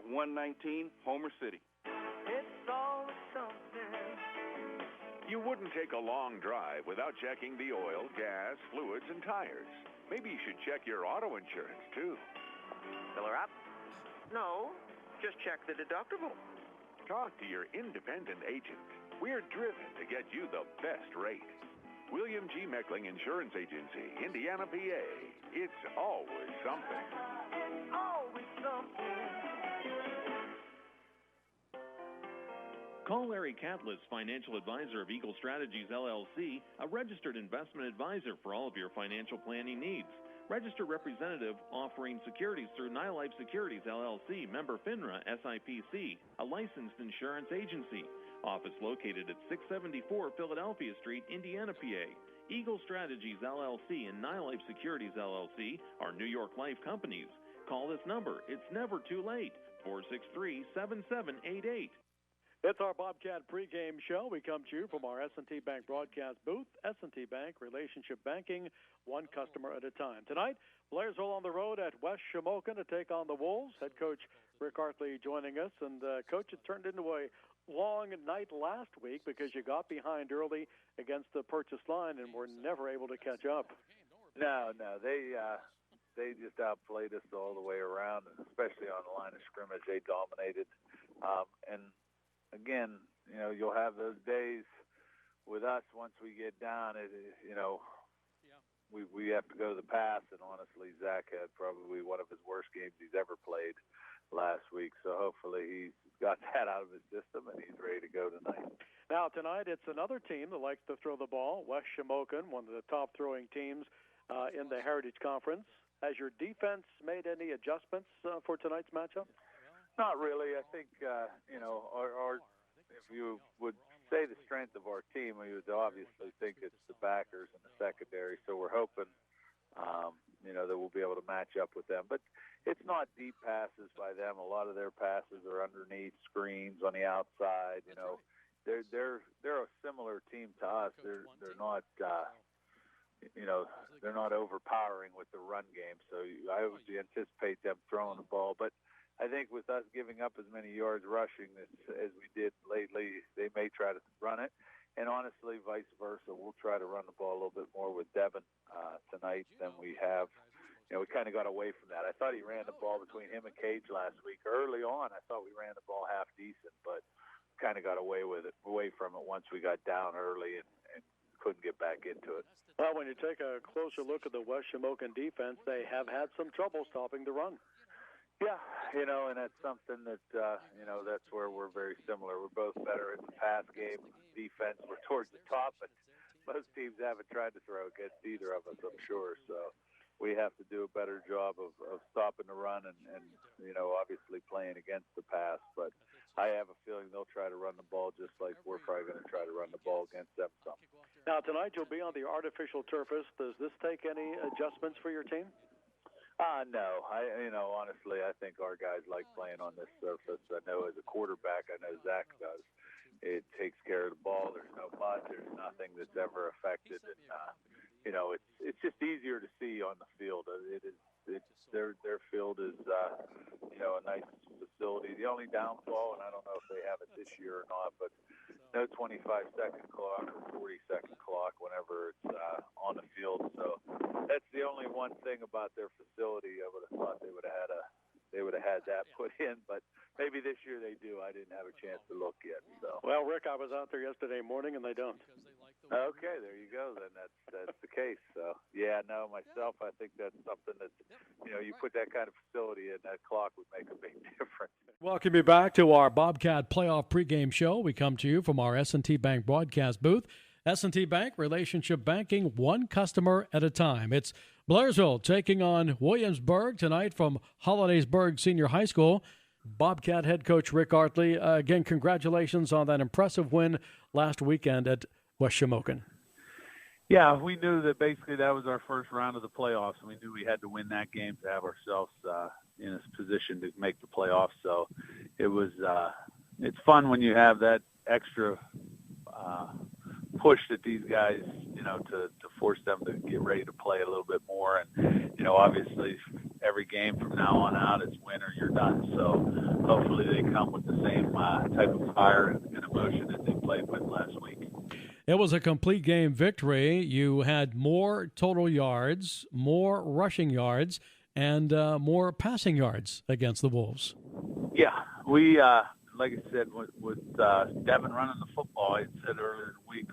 119 Homer City. It's always something. You wouldn't take a long drive without checking the oil, gas, fluids, and tires. Maybe you should check your auto insurance, too. Fill her up? No, just check the deductible. Talk to your independent agent. We're driven to get you the best rate. William G. Meckling Insurance Agency, Indiana, PA. It's always something. It's always something. Call Larry Catlett, financial advisor of Eagle Strategies, LLC, a registered investment advisor for all of your financial planning needs. Registered representative offering securities through Nylife Securities, LLC, member FINRA, SIPC, a licensed insurance agency. Office located at 674 Philadelphia Street, Indiana, PA. Eagle Strategies, LLC, and Nylife Securities, LLC are New York Life companies. Call this number. It's never too late. 463-7788. It's our Bobcat pregame show. We come to you from our S&T Bank broadcast booth. S&T Bank, relationship banking, one customer at a time. Tonight, Blairsville on the road at West Shamokin to take on the Wolves. Head coach Rick Hartley joining us. And, Coach, it turned into a long night last week because you got behind early against the purchase line and were never able to catch up. No, they just outplayed us all the way around, and especially on the line of scrimmage. They dominated. And again, you'll have those days with us once we get down. We have to go to the pass, and honestly, Zach had probably one of his worst games he's ever played last week. So hopefully he's got that out of his system and he's ready to go tonight. Now tonight, it's another team that likes to throw the ball. West Shamokin, one of the top throwing teams in the Heritage Conference. Has your defense made any adjustments for tonight's matchup? Not really. I think, our if you would say the strength of our team, we would obviously think it's the backers and the secondary. So we're hoping, that we'll be able to match up with them. But it's not deep passes by them. A lot of their passes are underneath screens on the outside. They're a similar team to us. They're not. They're not overpowering with the run game. So I would anticipate them throwing the ball. But I think with us giving up as many yards rushing as we did lately, they may try to run it. And honestly, vice versa. We'll try to run the ball a little bit more with Devin tonight than we have. We kind of got away from that. I thought he ran the ball between him and Cage last week. Early on, I thought we ran the ball half decent, but kind of got away from it once we got down early and couldn't get back into it. Well, when you take a closer look at the West Shamokin defense, they have had some trouble stopping the run. Yeah, and that's something that, that's where we're very similar. We're both better in the pass game. Defense, we're towards the top, but most teams haven't tried to throw against either of us, I'm sure. So we have to do a better job of stopping the run and obviously playing against the pass. But I have a feeling they'll try to run the ball just like we're probably going to try to run the ball against them some. Now, tonight you'll be on the artificial surface. Does this take any adjustments for your team? No. Honestly, I think our guys like playing on this surface. I know as a quarterback, I know Zach does. It takes care of the ball. There's no mud. There's nothing that's ever affected. And, it's just easier to see on the field. Their field is, a nice facility. The only downfall, and I don't know if they have it this year or not, but no 25-second clock or 40-second clock whenever it's on the field. So that's the only one thing about their facility. I would have thought they would have had that put in, but maybe this year they do. I didn't have a chance to look yet. So. Well, Rick, I was out there yesterday morning, and they don't. Okay, there you go. Then that's the case. So myself, I think that's something that you put that kind of facility in, that clock would make a big difference. Welcome you back to our Bobcat Playoff Pregame Show. We come to you from our S&T Bank broadcast booth. S&T Bank, relationship banking, one customer at a time. It's Blairsville taking on Williamsburg tonight from Hollidaysburg Senior High School. Bobcat head coach Rick Hartley, again, congratulations on that impressive win last weekend at West Shamokin. Yeah, we knew that basically that was our first round of the playoffs, and we knew we had to win that game to have ourselves in a position to make the playoffs. So it was it's fun when you have that extra push that these guys, to force them to get ready to play a little bit more. And, obviously every game from now on out, it's win or you're done. So hopefully they come with the same type of fire and emotion that they played with last week. It was a complete game victory. You had more total yards, more rushing yards, and more passing yards against the Wolves. Yeah, we, like I said, with Devin running the football, I said earlier in the week,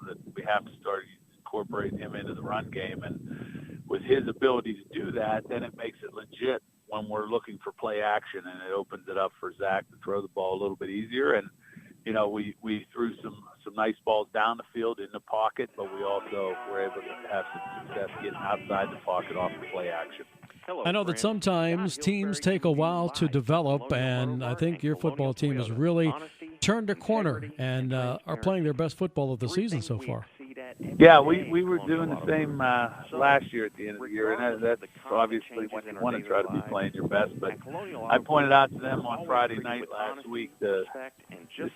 that we have to start incorporating him into the run game. And with his ability to do that, then it makes it legit when we're looking for play action, and it opens it up for Zach to throw the ball a little bit easier. And we threw some nice balls down the field in the pocket, but we also were able to have some success getting outside the pocket off the play action. I know that sometimes teams take a while to develop, and I think your football team has really turned a corner and are playing their best football of the season so far. Yeah, we were doing the same last year at the end of the year, and that's obviously when you want to try to be playing your best. But I pointed out to them on Friday night last week the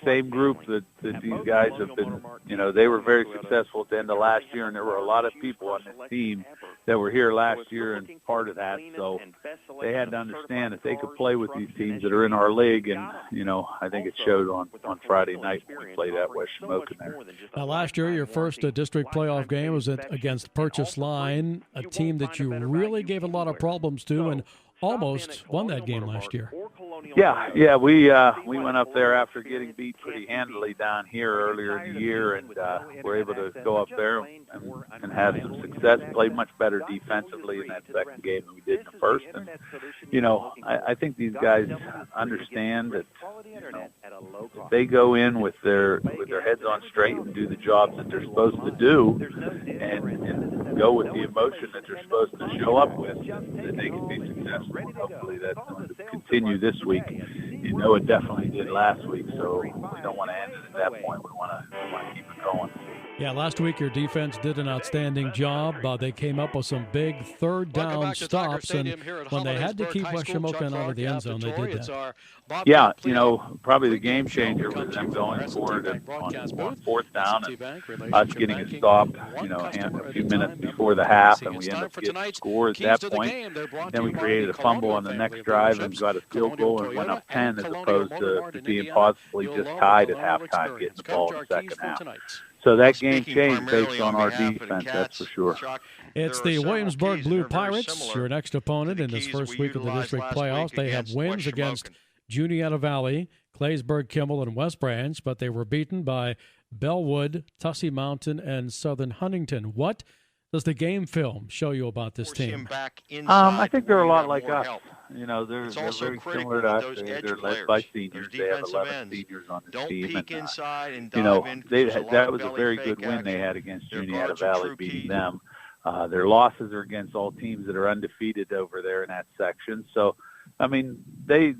same group that these guys have been, they were very successful at the end of last year, and there were a lot of people on this team that were here last year and part of that. So they had to understand that they could play with these teams that are in our league, and, I think it showed on Friday night when we played at West Shamokin there. Now, last year, your first district playoff game was against Purchase Line, a team that you really gave a lot of problems to and almost won that game last year. Yeah, we went up there after getting beat pretty handily down here earlier in the year, and were able to go up there and have some success. Played much better defensively in that second game than we did in the first. And I think these guys understand that if they go in with their heads on straight and do the jobs that they're supposed to do, and go with the emotion that they're supposed to show up with, that they can be successful. And hopefully that's going to continue this week. It definitely did last week, so we don't want to end it at that point. We want to keep it going. Yeah, last week your defense did an outstanding job. They came up with some big third down stops, and when they had to keep West Shamokin out of the end zone, they did that. Yeah, probably the game changer was them going for it on fourth down and us getting a stop, a few minutes before the half, and we ended up getting a score at that point. Then we created a fumble on the next drive and got a field goal and went up 10 as opposed to being possibly just tied at halftime, getting the ball in the second half. So that game changed based on our defense, that's for sure. It's the Williamsburg Blue Pirates, your next opponent in this first week of the district playoffs. They have wins against Juniata Valley, Claysburg, Kimmel, and West Branch, but they were beaten by Bellwood, Tussey Mountain, and Southern Huntington. What does the game film show you about this team? I think they're a lot like us. They're very similar to us. They're led by seniors. They have 11 seniors on the team. And, that was a very good win they had against Juniata Valley, beating them. Their losses are against all teams that are undefeated over there in that section. So, they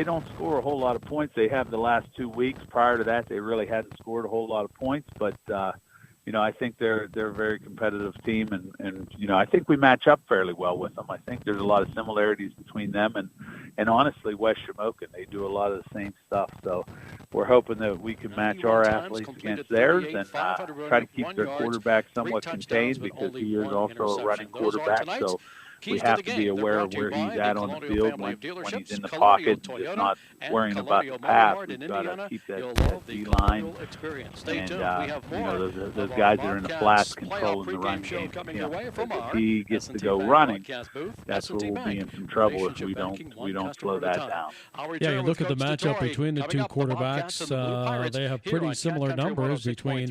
don't score a whole lot of points. They have the last 2 weeks. Prior to that, they really hadn't scored a whole lot of points. But, I think they're a very competitive team, and I think we match up fairly well with them. I think there's a lot of similarities between them and honestly, West Shamokin. They do a lot of the same stuff. So we're hoping that we can match our athletes against theirs and try to keep their quarterback somewhat contained, because he is also a running quarterback. So we have to be aware of where he's at on the field when he's in the pocket, just not worrying about the pass. We've got to keep that D-line. And, those guys that are in the flats controlling the run game. If he gets to go running, that's where we'll be in some trouble if we don't slow that down. Yeah, you look at the matchup between the two quarterbacks. They have pretty similar numbers between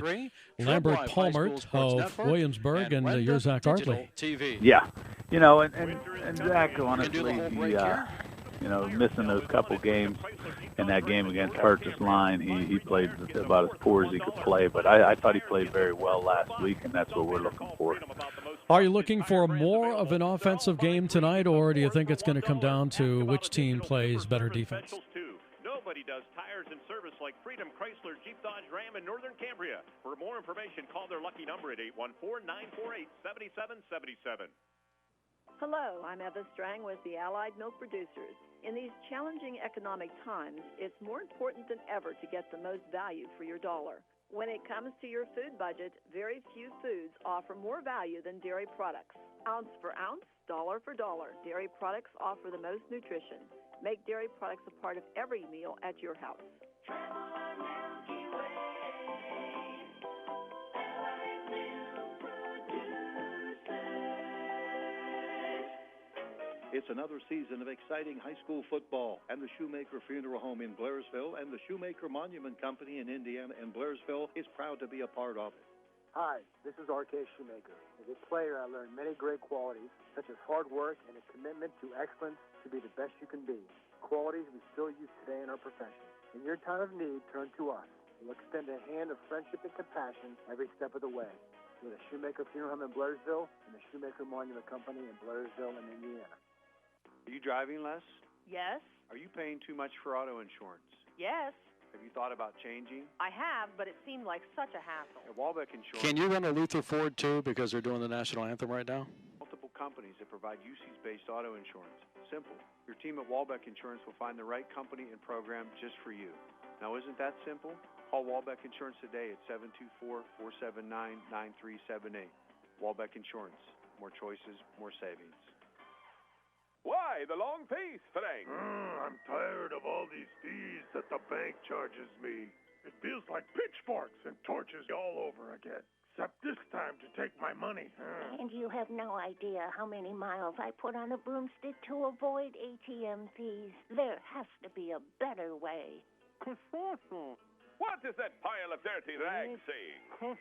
Lambert Palmert of Williamsburg and your Zach Artley. Yeah. And Zach, honestly, he, missing those couple games in that game against Purchase Line, he played about as poor as he could play. But I thought he played very well last week, and that's what we're looking for. Are you looking for more of an offensive game tonight, or do you think it's going to come down to which team plays better defense? Nobody does tires and service like Freedom Chrysler, Jeep, Dodge, Ram, and Northern Cambria. For more information, call their lucky number at 814-948-7777. Hello, I'm Eva Strang with the Allied Milk Producers. In these challenging economic times, it's more important than ever to get the most value for your dollar. When it comes to your food budget, very few foods offer more value than dairy products. Ounce for ounce, dollar for dollar, dairy products offer the most nutrition. Make dairy products a part of every meal at your house. It's another season of exciting high school football, and the Shoemaker Funeral Home in Blairsville and the Shoemaker Monument Company in Indiana and Blairsville is proud to be a part of it. Hi, this is R.K. Shoemaker. As a player, I learned many great qualities, such as hard work and a commitment to excellence to be the best you can be. Qualities we still use today in our profession. In your time of need, turn to us. We'll extend a hand of friendship and compassion every step of the way. We're the Shoemaker Funeral Home in Blairsville and the Shoemaker Monument Company in Blairsville and Indiana. Are you driving less? Yes. Are you paying too much for auto insurance? Yes. Have you thought about changing? I have, but it seemed like such a hassle. At Walbeck Insurance, Can you run a Luther Ford, too, because they're doing the national anthem right now? multiple companies that provide UCs-based auto insurance. Simple. Your team at Walbeck Insurance will find the right company and program just for you. Now, isn't that simple? Call Walbeck Insurance today at 724-479-9378. Walbeck Insurance. More choices, more savings. Why the long face, Frank? I'm tired of all these fees that the bank charges me. It feels like pitchforks and torches all over again. Except this time to take my money. And you have no idea how many miles I put on a broomstick to avoid ATM fees. There has to be a better way. What is that pile of dirty rags saying?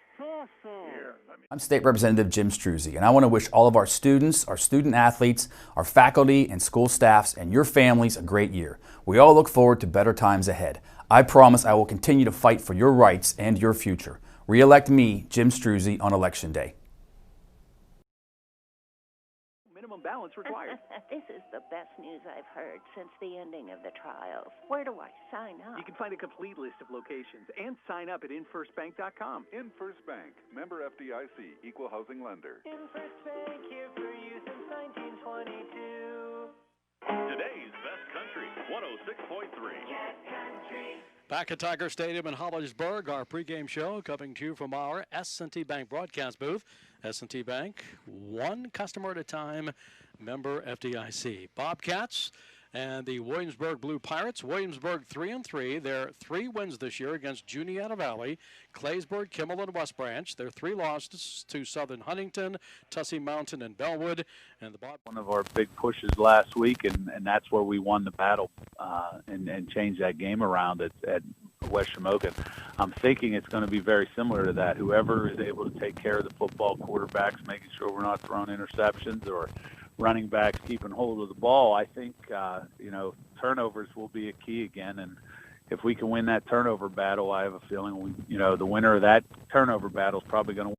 I'm State Representative Jim Struzzi, and I want to wish all of our students, our student athletes, our faculty and school staffs, and your families a great year. We all look forward to better times ahead. I promise I will continue to fight for your rights and your future. Re-elect me, Jim Struzzi, on Election Day. Minimum balance required. This is the best news I've heard since the ending of the trials. Where do I sign up? You can find a complete list of locations and sign up at infirstbank.com. InFirst Bank, member FDIC, equal housing lender. InFirst Bank, here for you since 1922. Today's best country, 106.3. Back at Tiger Stadium in Hollidaysburg, our pregame show coming to you from our S&T Bank broadcast booth. S&T Bank, one customer at a time, member FDIC. Bobcats and the Williamsburg Blue Pirates. Williamsburg 3-3. Their 3 wins this year against Juniata Valley, Claysburg, Kimmel, and West Branch. Their 3 losses to Southern Huntington, Tussey Mountain, and Bellwood. And the one of our big pushes last week, and that's where we won the battle and changed that game around at West Shamokin. I'm thinking it's going to be very similar to that. Whoever is able to take care of the football, quarterbacks, making sure we're not throwing interceptions, or running backs keeping hold of the ball, I think, turnovers will be a key again. And if we can win that turnover battle, I have a feeling the winner of that turnover battle is probably going to win.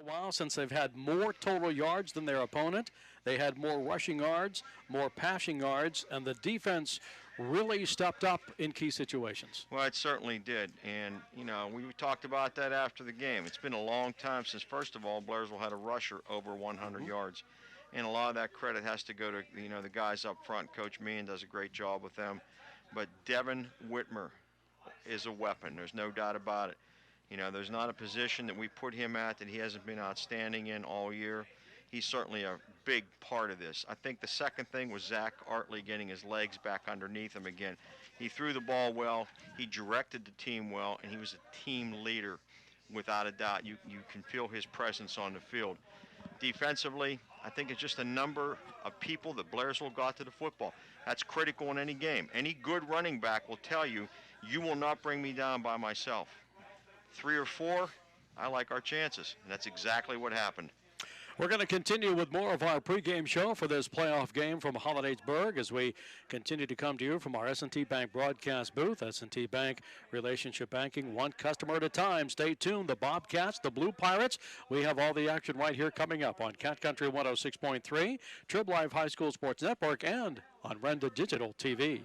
A while since they've had more total yards than their opponent. They had more rushing yards, more passing yards, and the defense really stepped up in key situations. Well, it certainly did, and we talked about that after the game. It's been a long time since, first of all, Blairsville had a rusher over 100 yards, and a lot of that credit has to go to the guys up front. Coach Meehan does a great job with them, but Devin Whitmer is a weapon. There's no doubt about it. There's not a position that we put him at that he hasn't been outstanding in all year. He's certainly a big part of this. I think the second thing was Zach Artley getting his legs back underneath him again. He threw the ball well, he directed the team well, and he was a team leader without a doubt. You can feel his presence on the field. Defensively, I think it's just a number of people that Blairsville got to the football. That's critical in any game. Any good running back will tell you, you will not bring me down by myself. 3 or 4, I like our chances, and that's exactly what happened. We're going to continue with more of our pregame show for this playoff game from Hollidaysburg as we continue to come to you from our S&T Bank broadcast booth. S&T Bank, relationship banking, one customer at a time. Stay tuned. The Bobcats, the Blue Pirates. We have all the action right here coming up on Cat Country 106.3, Trib Live High School Sports Network, and on Renda Digital TV.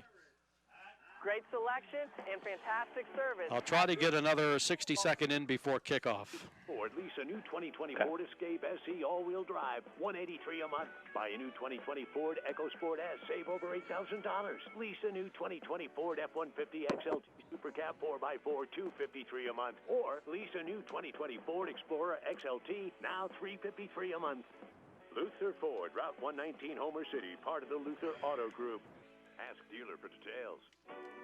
Great selection and fantastic service. I'll try to get another 60-second in before kickoff. Ford, lease a new 2020 Ford Escape SE all-wheel drive, $183 a month. Buy a new 2020 Ford EcoSport S, save over $8,000. Lease a new 2020 Ford F-150 XLT Super Cab 4x4, $253 a month. Or lease a new 2020 Ford Explorer XLT, now $353 a month. Luther Ford, Route 119, Homer City, part of the Luther Auto Group. Ask dealer for details.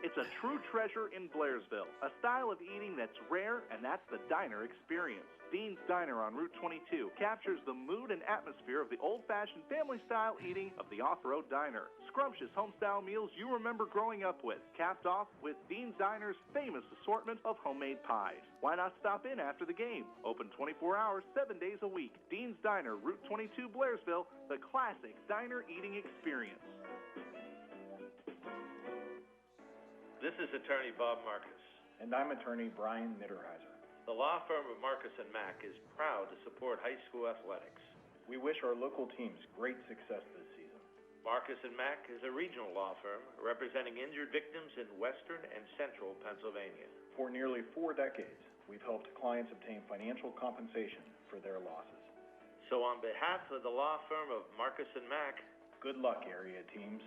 It's a true treasure in Blairsville, a style of eating that's rare, and that's the diner experience. Dean's Diner on Route 22 captures the mood and atmosphere of the old-fashioned family-style eating of the off-road diner. Scrumptious home-style meals you remember growing up with, capped off with Dean's Diner's famous assortment of homemade pies. Why not stop in after the game? Open 24 hours, 7 days a week. Dean's Diner, Route 22, Blairsville, the classic diner eating experience. This is attorney Bob Marcus. And I'm attorney Brian Mitterheiser. The law firm of Marcus & Mack is proud to support high school athletics. We wish our local teams great success this season. Marcus & Mack is a regional law firm representing injured victims in western and central Pennsylvania. For nearly 4 decades, we've helped clients obtain financial compensation for their losses. So on behalf of the law firm of Marcus & Mack, good luck, area teams.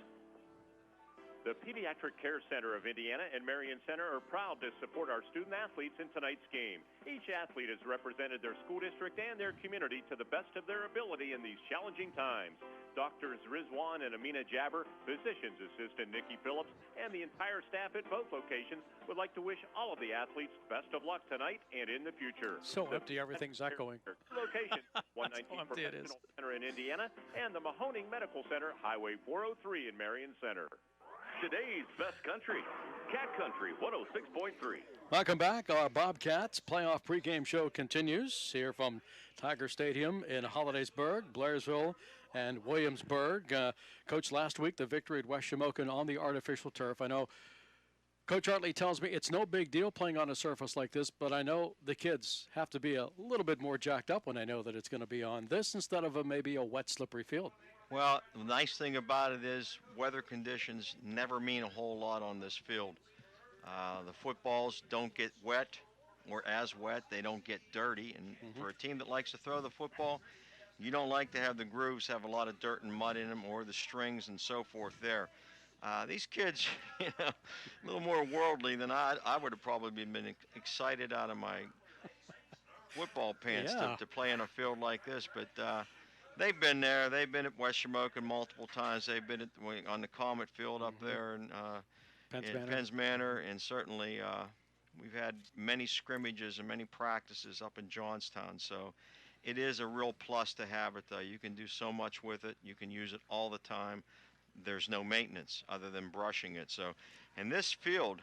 The Pediatric Care Center of Indiana and Marion Center are proud to support our student athletes in tonight's game. Each athlete has represented their school district and their community to the best of their ability in these challenging times. Doctors Rizwan and Amina Jabber, physicians assistant Nikki Phillips, and the entire staff at both locations would like to wish all of the athletes best of luck tonight and in the future. So empty, everything's echoing. Location, 119 Professional Center in Indiana and the Mahoning Medical Center, Highway 403 in Marion Center. Today's best country, Cat Country 106.3. Welcome back. Our Bobcats playoff pregame show continues here from Tiger Stadium in Hollidaysburg, Blairsville, and Williamsburg. Coach, last week the victory at West Shamokin on the artificial turf. I know Coach Hartley tells me it's no big deal playing on a surface like this, but I know the kids have to be a little bit more jacked up when they know that it's going to be on this instead of maybe a wet, slippery field. Well, the nice thing about it is weather conditions never mean a whole lot on this field. The footballs don't get wet or as wet. They don't get dirty. And for a team that likes to throw the football, you don't like to have the grooves have a lot of dirt and mud in them or the strings and so forth there. These kids, a little more worldly than I would have probably been excited out of my football pants to play in a field like this. But they've been there. They've been at West Shamokin multiple times. They've been on the Comet Field up there in Penns Manor. And certainly we've had many scrimmages and many practices up in Johnstown. So it is a real plus to have it, though. You can do so much with it. You can use it all the time. There's no maintenance other than brushing it. So, and this field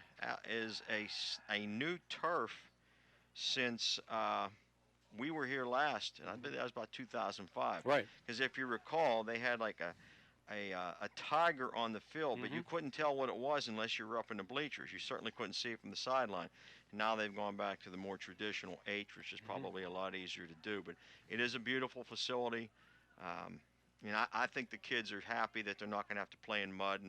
is a new turf since we were here last, and I bet that was about 2005. Right. Because if you recall, they had like a tiger on the field, but you couldn't tell what it was unless you were up in the bleachers. You certainly couldn't see it from the sideline. Now they've gone back to the more traditional H, which is probably a lot easier to do. But it is a beautiful facility. I think the kids are happy that they're not going to have to play in mud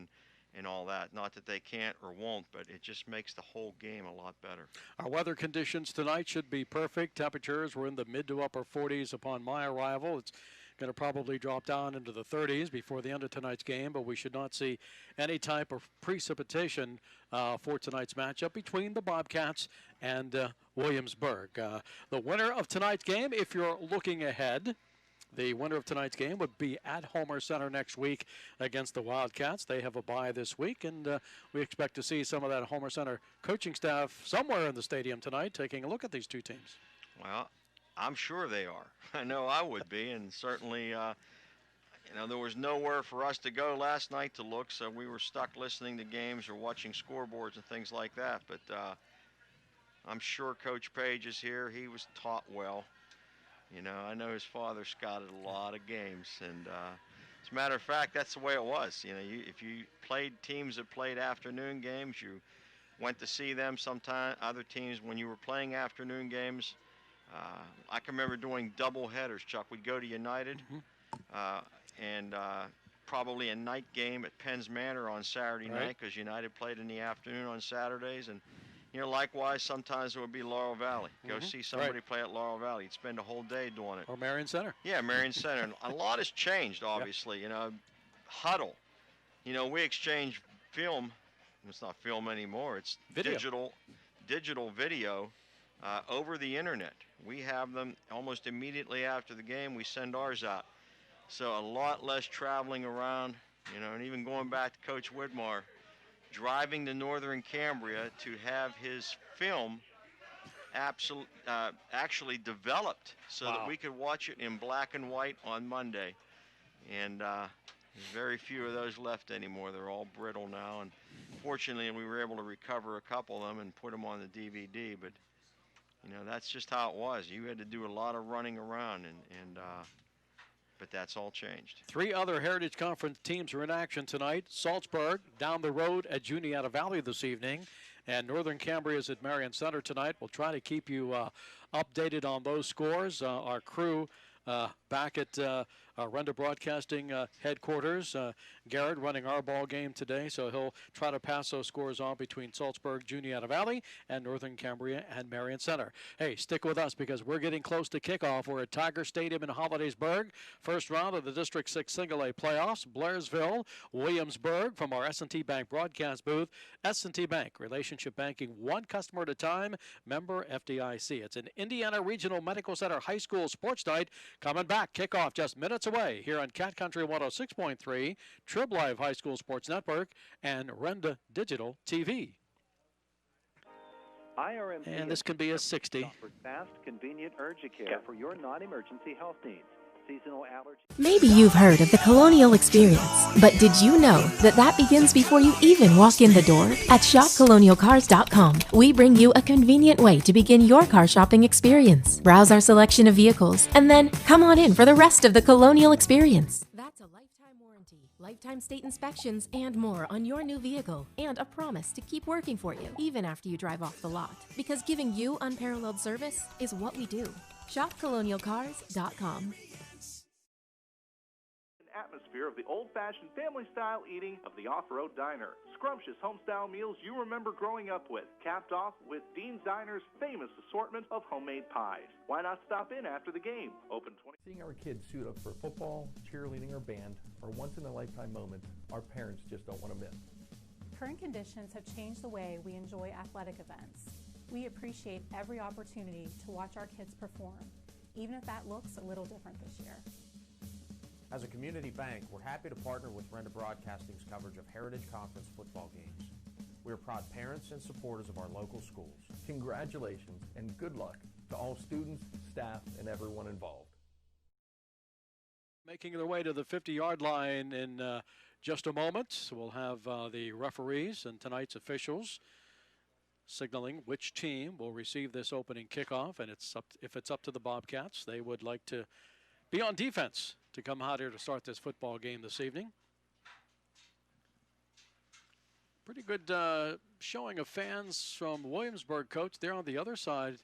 and all that. Not that they can't or won't, but it just makes the whole game a lot better. Our weather conditions tonight should be perfect. Temperatures were in the mid to upper 40s upon my arrival. It's going to probably drop down into the 30s before the end of tonight's game, but we should not see any type of precipitation for tonight's matchup between the Bobcats and Williamsburg. The winner of tonight's game, if you're looking ahead, the winner of tonight's game would be at Homer Center next week against the Wildcats. They have a bye this week, and we expect to see some of that Homer Center coaching staff somewhere in the stadium tonight taking a look at these two teams. Well, I'm sure they are. I know I would be, and certainly, there was nowhere for us to go last night to look, so we were stuck listening to games or watching scoreboards and things like that. But I'm sure Coach Page is here. He was taught well. I know his father scouted a lot of games, and as a matter of fact, that's the way it was. If you played teams that played afternoon games, you went to see them. Sometime other teams, when you were playing afternoon games, I can remember doing double headers, Chuck. We'd go to United and probably a night game at Penn's Manor on Saturday night because United played in the afternoon on Saturdays. And, likewise, sometimes it would be Laurel Valley. Go see somebody play at Laurel Valley. You'd spend a whole day doing it. Or Marion Center. Yeah, Marion Center. And a lot has changed, obviously. Huddle. We exchange film. It's not film anymore. It's digital video over the internet. We have them almost immediately after the game. We send ours out. So a lot less traveling around, and even going back to Coach Widmar, driving to northern Cambria to have his film actually developed so that we could watch it in black and white on Monday. And there's very few of those left anymore. They're all brittle now. And fortunately, we were able to recover a couple of them and put them on the DVD. But, that's just how it was. You had to do a lot of running around, but that's all changed. 3 other Heritage Conference teams are in action tonight. Salzburg down the road at Juniata Valley this evening. And Northern Cambria is at Marion Center tonight. We'll try to keep you updated on those scores. Our crew back at Renda Broadcasting headquarters. Garrett running our ball game today, so he'll try to pass those scores on between Salzburg, Juniata Valley, and Northern Cambria and Marion Center. Hey, stick with us because we're getting close to kickoff. We're at Tiger Stadium in Hollidaysburg. First round of the District 6 Single-A playoffs. Blairsville, Williamsburg from our S&T Bank broadcast booth. S&T Bank, relationship banking, one customer at a time, member FDIC. It's an Indiana Regional Medical Center High School Sports Night coming back. Kickoff just minutes away here on Cat Country 106.3, Trib Live High School Sports Network, and Renda Digital TV. IRMC and this can be a 60. Offers fast, convenient urgent care for your non-emergency health needs. Seasonal allergies. Maybe you've heard of the Colonial Experience, but did you know that begins before you even walk in the door? At shopcolonialcars.com, we bring you a convenient way to begin your car shopping experience. Browse our selection of vehicles, and then come on in for the rest of the Colonial Experience. That's a lifetime warranty, lifetime state inspections, and more on your new vehicle, and a promise to keep working for you even after you drive off the lot. Because giving you unparalleled service is what we do. shopcolonialcars.com. Atmosphere of the old-fashioned family-style eating of the Off-Road Diner. Scrumptious home-style meals you remember growing up with, capped off with Dean's Diner's famous assortment of homemade pies. Why not stop in after the game? Open 20. Seeing our kids suit up for football, cheerleading, or band are once-in-a-lifetime moments our parents just don't want to miss. Current conditions have changed the way we enjoy athletic events. We appreciate every opportunity to watch our kids perform, even if that looks a little different this year. As a community bank, we're happy to partner with Renda Broadcasting's coverage of Heritage Conference football games. We are proud parents and supporters of our local schools. Congratulations and good luck to all students, staff, and everyone involved. Making their way to the 50-yard line in just a moment. We'll have the referees and tonight's officials signaling which team will receive this opening kickoff, and if it's up to the Bobcats, they would like to be on defense to come out here to start this football game this evening. Pretty good showing of fans from Williamsburg, Coach. They're on the other side.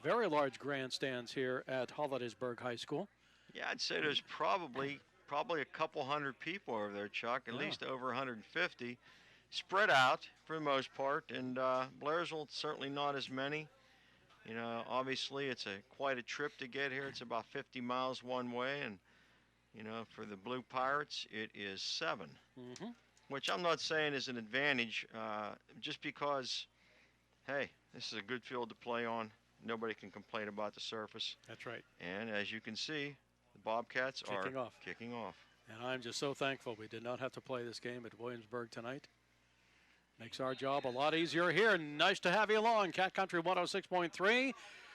Very large grandstands here at Hollidaysburg High School. Yeah, I'd say there's probably a couple hundred people over there, Chuck, at least over 150, spread out for the most part. And Blairsville, certainly not as many. Obviously it's quite a trip to get here. It's about 50 miles one way, and for the Blue Pirates, it is 7, which I'm not saying is an advantage, just because, hey, this is a good field to play on. Nobody can complain about the surface. That's right. And as you can see, the Bobcats are kicking off. And I'm just so thankful we did not have to play this game at Williamsburg tonight. Makes our job a lot easier here. Nice to have you along. Cat Country 106.3.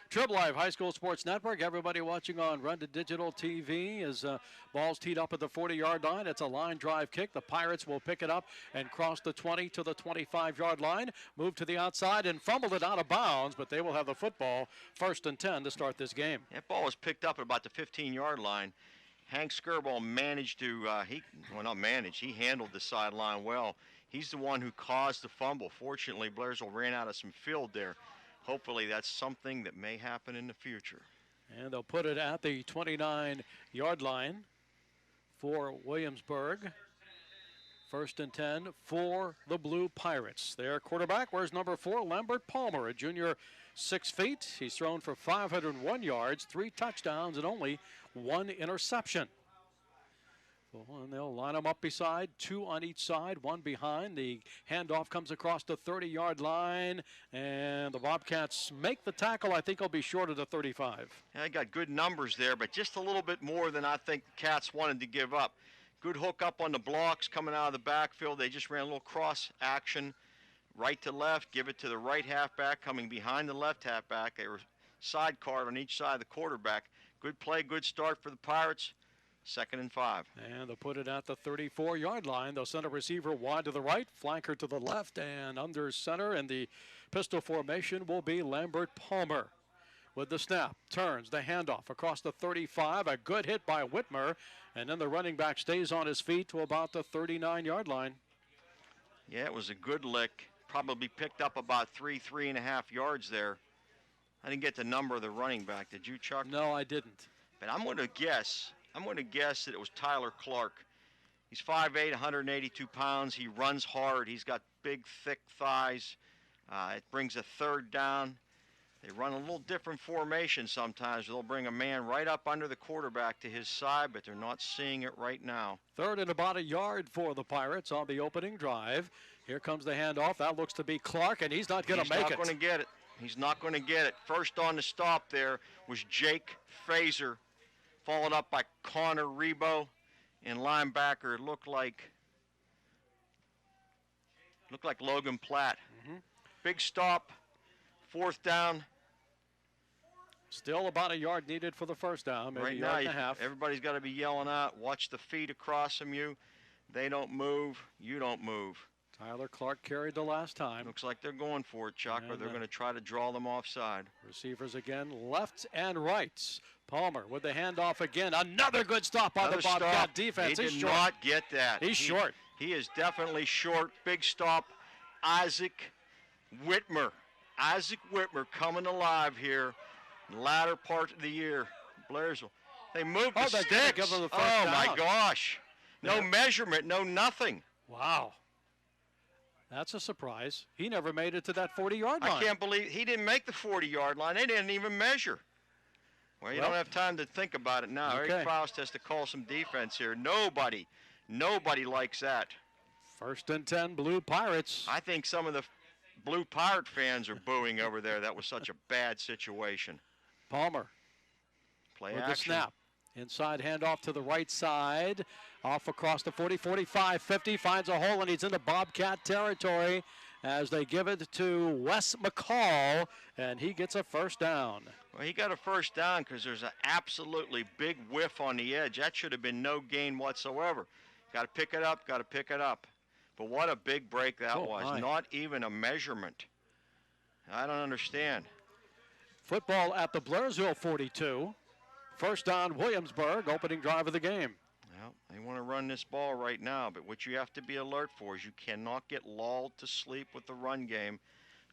Trib Live High School Sports Network. Everybody watching on Renda Digital TV as ball's teed up at the 40-yard line. It's a line drive kick. The Pirates will pick it up and cross the 20 to the 25-yard line. Move to the outside and fumbled it out of bounds, but they will have the football 1st and 10 to start this game. That ball was picked up at about the 15-yard line. Hank Skirball managed to, he handled the sideline well. He's the one who caused the fumble. Fortunately, Blairsville ran out of some field there. Hopefully that's something that may happen in the future. And they'll put it at the 29-yard line for Williamsburg. First and 10 for the Blue Pirates. Their quarterback wears number 4, Lambert Palmer, a junior, 6 feet. He's thrown for 501 yards, 3 touchdowns, and only 1 interception. And they'll line them up beside, 2 on each side, 1 behind. The handoff comes across the 30-yard line, and the Bobcats make the tackle. I think he'll be short of the 35. Yeah, they got good numbers there, but just a little bit more than I think the Cats wanted to give up. Good hook up on the blocks coming out of the backfield. They just ran a little cross action, right to left, give it to the right halfback coming behind the left halfback. They were sidecard on each side of the quarterback. Good play, good start for the Pirates. 2nd and 5. And they'll put it at the 34-yard line. They'll send a receiver wide to the right, flanker to the left, and under center in the pistol formation will be Lambert Palmer. With the snap, turns the handoff across the 35. A good hit by Whitmer, and then the running back stays on his feet to about the 39-yard line. Yeah, it was a good lick. Probably picked up about 3.5 yards there. I didn't get the number of the running back. Did you, Chuck? No, I didn't. But I'm going to guess that it was Tyler Clark. He's 5'8", 182 pounds. He runs hard. He's got big, thick thighs. It brings a 3rd down. They run a little different formation sometimes. They'll bring a man right up under the quarterback to his side, but they're not seeing it right now. 3rd and about a yard for the Pirates on the opening drive. Here comes the handoff. That looks to be Clark, and he's not going to make it. He's not going to get it. He's not going to get it. First on the stop there was Jake Fraser, followed up by Connor Rebo, and linebacker looked like Logan Platt. Big stop, 4th down. Still about a yard needed for the first down, maybe right a yard now, and a half. Everybody's got to be yelling out, watch the feet across from you. They don't move, you don't move. Tyler Clark carried the last time. Looks like they're going for it, Chuck, And or they're going to try to draw them offside. Receivers again, left and right. Palmer with the handoff again. Another good stop by the Bobcat defense. He did not get that. He's short. He is definitely short. Big stop. Isaac Whitmer. Isaac Whitmer coming alive here in the latter part of the year. Blairsville. They moved the sticks. Oh, my gosh. No measurement, no nothing. Wow. That's a surprise. He never made it to that 40-yard line. I can't believe he didn't make the 40-yard line. They didn't even measure. Well, you don't have time to think about it now. Okay. Eric Faust has to call some defense here. Nobody likes that. 1st and 10, Blue Pirates. I think some of the Blue Pirate fans are booing over there. That was such a bad situation. Palmer. Play with action. The snap. Inside handoff to the right side. Off across the 40, 45, 50. Finds a hole, and he's into Bobcat territory as they give it to Wes McCall, and he gets a 1st down. Well, he got a 1st down because there's an absolutely big whiff on the edge. That should have been no gain whatsoever. Got to pick it up, But what a big break that was. My. Not even a measurement. I don't understand. Football at the Blairsville 42. 1st down, Williamsburg, opening drive of the game. Well, they want to run this ball right now, but what you have to be alert for is you cannot get lulled to sleep with the run game,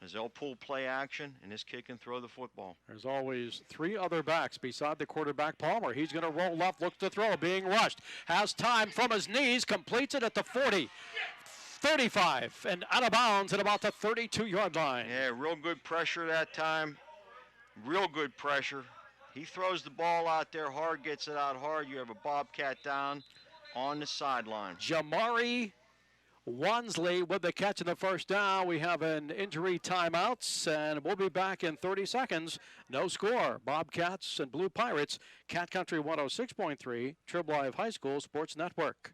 as they'll pull play action, and this kid can throw the football. There's always 3 other backs beside the quarterback, Palmer. He's going to roll left, looks to throw, being rushed. Has time from his knees, completes it at the 40. 35, and out of bounds at about the 32-yard line. Yeah, real good pressure that time. Real good pressure. He throws the ball out there hard, gets it out hard. You have a Bobcat down on the sideline. Jamari Wansley with the catch in the 1st down. We have an injury timeouts, and we'll be back in 30 seconds. No score. Bobcats and Blue Pirates, Cat Country 106.3, Trib Live High School Sports Network.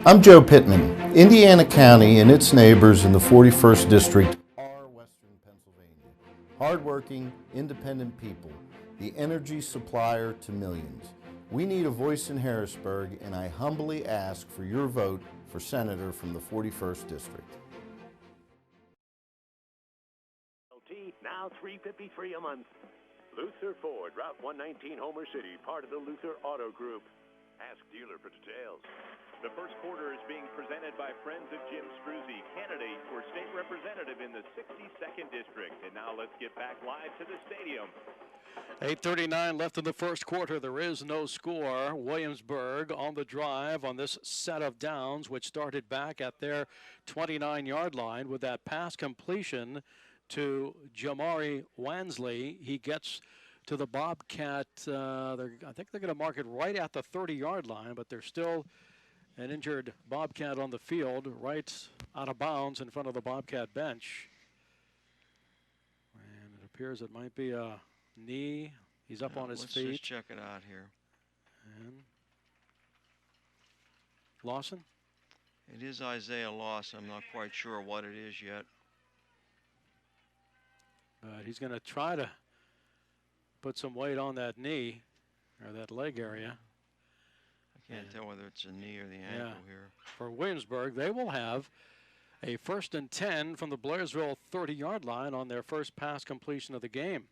I'm Joe Pittman. Indiana County and its neighbors in the 41st District are Western Pennsylvania. Hardworking, independent people, the energy supplier to millions. We need a voice in Harrisburg, and I humbly ask for your vote for Senator from the 41st District. Now $353 a month. Luther Ford, Route 119, Homer City, part of the Luther Auto Group. Ask dealer for details. The first quarter is being presented by Friends of Jim Struzzi, candidate for state representative in the 62nd District. And now let's get back live to the stadium. 8:39 left in the first quarter. There is no score. Williamsburg on the drive on this set of downs, which started back at their 29-yard line with that pass completion to Jamari Wansley. He gets to the Bobcat. I think they're going to mark it right at the 30-yard line, but there's still an injured Bobcat on the field, right out of bounds in front of the Bobcat bench. And it appears it might be a knee. He's up on his feet. Let's just check it out here. And Lawson? It is Isaiah Lawson. I'm not quite sure what it is yet. But he's going to try to put some weight on that knee or that leg area. I can't tell whether it's a knee or the ankle here. For Williamsburg, they will have a 1st and 10 from the Blairsville 30-yard line on their first pass completion of the game.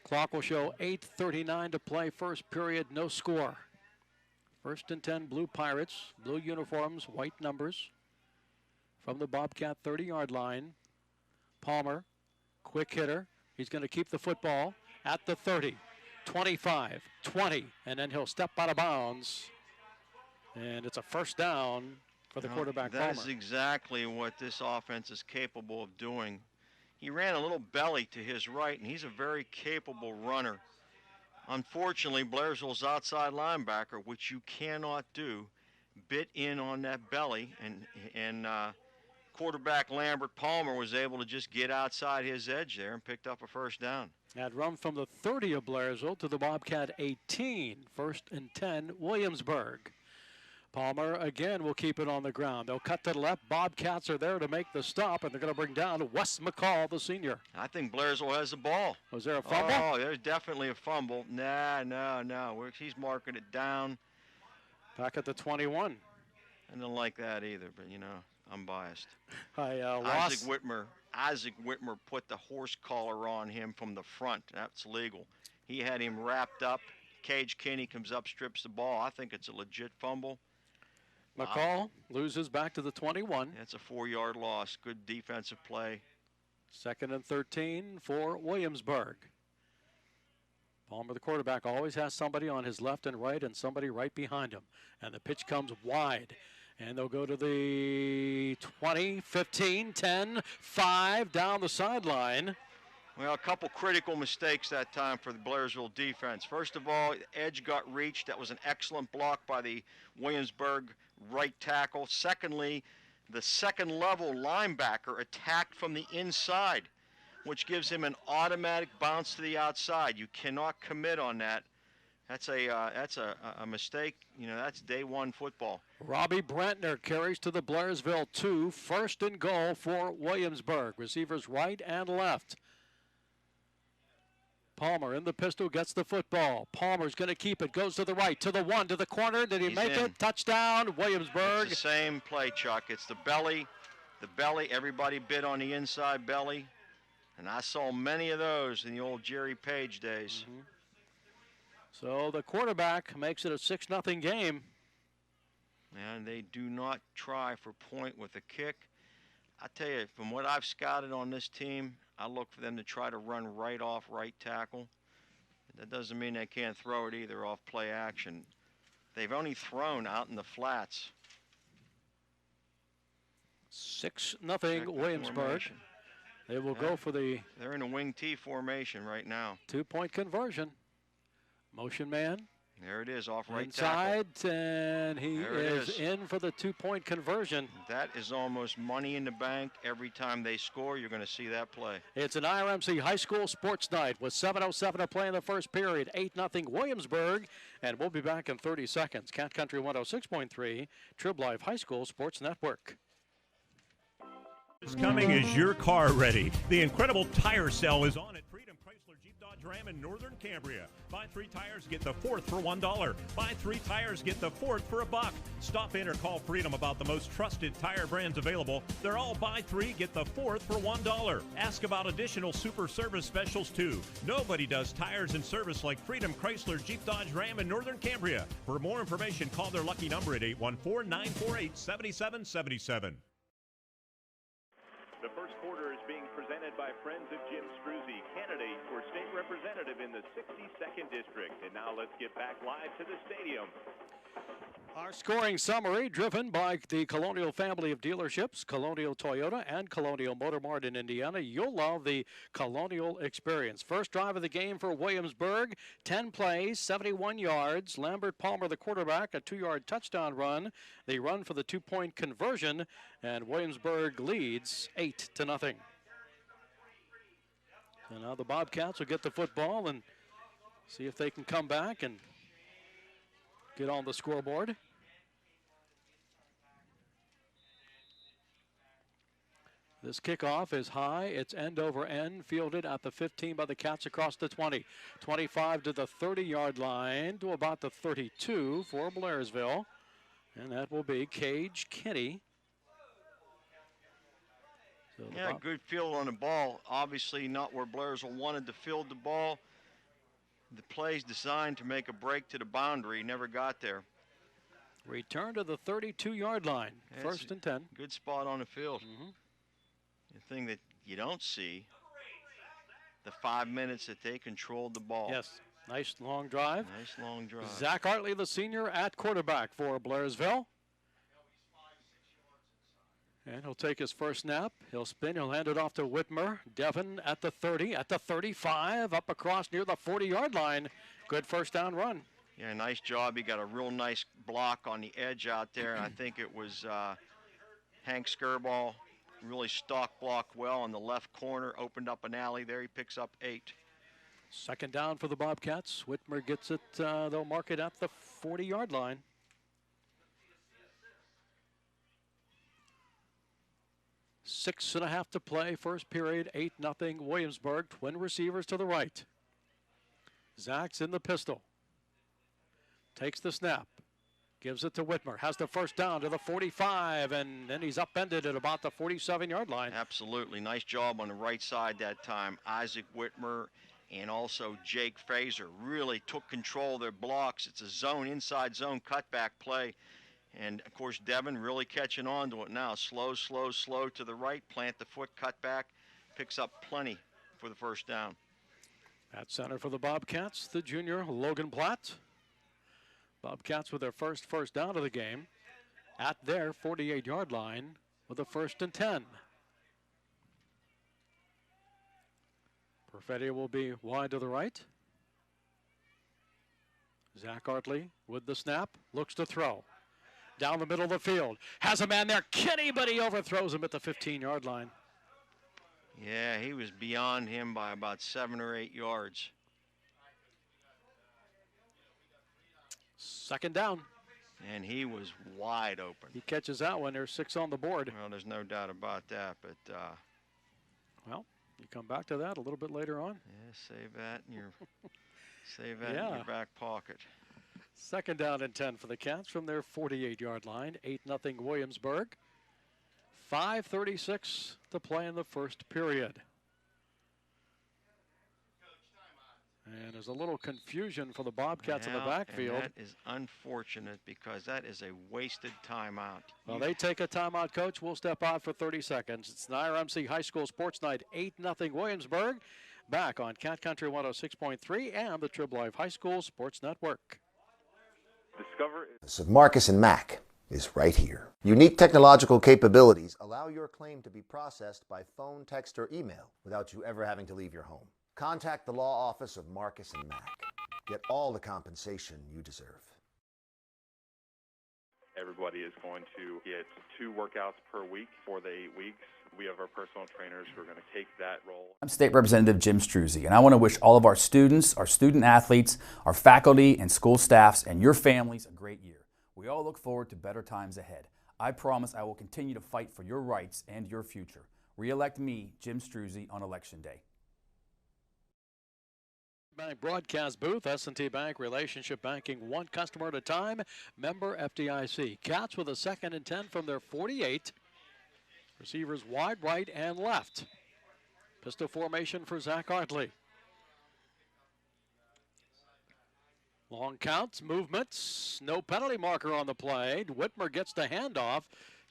Clock will show 8:39 to play, first period, no score. 1st and 10, Blue Pirates, blue uniforms, white numbers. From the Bobcat 30-yard line, Palmer, quick hitter. He's going to keep the football at the 30, 25, 20, and then he'll step out of bounds. And it's a first down for the quarterback, Palmer. That is exactly what this offense is capable of doing. He ran a little belly to his right, and he's a very capable runner. Unfortunately, Blairsville's outside linebacker, which you cannot do, bit in on that belly, and quarterback Lambert Palmer was able to just get outside his edge there and picked up a first down. That run from the 30 of Blairsville to the Bobcat 18, 1st and 10, Williamsburg. Palmer again will keep it on the ground. They'll cut to the left. Bobcats are there to make the stop, and they're going to bring down Wes McCall, the senior. I think Blairsville has the ball. Was there a fumble? Oh, there's definitely a fumble. No. He's marking it down. Back at the 21. I don't like that either, but, I'm biased. Isaac Whitmer put the horse collar on him from the front. That's legal. He had him wrapped up. Cage Kinney comes up, strips the ball. I think it's a legit fumble. McCall loses back to the 21. That's a 4-yard loss. Good defensive play. 2nd and 13 for Williamsburg. Palmer, the quarterback, always has somebody on his left and right and somebody right behind him. And the pitch comes wide. And they'll go to the 20, 15, 10, 5, down the sideline. Well, a couple critical mistakes that time for the Blairsville defense. First of all, edge got reached. That was an excellent block by the Williamsburg right tackle. Secondly, the second-level linebacker attacked from the inside, which gives him an automatic bounce to the outside. You cannot commit on that. That's a mistake. That's day one football. Robbie Brentner carries to the Blairsville 2. 1st and goal for Williamsburg. Receivers right and left. Palmer in the pistol, gets the football. Palmer's going to keep it, goes to the right, to the 1, to the corner. Did he make it? Touchdown, Williamsburg. It's the same play, Chuck. It's the belly. Everybody bid on the inside belly. And I saw many of those in the old Jerry Page days. Mm-hmm. So the quarterback makes it a 6-0 game. And they do not try for point with a kick. I tell you, from what I've scouted on this team, I look for them to try to run right off right tackle. That doesn't mean they can't throw it either off play action. They've only thrown out in the flats. 6-0 Williamsburg. They will go for the... They're in a wing T formation right now. 2-point conversion. Motion man. There it is, off right inside, tackle. And he is in for the 2-point conversion. That is almost money in the bank. Every time they score, you're going to see that play. It's an IRMC High School Sports Night with 7:07 to play in the first period. 8-0 Williamsburg, and we'll be back in 30 seconds. Cat Country 106.3, Trib Live High School Sports Network. Coming is your car ready. The incredible tire sale is on at Freedom Chrysler Jeep Dodge Dodge Ram in Northern Cambria. Buy 3 tires, get the 4th for $1. Buy 3 tires, get the 4th for $1. Stop in or call Freedom about the most trusted tire brands available. They're all buy 3, get the 4th for $1. Ask about additional super service specials too. Nobody does tires and service like Freedom Chrysler Jeep Dodge Ram in Northern Cambria. For more information, call their lucky number at 814-948-7777. The first quarter is being presented by friends of Jim Struzzi, candidate for state representative in the 62nd District. And now let's get back live to the stadium. Our scoring summary driven by the Colonial family of dealerships, Colonial Toyota and Colonial Motor Mart in Indiana. You'll love the Colonial experience. First drive of the game for Williamsburg, 10 plays, 71 yards. Lambert Palmer, the quarterback, a 2-yard touchdown run. They run for the 2-point conversion, and Williamsburg leads 8-0. So now the Bobcats will get the football and see if they can come back and get on the scoreboard. This kickoff is high. It's end over end, fielded at the 15 by the Cats across the 20. 25 to the 30-yard line to about the 32 for Blairsville. And that will be Cage Kinney. So yeah, good field on the ball. Obviously not where Blairsville wanted to field the ball. The play's designed to make a break to the boundary, never got there. Return to the 32-yard line, first and 10. Good spot on the field. The thing that you don't see, the 5 minutes that they controlled the ball. Yes, nice long drive. Nice long drive. Zach Hartley, the senior, at quarterback for Blairsville. And he'll take his first snap. He'll spin. He'll hand it off to Whitmer. Devin at the 30, at the 35, up across near the 40-yard line. Good first down run. Yeah, nice job. He got a real nice block on the edge out there. I think it was Hank Skirball. Really stalk block well in the left corner. Opened up an alley there. He picks up 8. Second down for the Bobcats. Whitmer gets it. They'll mark it at the 40-yard line. 6.5 to play, first period, 8-0 Williamsburg. Twin receivers to the right. Zach's in the pistol. Takes the snap. Gives it to Whitmer. Has the first down to the 45, and then he's upended at about the 47-yard line. Absolutely. Nice job on the right side that time. Isaac Whitmer and also Jake Fraser really took control of their blocks. It's a zone, inside zone cutback play. And, of course, Devin really catching on to it now. Slow, slow, slow to the right. Plant the foot, cut back. Picks up plenty for the first down. At center for the Bobcats, the junior Logan Platt. Bobcats with their first down of the game at their 48-yard line with a 1st and 10. Perfetti will be wide to the right. Zach Hartley with the snap, looks to throw. Down the middle of the field. Has a man there, Kinney, but he overthrows him at the 15-yard line. Yeah, he was beyond him by about 7 or 8 yards. Second down. And he was wide open. He catches that one. There's 6 on the board. Well, there's no doubt about that, but... well, you come back to that a little bit later on. Yeah, save that in your, in your back pocket. Second down and 10 for the Cats from their 48-yard line. 8-0 Williamsburg. 5:36 to play in the first period. And there's a little confusion for the Bobcats in the backfield. And that is unfortunate because that is a wasted timeout. Well, they take a timeout, Coach. We'll step out for 30 seconds. It's the IRMC High School Sports Night, 8-0 Williamsburg. Back on Cat Country 106.3 and the Trib Life High School Sports Network. So Marcus and Mack is right here. Unique technological capabilities allow your claim to be processed by phone, text, or email without you ever having to leave your home. Contact the law office of Marcus and Mack. Get all the compensation you deserve. Everybody is going to get 2 workouts per week for the 8 weeks. We have our personal trainers who are going to take that role. I'm State Representative Jim Struzzi, and I want to wish all of our students, our student athletes, our faculty and school staffs, and your families a great year. We all look forward to better times ahead. I promise I will continue to fight for your rights and your future. Re-elect me, Jim Struzzi, on Election Day. Bank broadcast booth, S&T Bank relationship banking, one customer at a time, member FDIC. Cats with a 2nd and 10 from their 48. Receivers wide right and left. Pistol formation for Zach Hartley. Long counts, movements, no penalty marker on the play. Whitmer gets the handoff.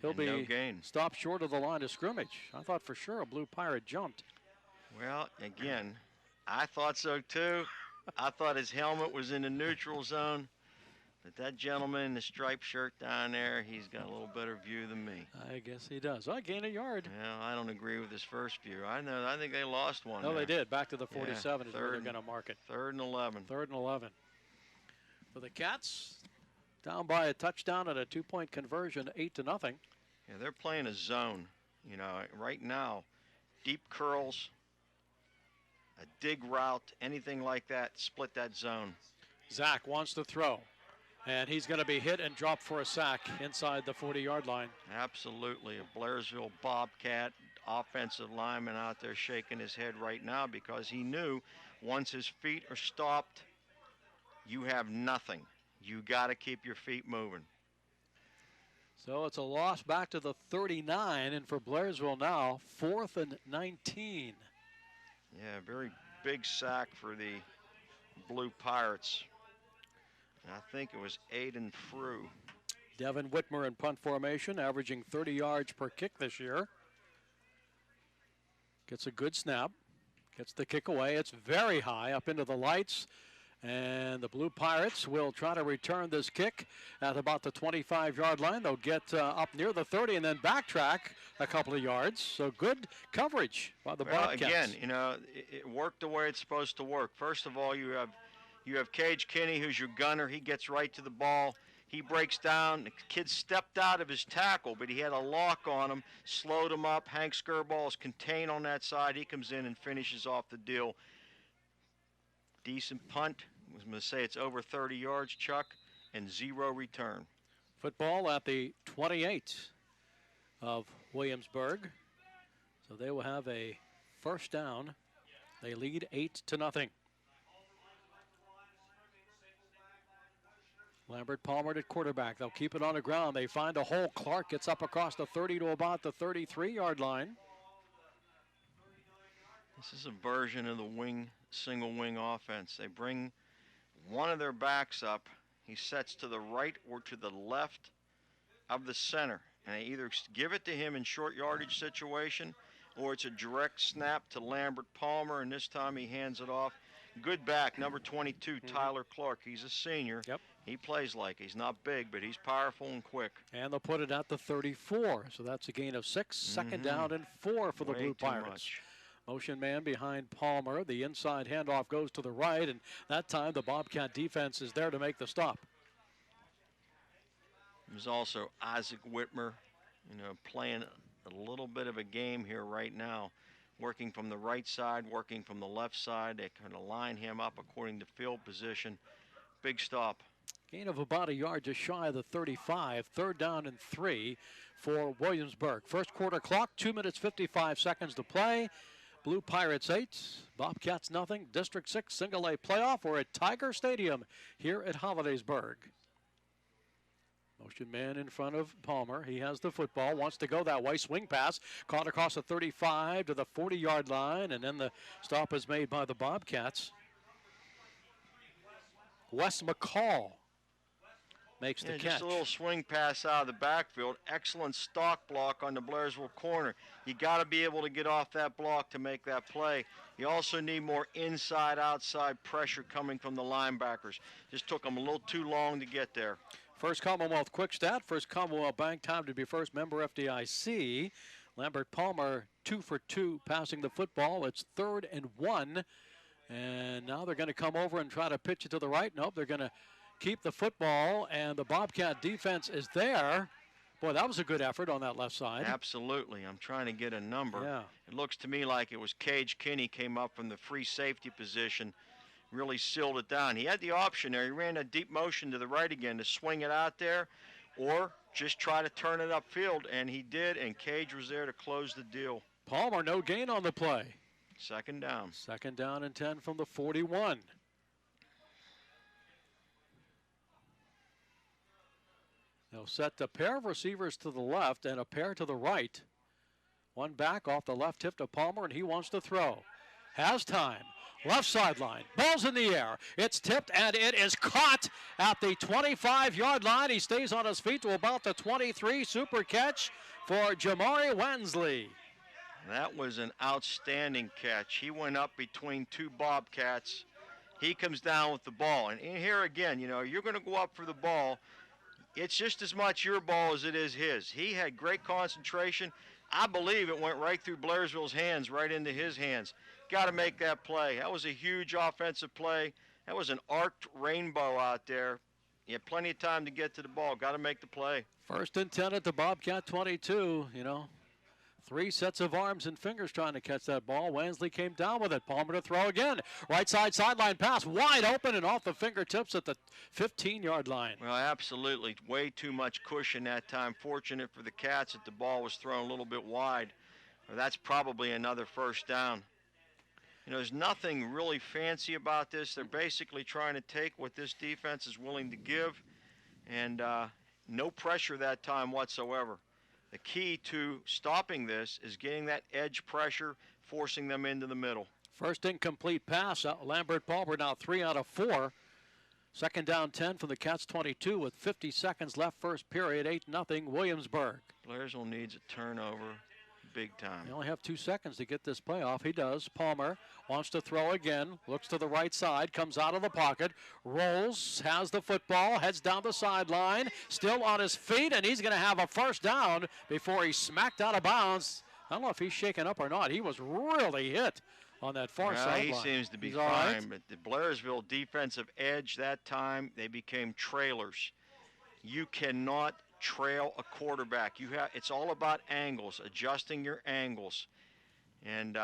He'll be stopped short of the line of scrimmage. I thought for sure a Blue Pirate jumped. Well, again, I thought so too. I thought his helmet was in the neutral zone. But that gentleman in the striped shirt down there, he's got a little better view than me. I guess he does. I gained a yard. Yeah, I don't agree with his first view. I think they lost one. No, there. They did. Back to the 47 is where they're going to mark it. 3rd and 11. 3rd and 11. For the Cats, down by a touchdown and a 2-point conversion, 8-0. Yeah, they're playing a zone. You know, right now, deep curls, a dig route, anything like that, split that zone. Zach wants to throw, and he's going to be hit and dropped for a sack inside the 40-yard line. Absolutely. A Blairsville Bobcat offensive lineman out there shaking his head right now because he knew once his feet are stopped, you have nothing. You got to keep your feet moving. So it's a loss back to the 39, and for Blairsville now, 4th and 19. Yeah, very big sack for the Blue Pirates. And I think it was Aiden Frew. Devin Whitmer in punt formation, averaging 30 yards per kick this year. Gets a good snap, gets the kick away. It's very high up into the lights. And the Blue Pirates will try to return this kick at about the 25-yard line. They'll get up near the 30 and then backtrack a couple of yards. So good coverage by the Bobcats. Again, you know, it worked the way it's supposed to work. First of all, you have Cage Kinney, who's your gunner. He gets right to the ball. He breaks down. The kid stepped out of his tackle, but he had a lock on him, slowed him up. Hank Skirball is contained on that side. He comes in and finishes off the deal. Decent punt. I was going to say it's over 30 yards, Chuck, and 0 return. Football at the 28 of Williamsburg. So they will have a first down. They lead 8-0. Lambert Palmer at quarterback. They'll keep it on the ground. They find a hole. Clark gets up across the 30 to about the 33-yard line. This is a version of the single wing offense. They bring one of their backs up. He sets to the right or to the left of the center. And they either give it to him in short yardage situation or it's a direct snap to Lambert Palmer, and this time he hands it off. Good back, number 22, Tyler Clark. He's a senior. Yep. He plays like he's not big, but he's powerful and quick. And they'll put it at the 34. So that's a gain of 6. Second down and 4 for the Blue Pirates. Much. Motion man behind Palmer. The inside handoff goes to the right, and that time the Bobcat defense is there to make the stop. There's also Isaac Whitmer, playing a little bit of a game here right now, working from the right side, working from the left side. They kind of line him up according to field position. Big stop. Gain of about a yard, just shy of the 35. 3rd down and 3 for Williamsburg. First quarter clock, 2 minutes, 55 seconds to play. Blue Pirates 8, Bobcats nothing. District 6 Single A playoff. We're at Tiger Stadium here at Hollidaysburg. Motion man in front of Palmer. He has the football, wants to go that way. Swing pass, caught across the 35 to the 40-yard line, and then the stop is made by the Bobcats. Wes McCall makes the catch. Just a little swing pass out of the backfield. Excellent stock block on the Blairsville corner. You got to be able to get off that block to make that play. You also need more inside-outside pressure coming from the linebackers. Just took them a little too long to get there. First Commonwealth quick stat. First Commonwealth Bank time to be first member FDIC. Lambert Palmer 2 for 2 passing the football. It's 3rd and 1. And now they're going to come over and try to pitch it to the right. Nope, they're going to keep the football, and the Bobcat defense is there. Boy, that was a good effort on that left side. Absolutely. I'm trying to get a number. Yeah. It looks to me like it was Cage Kinney came up from the free safety position, really sealed it down. He had the option there. He ran a deep motion to the right again to swing it out there or just try to turn it upfield, and he did, and Cage was there to close the deal. Palmer, no gain on the play. Second down. Second down and 10 from the 41. They'll set a pair of receivers to the left and a pair to the right. One back off the left hip to Palmer, and he wants to throw. Has time. Left sideline. Ball's in the air. It's tipped, and it is caught at the 25-yard line. He stays on his feet to about the 23. Super catch for Jamari Wensley. That was an outstanding catch. He went up between two Bobcats. He comes down with the ball. And here again, you know, you're going to go up for the ball. It's just as much your ball as it is his. He had great concentration. I believe it went right through Blairsville's hands, right into his hands. Got to make that play. That was a huge offensive play. That was an arced rainbow out there. You had plenty of time to get to the ball. Got to make the play. First and 10 at the Bobcat 22, you know. 3 sets of arms and fingers trying to catch that ball. Wensley came down with it. Palmer to throw again. Right side sideline pass, wide open and off the fingertips at the 15-yard line. Well, absolutely. Way too much cushion that time. Fortunate for the Cats that the ball was thrown a little bit wide. Well, that's probably another first down. You know, there's nothing really fancy about this. They're basically trying to take what this defense is willing to give, and no pressure that time whatsoever. The key to stopping this is getting that edge pressure, forcing them into the middle. First incomplete pass. Lambert Palmer now 3 out of 4. Second down 10 from the Cats 22 with 50 seconds left. First period, 8-0 Williamsburg. Blairsville needs a turnover big time. They only have 2 seconds to get this play off. He does. Palmer wants to throw again. Looks to the right side. Comes out of the pocket. Rolls. Has the football. Heads down the sideline. Still on his feet. And he's going to have a first down before he's smacked out of bounds. I don't know if he's shaken up or not. He was really hit on that far sideline. He seems to be He's fine. right. But the Blairsville defensive edge that time, they became trailers. You cannot trail a quarterback. It's all about angles, adjusting your angles, and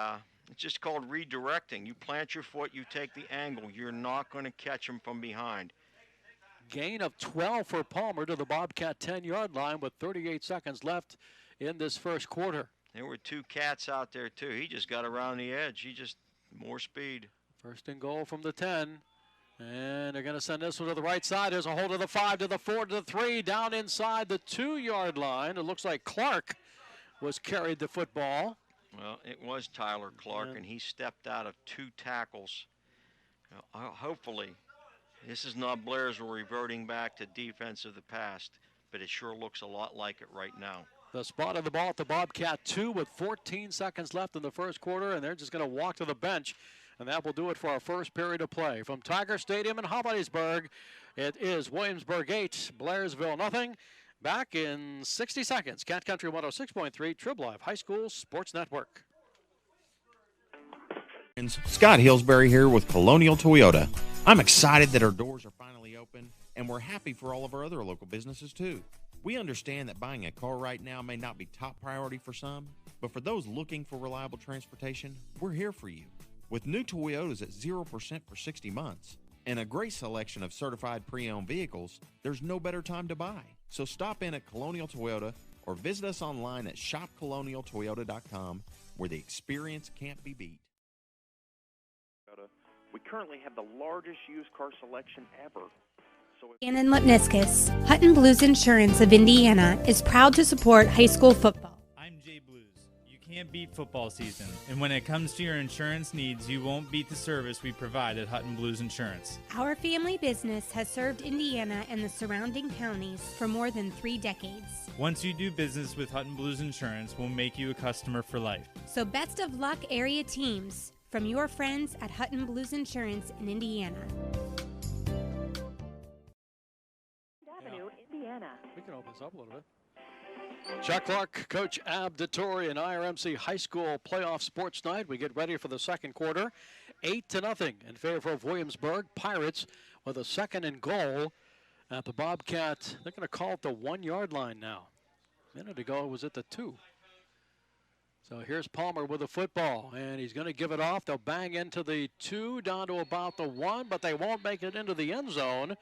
it's just called redirecting. You plant your foot, you take the angle. You're not going to catch him from behind. Gain of 12 for Palmer to the Bobcat 10-yard line with 38 seconds left in this first quarter. There were 2 Cats out there too. He just got around the edge. He just more speed. First and goal from the 10. And they're going to send this one to the right side. There's a hold of the 5 to the 4 to the 3, down inside the 2-yard line. It looks like Clark was carried the football. Well, it was Tyler Clark, and he stepped out of 2 tackles. Hopefully, this is not Blairsville reverting back to defense of the past, but it sure looks a lot like it right now. The spot of the ball at the Bobcat 2 with 14 seconds left in the first quarter, and they're just going to walk to the bench. And that will do it for our first period of play. From Tiger Stadium in Hollidaysburg, it is Williamsburg 8, Blairsville nothing. Back in 60 seconds, Cat Country 106.3, Trib Live High School Sports Network. Scott Hillsbury here with Colonial Toyota. I'm excited that our doors are finally open, and we're happy for all of our other local businesses too. We understand that buying a car right now may not be top priority for some, but for those looking for reliable transportation, we're here for you. With new Toyotas at 0% for 60 months and a great selection of certified pre-owned vehicles, there's no better time to buy. So stop in at Colonial Toyota or visit us online at shopcolonialtoyota.com, where the experience can't be beat. We currently have the largest used car selection ever. Ann Lipniscus, Hutton Blues Insurance of Indiana, is proud to support high school football. I'm Jay Blues. You can't beat football season, and when it comes to your insurance needs, you won't beat the service we provide at Hutton Blues Insurance. Our family business has served Indiana and the surrounding counties for more than 3 decades. Once you do business with Hutton Blues Insurance, we'll make you a customer for life. So best of luck, area teams, from your friends at Hutton Blues Insurance in Indiana. Avenue, Indiana. We can open this up a little bit. Chuck Clark, Coach Ab Dettori, and IRMC High School Playoff Sports Night. We get ready for the second quarter. 8-0 in favor of Williamsburg. Pirates with a 2nd and goal at the Bobcat. They're going to call it the 1-yard line now. A minute ago it was at the 2. So here's Palmer with the football, and he's going to give it off. They'll bang into the 2, down to about the 1, but they won't make it into the end zone.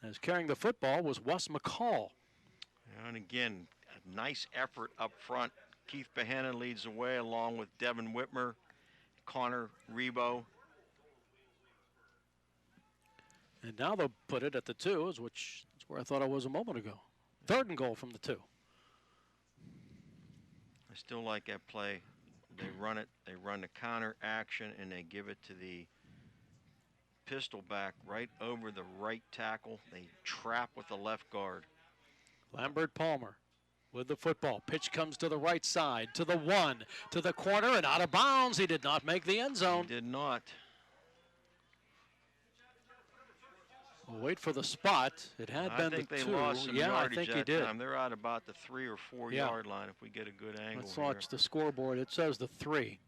As carrying the football was Wes McCall. And again, a nice effort up front. Keith Behannon leads the way along with Devin Whitmer. Connor Rebo. And now they'll put it at the 2, which is where I thought I was a moment ago. 3rd and goal from the 2. I still like that play. They run it. They run the counter action, and they give it to the pistol back right over the right tackle. They trap with the left guard. Lambert Palmer with the football. Pitch comes to the right side, to the 1, to the corner, and out of bounds. He did not make the end zone. He did not. We'll wait for the spot. It had been the 2. I think they lost some yardage I think that he did. time. They're out about the 3 or 4 yard line if we get a good angle. Let's watch the scoreboard. It says the 3.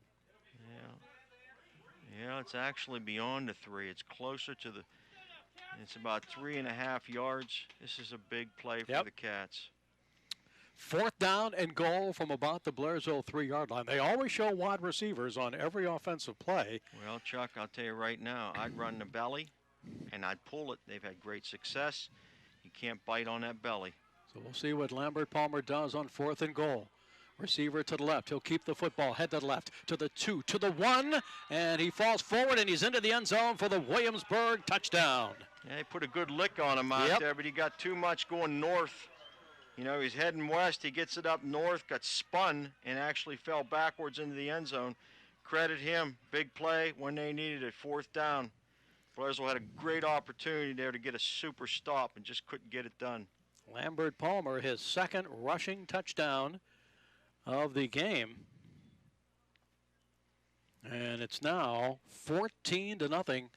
Yeah, it's actually beyond the 3. It's closer to the. It's about 3.5 yards. This is a big play for the Cats. 4th down and goal from about the Blairsville 3-yard line. They always show wide receivers on every offensive play. Well, Chuck, I'll tell you right now, I'd run the belly and I'd pull it. They've had great success. You can't bite on that belly. So we'll see what Lambert Palmer does on 4th and goal. Receiver to the left. He'll keep the football. Head to the left. To the 2. To the 1. And he falls forward and he's into the end zone for the Williamsburg touchdown. Yeah, he put a good lick on him out there, but he got too much going north. You know, he's heading west. He gets it up north, got spun, and actually fell backwards into the end zone. Credit him. Big play when they needed it. 4th down. Blairsville had a great opportunity there to get a super stop and just couldn't get it done. Lambert Palmer, his 2nd rushing touchdown of the game. And it's now 14-0.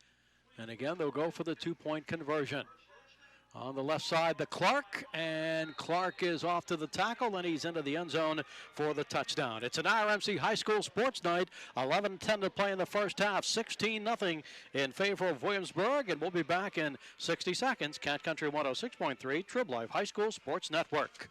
And again, they'll go for the 2-point conversion. On the left side, the Clark, and Clark is off to the tackle, and he's into the end zone for the touchdown. It's an RMC High School sports night. 11:10 to play in the first half. 16-0 in favor of Williamsburg, and we'll be back in 60 seconds. Cat Country 106.3, Trib Life High School Sports Network.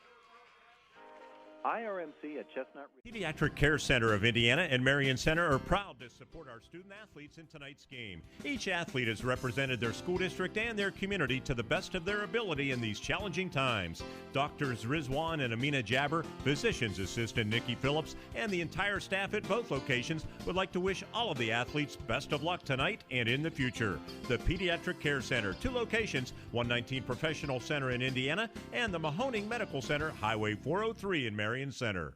IRMC at Chestnut. Pediatric Care Center of Indiana and Marion Center are proud to support our student athletes in tonight's game. Each athlete has represented their school district and their community to the best of their ability in these challenging times. Doctors Rizwan and Amina Jabber, physician's assistant Nikki Phillips, and the entire staff at both locations would like to wish all of the athletes best of luck tonight and in the future. The Pediatric Care Center, 2 locations, 119 Professional Center in Indiana and the Mahoning Medical Center, Highway 403 in Marion Center.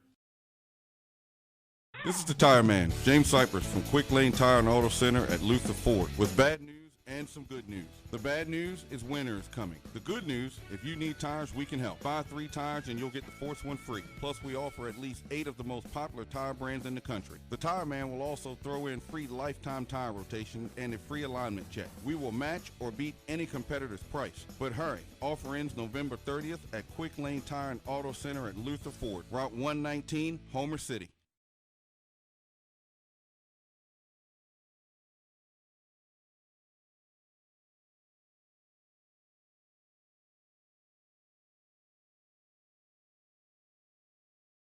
This is the Tire Man, James Cypress from Quick Lane Tire and Auto Center at Luther Ford with bad news and some good news. The bad news is winter is coming. The good news, if you need tires, we can help. Buy 3 tires and you'll get the 4th one free. Plus, we offer at least 8 of the most popular tire brands in the country. The Tire Man will also throw in free lifetime tire rotation and a free alignment check. We will match or beat any competitor's price. But hurry, offer ends November 30th at Quick Lane Tire and Auto Center at Luther Ford, Route 119, Homer City.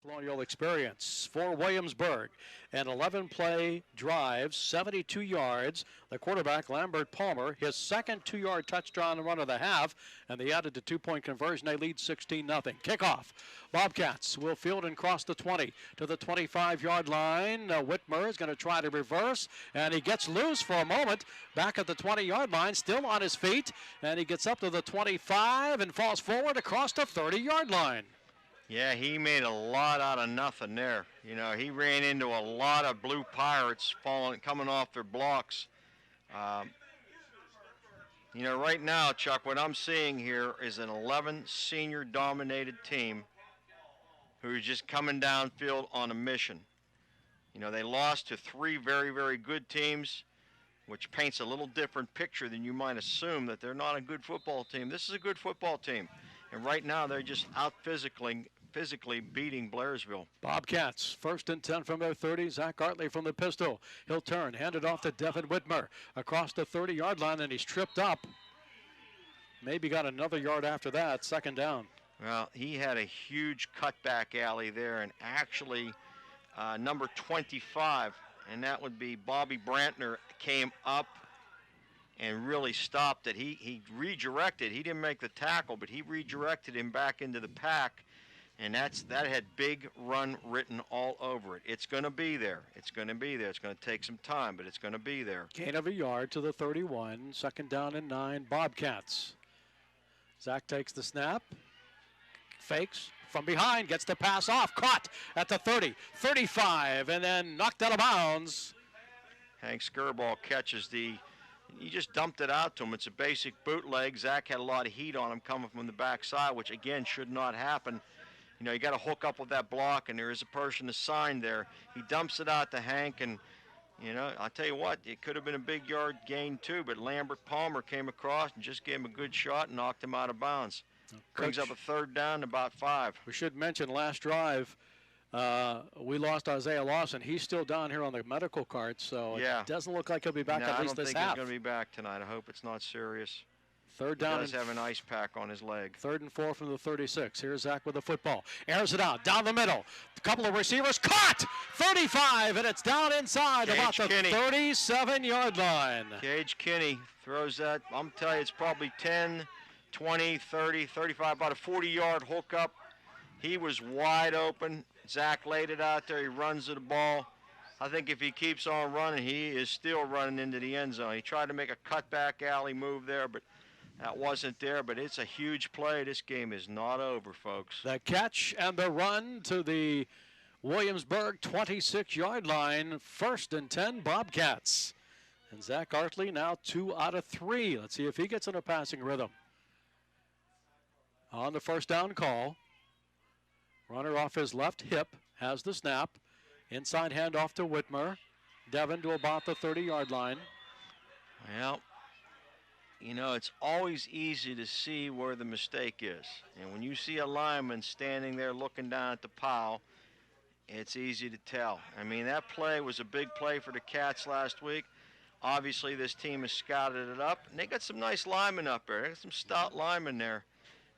Colonial experience for Williamsburg. An 11-play drive, 72 yards. The quarterback, Lambert Palmer, his 2nd 2-yard touchdown run of the half, and they added the 2-point conversion. They lead 16-0. Kickoff. Bobcats will field and cross the 20 to the 25-yard line. Whitmer is going to try to reverse, and he gets loose for a moment back at the 20-yard line, still on his feet, and he gets up to the 25 and falls forward across the 30-yard line. Yeah, he made a lot out of nothing there. You know, he ran into a lot of Blue Pirates coming off their blocks. You know, right now, Chuck, what I'm seeing here is an 11 senior-dominated team who's just coming downfield on a mission. You know, they lost to 3 very, very good teams, which paints a little different picture than you might assume that they're not a good football team. This is a good football team. And right now, they're just out physically beating Blairsville. Bobcats, 1st and 10 from their 30. Zach Gartley from the pistol. He'll turn, hand it off to Devin Whitmer across the 30-yard line, and he's tripped up. Maybe got another yard after that, 2nd down. Well, he had a huge cutback alley there, and actually number 25, and that would be Bobby Brantner, came up and really stopped it. He redirected. He didn't make the tackle, but he redirected him back into the pack. And that had big run written all over it. It's going to be there. It's going to be there. It's going to take some time, but it's going to be there. Gain of a yard to the 31. 2nd down and 9, Bobcats. Zach takes the snap. Fakes from behind. Gets the pass off. Caught at the 30. 35. And then knocked out of bounds. Hank Skirball catches he just dumped it out to him. It's a basic bootleg. Zach had a lot of heat on him coming from the backside, which, again, should not happen. You know, you got to hook up with that block, and there is a person assigned there. He dumps it out to Hank, and, you know, I'll tell you what, it could have been a big yard gain too, but Lambert Palmer came across and just gave him a good shot and knocked him out of bounds. Brings up a 3rd down, about 5. We should mention last drive, we lost Isaiah Lawson. He's still down here on the medical card, so yeah. It doesn't look like he'll be back at least this half. I don't think he's going to be back tonight. I hope it's not serious. 3rd down. He does have an ice pack on his leg. 3rd and 4 from the 36. Here's Zach with the football. Airs it out, down the middle. A couple of receivers, caught! 35, and it's down inside about the 37-yard line. Gage Kinney throws that. I'm telling you, it's probably 10, 20, 30, 35, about a 40-yard hookup. He was wide open. Zach laid it out there. He runs to the ball. I think if he keeps on running, he is still running into the end zone. He tried to make a cutback alley move there, but that wasn't there, but it's a huge play. This game is not over, folks. The catch and the run to the Williamsburg 26-yard line. 1st and 10, Bobcats. And Zach Artley now 2 out of 3. Let's see if he gets in a passing rhythm. On the 1st down call. Runner off his left hip, has the snap. Inside handoff to Whitmer. Devin to about the 30-yard line. Well, you know, it's always easy to see where the mistake is. And when you see a lineman standing there looking down at the pile, it's easy to tell. I mean, that play was a big play for the Cats last week. Obviously, this team has scouted it up. And they got some nice linemen up there. They got some stout linemen there.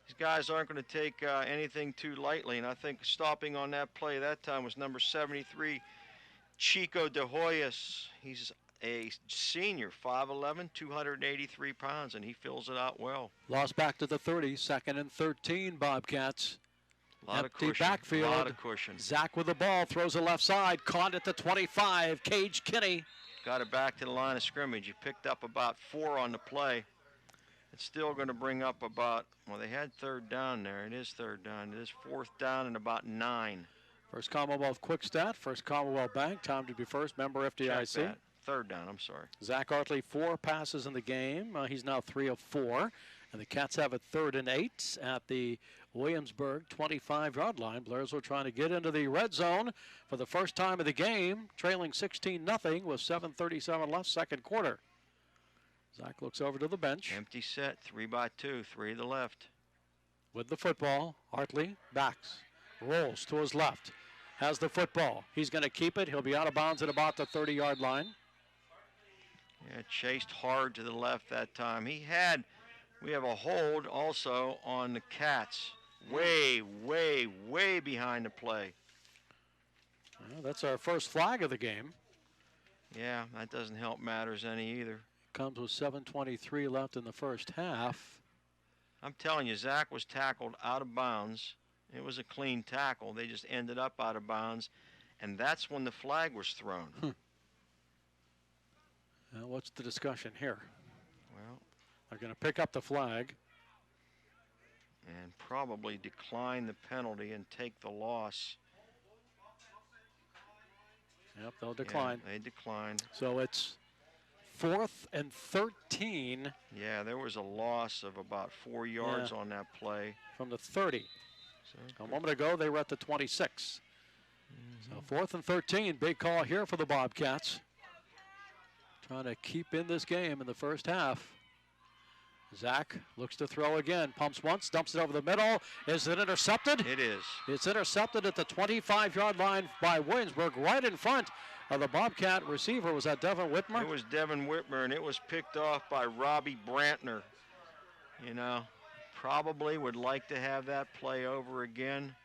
These guys aren't going to take anything too lightly. And I think stopping on that play that time was number 73, Chico De Hoyos. He's a senior, 5'11", 283 pounds, and he fills it out well. Lost back to the 30, 2nd and 13, Bobcats. A lot Empty of cushion. backfield. A lot of cushion. Zach with the ball, throws the left side, caught at the 25, Cage Kinney. Got it back to the line of scrimmage. He picked up about 4 on the play. It's still going to bring up about, well, they had 3rd down there. It is 3rd down. It is 4th down and about 9. First Commonwealth Quick Stat, First Commonwealth Bank, time to be first, member FDIC. 3rd down, I'm sorry. Zach Artley, 4 passes in the game. He's now 3 of 4. And the Cats have it 3rd and 8 at the Williamsburg 25-yard line. Blairsville trying to get into the red zone for the first time of the game, trailing 16-0 with 7:37 left, 2nd quarter. Zach looks over to the bench. Empty set, 3-by-2, 3 to the left. With the football, Artley backs, rolls to his left, has the football. He's going to keep it. He'll be out of bounds at about the 30-yard line. Yeah, chased hard to the left that time. We have a hold also on the Cats. Way, way, way behind the play. Well, that's our first flag of the game. Yeah, that doesn't help matters any either. Comes with 7:23 left in the first half. I'm telling you, Zach was tackled out of bounds. It was a clean tackle. They just ended up out of bounds, and that's when the flag was thrown. What's the discussion here? Well, they're going to pick up the flag. And probably decline the penalty and take the loss. Yep, they'll decline. Yeah, they declined. So it's 4th and 13. Yeah, there was a loss of about 4 yards on that play. From the 30. So a moment ago, they were at the 26. So 4th and 13, big call here for the Bobcats. Trying to keep in this game in the first half. Zach looks to throw again. Pumps once, dumps it over the middle. Is it intercepted? It is. It's intercepted at the 25-yard line by Williamsburg, right in front of the Bobcat receiver. Was that Devin Whitmer? It was Devin Whitmer, and it was picked off by Robbie Brantner. You know, probably would like to have that play over again.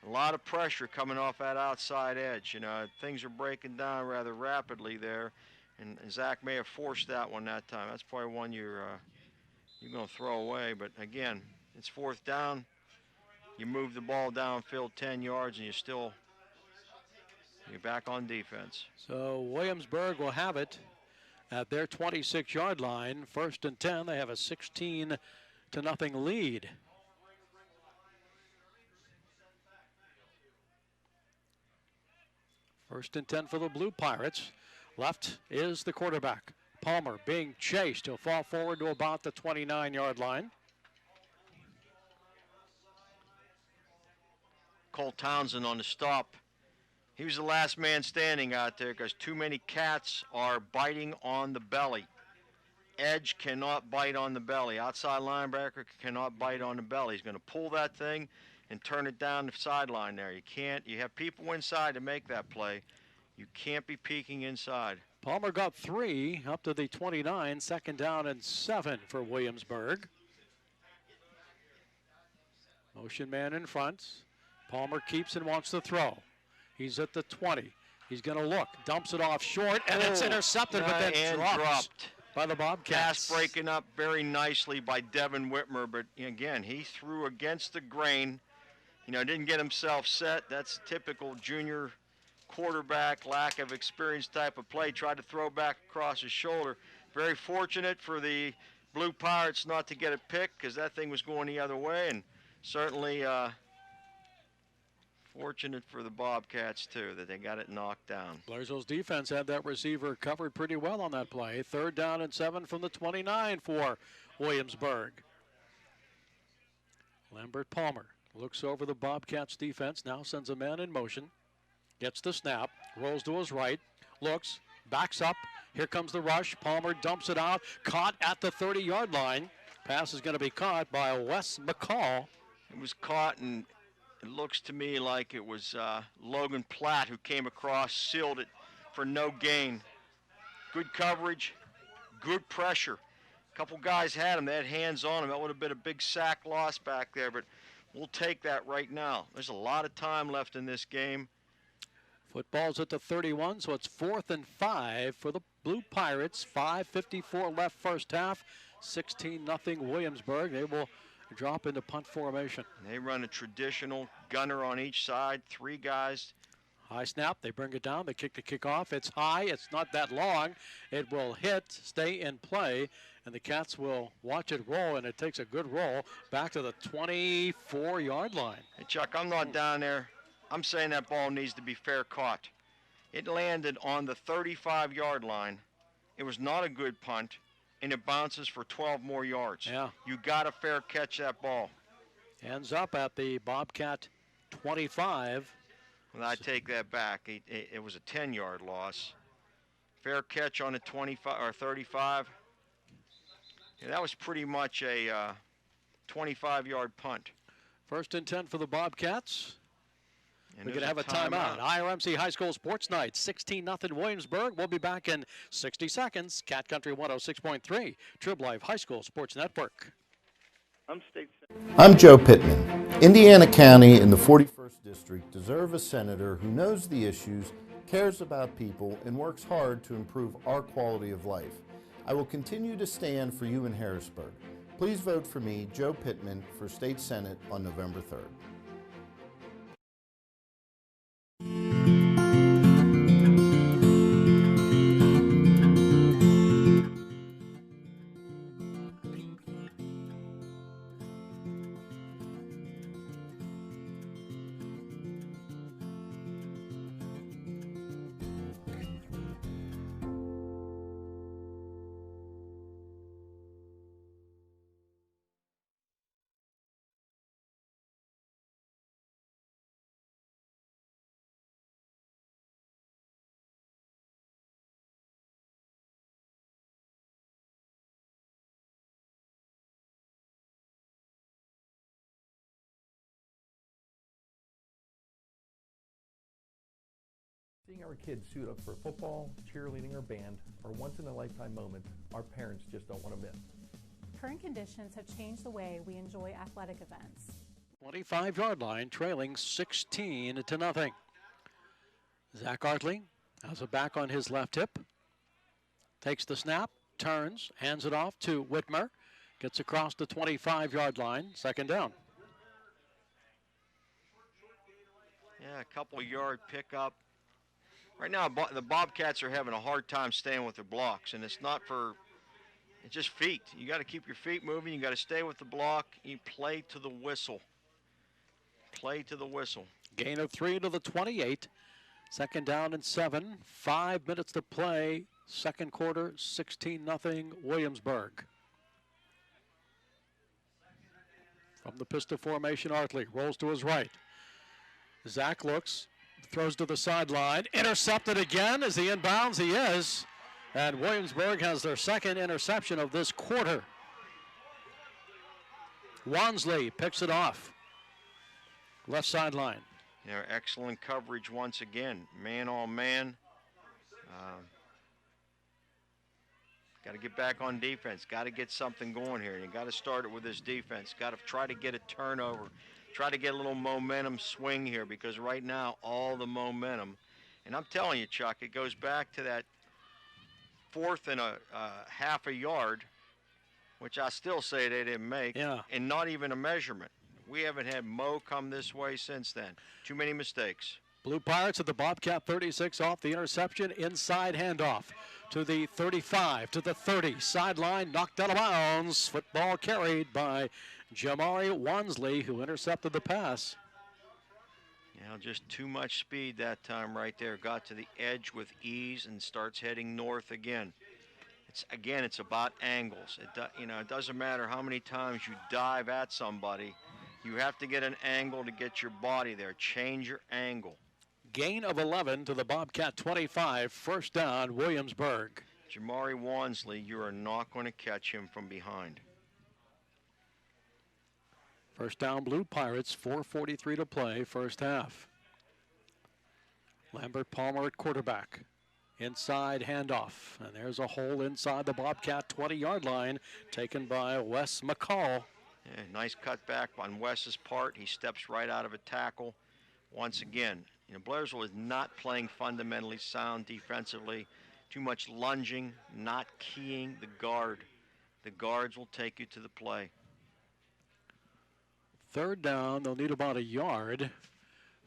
A lot of pressure coming off that outside edge. You know, things are breaking down rather rapidly there, and Zach may have forced that one that time. That's probably one you're going to throw away. But again, it's 4th down. you move the ball downfield 10 yards and you're back on defense. So Williamsburg will have it at their 26-yard line. 1st and 10. They have a 16-0 lead. First and 10 for the Blue Pirates. Left is the quarterback. Palmer being chased. He'll fall forward to about the 29-yard line. Cole Townsend on the stop. He was the last man standing out there because too many cats are biting on the belly. Edge cannot bite on the belly. Outside linebacker cannot bite on the belly. He's going to pull that thing and turn it down the sideline there. You have people inside to make that play. You can't be peeking inside. Palmer got 3 up to the 29. 2nd down and 7 for Williamsburg. Motion man in front. Palmer keeps and wants to throw. He's at the 20. He's going to look. Dumps it off short, and it's intercepted, but then dropped by the Bobcats. Pass breaking up very nicely by Devin Whitmer, but again, he threw against the grain. Didn't get himself set. That's typical junior quarterback, lack of experience type of play. Tried to throw back across his shoulder. Very fortunate for the Blue Pirates not to get it picked because that thing was going the other way, and certainly fortunate for the Bobcats, too, that they got it knocked down. Blairsville's defense had that receiver covered pretty well on that play. 3rd down and 7 from the 29 for Williamsburg. Lambert Palmer looks over the Bobcats defense, now sends a man in motion, gets the snap, rolls to his right, looks, backs up. Here comes the rush. Palmer dumps it out, caught at the 30-yard line. Pass is going to be caught by Wes McCall. It was caught, and it looks to me like it was Logan Platt who came across, sealed it for no gain. Good coverage, good pressure. A couple guys had him. They had hands on him. That would have been a big sack loss back there, but we'll take that right now. There's a lot of time left in this game. Football's at the 31, so it's 4th and 5 for the Blue Pirates. 5:54 left first half. 16-0 Williamsburg. They will drop into punt formation. They run a traditional gunner on each side, 3 guys. High snap, they bring it down, they kick the kickoff. It's high, it's not that long. It will hit, stay in play, and the Cats will watch it roll, and it takes a good roll back to the 24-yard line. Hey, Chuck, I'm not down there. I'm saying that ball needs to be fair caught. It landed on the 35-yard line. It was not a good punt, and it bounces for 12 more yards. Yeah. You got to fair catch that ball. Ends up at the Bobcat 25. Well, I take that back. It was a 10-yard loss. Fair catch on a 25 or 35. Yeah, that was pretty much a 25-yard punt. 1st and 10 for the Bobcats. And we're going to have a timeout. IRMC High School Sports Night, 16-0 Williamsburg. We'll be back in 60 seconds. Cat Country 106.3, Trib Life High School Sports Network. I'm Joe Pittman. Indiana County and the 41st District deserve a senator who knows the issues, cares about people, and works hard to improve our quality of life. I will continue to stand for you in Harrisburg. Please vote for me, Joe Pittman, for State Senate on November 3rd. Seeing our kids suit up for football, cheerleading, or band are once-in-a-lifetime moments our parents just don't want to miss. Current conditions have changed the way we enjoy athletic events. 25-yard line, trailing 16-0. Zach Artley has it back on his left hip. Takes the snap, turns, hands it off to Whitmer. Gets across the 25-yard line, 2nd down. a couple-yard pickup. Right now, the Bobcats are having a hard time staying with their blocks, and it's just feet. You got to keep your feet moving. You got to stay with the block. You play to the whistle. Play to the whistle. Gain of 3 to the 28. Second down and 7. 5 minutes to play. Second quarter, 16-0 Williamsburg. From the pistol formation, Artley rolls to his right. Zach looks, throws to the sideline. Intercepted again. Is he inbounds? He is. And Williamsburg has their second interception of this quarter. Wansley picks it off. Left sideline. Excellent coverage once again. Man on man. Got to get back on defense. Got to get something going here. You got to start it with this defense. Got to try to get a turnover. Try to get a little momentum swing here, because right now all the momentum, and I'm telling you, Chuck, it goes back to that 4th and a half a yard, which I still say they didn't make, and not even a measurement. We haven't had Mo come this way since then. Too many mistakes. Blue Pirates at the Bobcat 36 off the interception. Inside handoff to the 35, to the 30. Sideline knocked out of bounds. Football carried by Jamari Wansley, who intercepted the pass. Just too much speed that time right there. Got to the edge with ease and starts heading north again. It's about angles. It doesn't matter how many times you dive at somebody. You have to get an angle to get your body there. Change your angle. Gain of 11 to the Bobcat 25. First down, Williamsburg. Jamari Wansley, you are not going to catch him from behind. First down, Blue Pirates, 4:43 to play, first half. Lambert Palmer at quarterback. Inside handoff, and there's a hole inside the Bobcat 20-yard line, taken by Wes McCall. Nice cutback on Wes's part. He steps right out of a tackle. Once again, Blairsville is not playing fundamentally sound defensively. Too much lunging, not keying the guard. The guards will take you to the play. Third down, they'll need about a yard.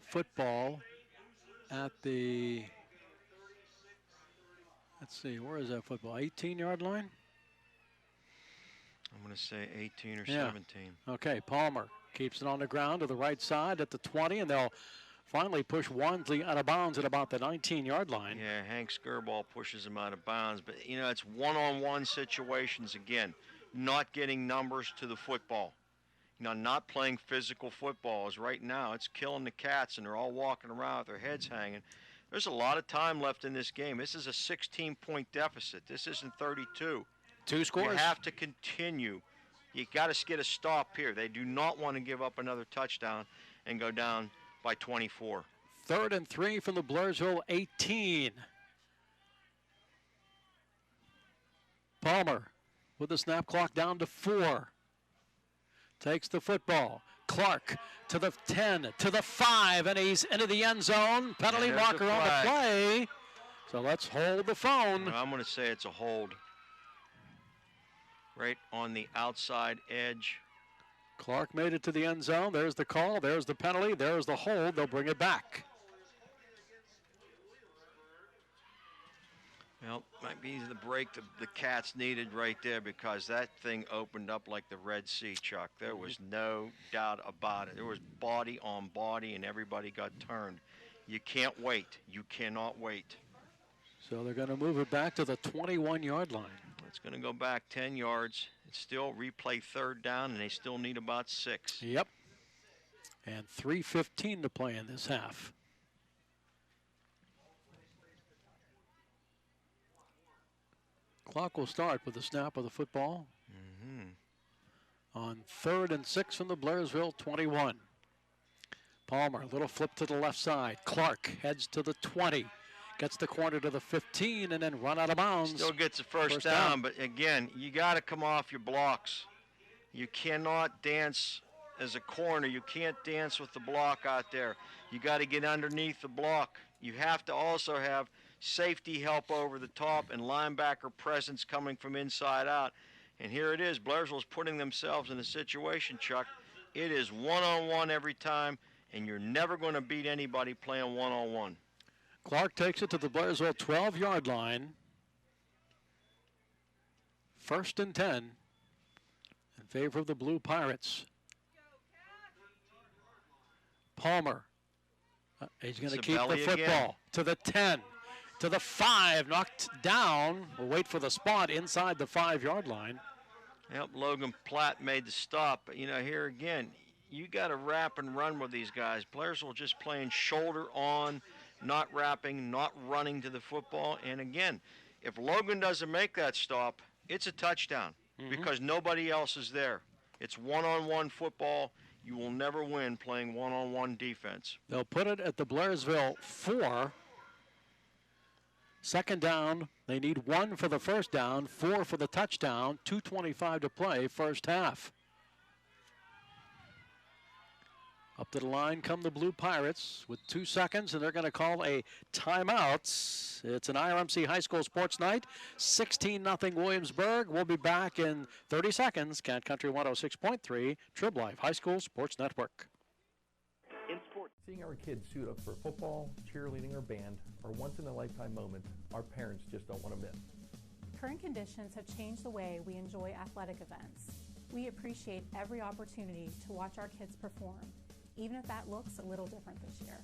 Football at the, let's see, where is that football? 18-yard line? I'm going to say 18 or 17. Okay, Palmer keeps it on the ground to the right side at the 20, and they'll finally push Wansley out of bounds at about the 19-yard line. Yeah, Hank Skirball pushes him out of bounds, but it's one-on-one situations again, not getting numbers to the football. Not playing physical football. As right now, it's killing the Cats, and they're all walking around with their heads hanging. There's a lot of time left in this game. This is a 16-point deficit. This isn't 32. 2 scores. You have to continue. You got to get a stop here. They do not want to give up another touchdown and go down by 24. 3rd and 3 from the Blairsville 18. Palmer with the snap clock down to 4. Takes the football. Clark to the 10, to the 5, and he's into the end zone. Penalty marker on the play. So let's hold the phone. I'm going to say it's a hold. Right on the outside edge. Clark made it to the end zone. There's the call. There's the penalty. There's the hold. They'll bring it back. Well, might be the break the Cats needed right there, because that thing opened up like the Red Sea, Chuck. There was no doubt about it. There was body on body, and everybody got turned. You can't wait. You cannot wait. So they're going to move it back to the 21-yard line. It's going to go back 10 yards. It's still replay 3rd down, and they still need about 6. Yep. And 3:15 to play in this half. Clock will start with the snap of the football. On 3rd and 6 from the Blairsville 21. Palmer, a little flip to the left side. Clark heads to the 20. Gets the corner to the 15 and then run out of bounds. Still gets the first down, but again, you got to come off your blocks. You cannot dance as a corner. You can't dance with the block out there. You got to get underneath the block. You have to also have safety help over the top and linebacker presence coming from inside out. And here it is. Blairsville's putting themselves in a situation, Chuck. It is one-on-one every time. and you're never going to beat anybody playing one-on-one. Clark takes it to the Blairsville 12-yard line. 1st and 10 in favor of the Blue Pirates. Palmer. He's going to keep the football again. To the 10, to the 5, knocked down. We'll wait for the spot inside the 5-yard line. Yep, Logan Platt made the stop. But, here again, you got to wrap and run with these guys. Blairsville just playing shoulder on, not wrapping, not running to the football. And, again, if Logan doesn't make that stop, it's a touchdown because nobody else is there. It's one-on-one football. You will never win playing one-on-one defense. They'll put it at the Blairsville 4. 2nd down. They need 1 for the 1st down, 4 for the touchdown, 2:25 to play, 1st half. Up to the line come the Blue Pirates with 2 seconds, and they're going to call a timeout. It's an IRMC High School Sports Night. 16-0 Williamsburg. We'll be back in 30 seconds. Cat Country 106.3, Trib Life High School Sports Network. In sports, seeing our kids suit up for football, cheerleading, or band are once-in-a-lifetime moments our parents just don't want to miss. Current conditions have changed the way we enjoy athletic events. We appreciate every opportunity to watch our kids perform, even if that looks a little different this year.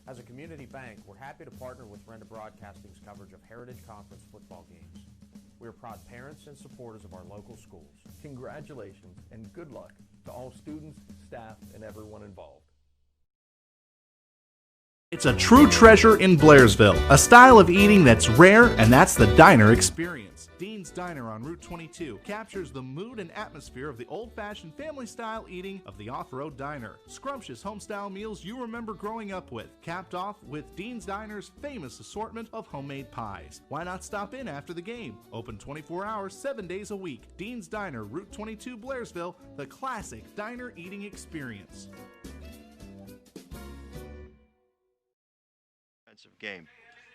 As a community bank, we're happy to partner with Renda Broadcasting's coverage of Heritage Conference football games. We are proud parents and supporters of our local schools. Congratulations and good luck to all students, staff, and everyone involved. It's a true treasure in Blairsville, a style of eating that's rare, and that's the diner experience. Dean's Diner on Route 22 captures the mood and atmosphere of the old-fashioned family-style eating of the off-road diner. Scrumptious home-style meals you remember growing up with, capped off with Dean's Diner's famous assortment of homemade pies. Why not stop in after the game? Open 24 hours, 7 days a week. Dean's Diner, Route 22, Blairsville, the classic diner eating experience. Game,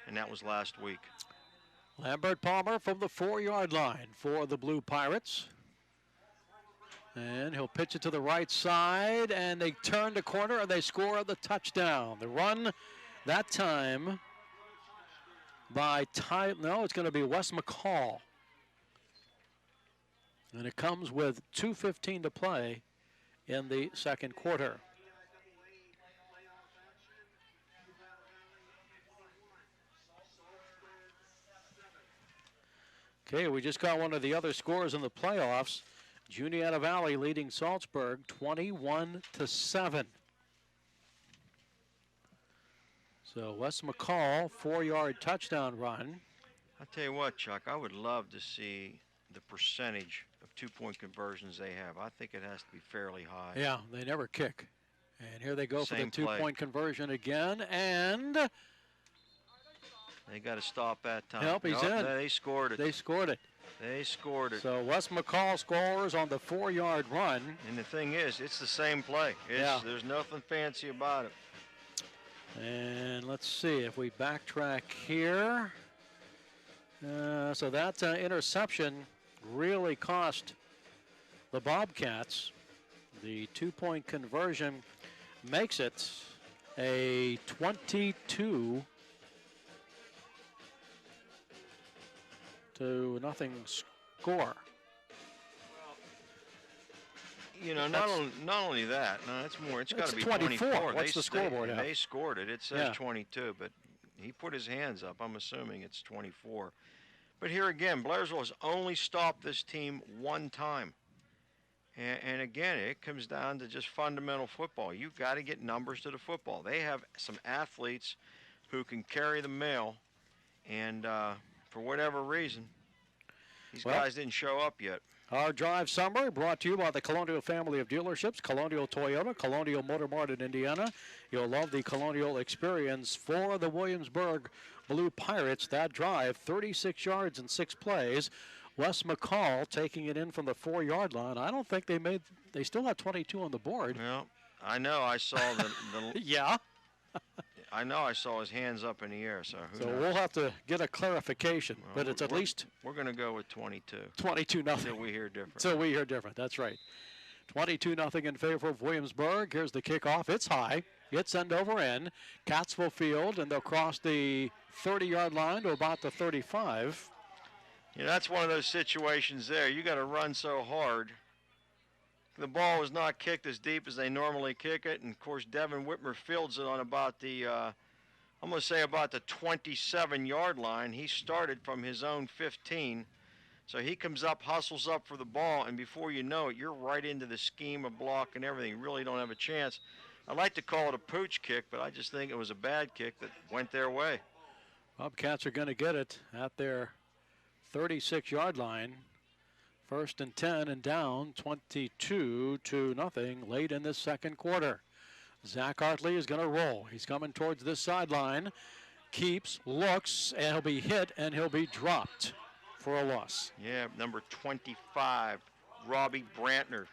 and that was last week. Lambert Palmer from the 4-yard line for the Blue Pirates. And he'll pitch it to the right side, and they turn the corner, and they score the touchdown. The run that time by it's going to be Wes McCall. And it comes with 2:15 to play in the 2nd quarter. Okay, we just got one of the other scores in the playoffs. Juniata Valley leading Salzburg 21-7. So Wes McCall, 4-yard touchdown run. I'll tell you what, Chuck, I would love to see the percentage of 2-point conversions they have. I think it has to be fairly high. Yeah, they never kick. And here they go for the Same play. 2-point conversion again, and they got to stop that time. Nope, he's in. They scored it. They scored it. They scored it. So Wes McCall scores on the 4-yard run. And the thing is, it's the same play. There's nothing fancy about it. And let's see if we backtrack here. So that interception really cost the Bobcats. The 2-point conversion makes it a 22-0 score. Not only that. No, it's more. It's got to be 24. What's the scoreboard? They scored it. It says 22, but he put his hands up. I'm assuming it's 24. But here again, Blairsville has only stopped this team one time. And again, it comes down to just fundamental football. You've got to get numbers to the football. They have some athletes who can carry the mail, and for whatever reason, these guys didn't show up yet. Our drive summary brought to you by the Colonial family of dealerships, Colonial Toyota, Colonial Motor Mart in Indiana. You'll love the Colonial experience for the Williamsburg Blue Pirates. That drive, 36 yards in 6 plays. Wes McCall taking it in from the 4-yard line. I don't think they still have 22 on the board. Well, I know I saw the yeah. I know I saw his hands up in the air, so who knows? We'll have to get a clarification, well, but it's at least... We're going to go with 22. 22-0. Until we hear different. Until we hear different, that's right. 22-0 in favor of Williamsburg. Here's the kickoff. It's high. It's end over end. Cattsville Field, and they'll cross the 30-yard line to about the 35. Yeah, that's one of those situations there. You got to run so hard. The ball was not kicked as deep as they normally kick it, and of course Devin Whitmer fields it on about the, I'm going to say about the 27-yard line. He started from his own 15. So he comes up, hustles up for the ball, and before you know it, you're right into the scheme of block and everything. You really don't have a chance. I'd like to call it a pooch kick, but I just think it was a bad kick that went their way. Bobcats are going to get it at their 36-yard line. 1st and 10 and down 22-0 late in this second quarter. Zach Hartley is going to roll. He's coming towards this sideline. Keeps, looks, and he'll be hit, and he'll be dropped for a loss. Yeah, number 25, Robbie Brantner.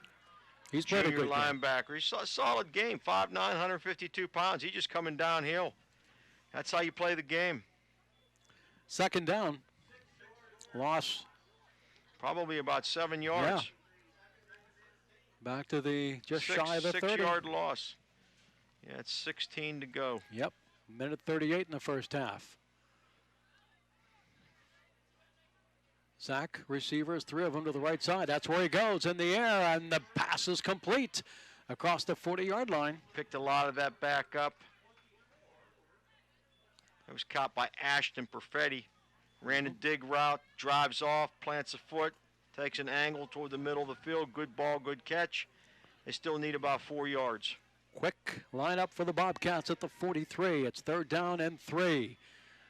He's played a junior good game. linebacker. He's a solid game, 5'9", 152 pounds. He's just coming downhill. That's how you play the game. Second down. Loss. Probably about 7 yards. Yeah. Back to the shy of the 30. 6-yard loss. Yeah, it's 16 to go. Yep, minute 38 in the first half. Zach, receivers, 3 of them to the right side. That's where he goes in the air, and the pass is complete across the 40-yard line. Picked a lot of that back up. It was caught by Ashton Perfetti. Ran a dig route, drives off, plants a foot, takes an angle toward the middle of the field. Good ball, good catch. They still need about 4 yards. Quick lineup for the Bobcats at the 43. It's 3rd down and 3.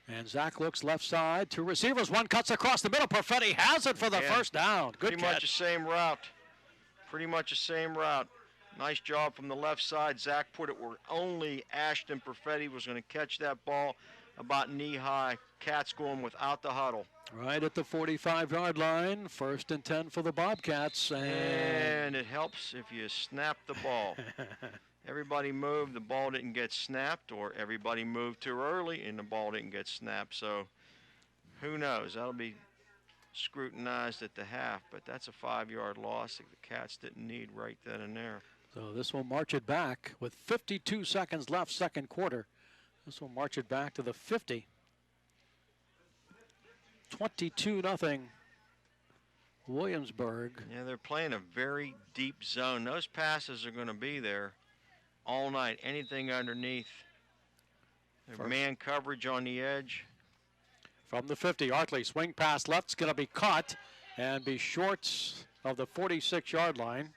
And Zach looks left side. 2 receivers. One cuts across the middle. Perfetti has it for the first down. Good Pretty catch. much the same route. Pretty much the same route. Nice job from the left side. Zach put it where only Ashton Perfetti was going to catch that ball about knee high. Cats going without the huddle. Right at the 45-yard line. 1st and 10 for the Bobcats. And it helps if you snap the ball. Everybody moved, the ball didn't get snapped, or everybody moved too early and the ball didn't get snapped. So who knows? That'll be scrutinized at the half, but that's a 5-yard loss that the Cats didn't need right then and there. So this will march it back with 52 seconds left, second quarter. This will march it back to the 50. 22-0 Williamsburg. Yeah, they're playing a very deep zone. Those passes are going to be there all night. Anything underneath. Man coverage on the edge. From the 50, Hartley swing pass left's going to be caught and be short of the 46-yard line.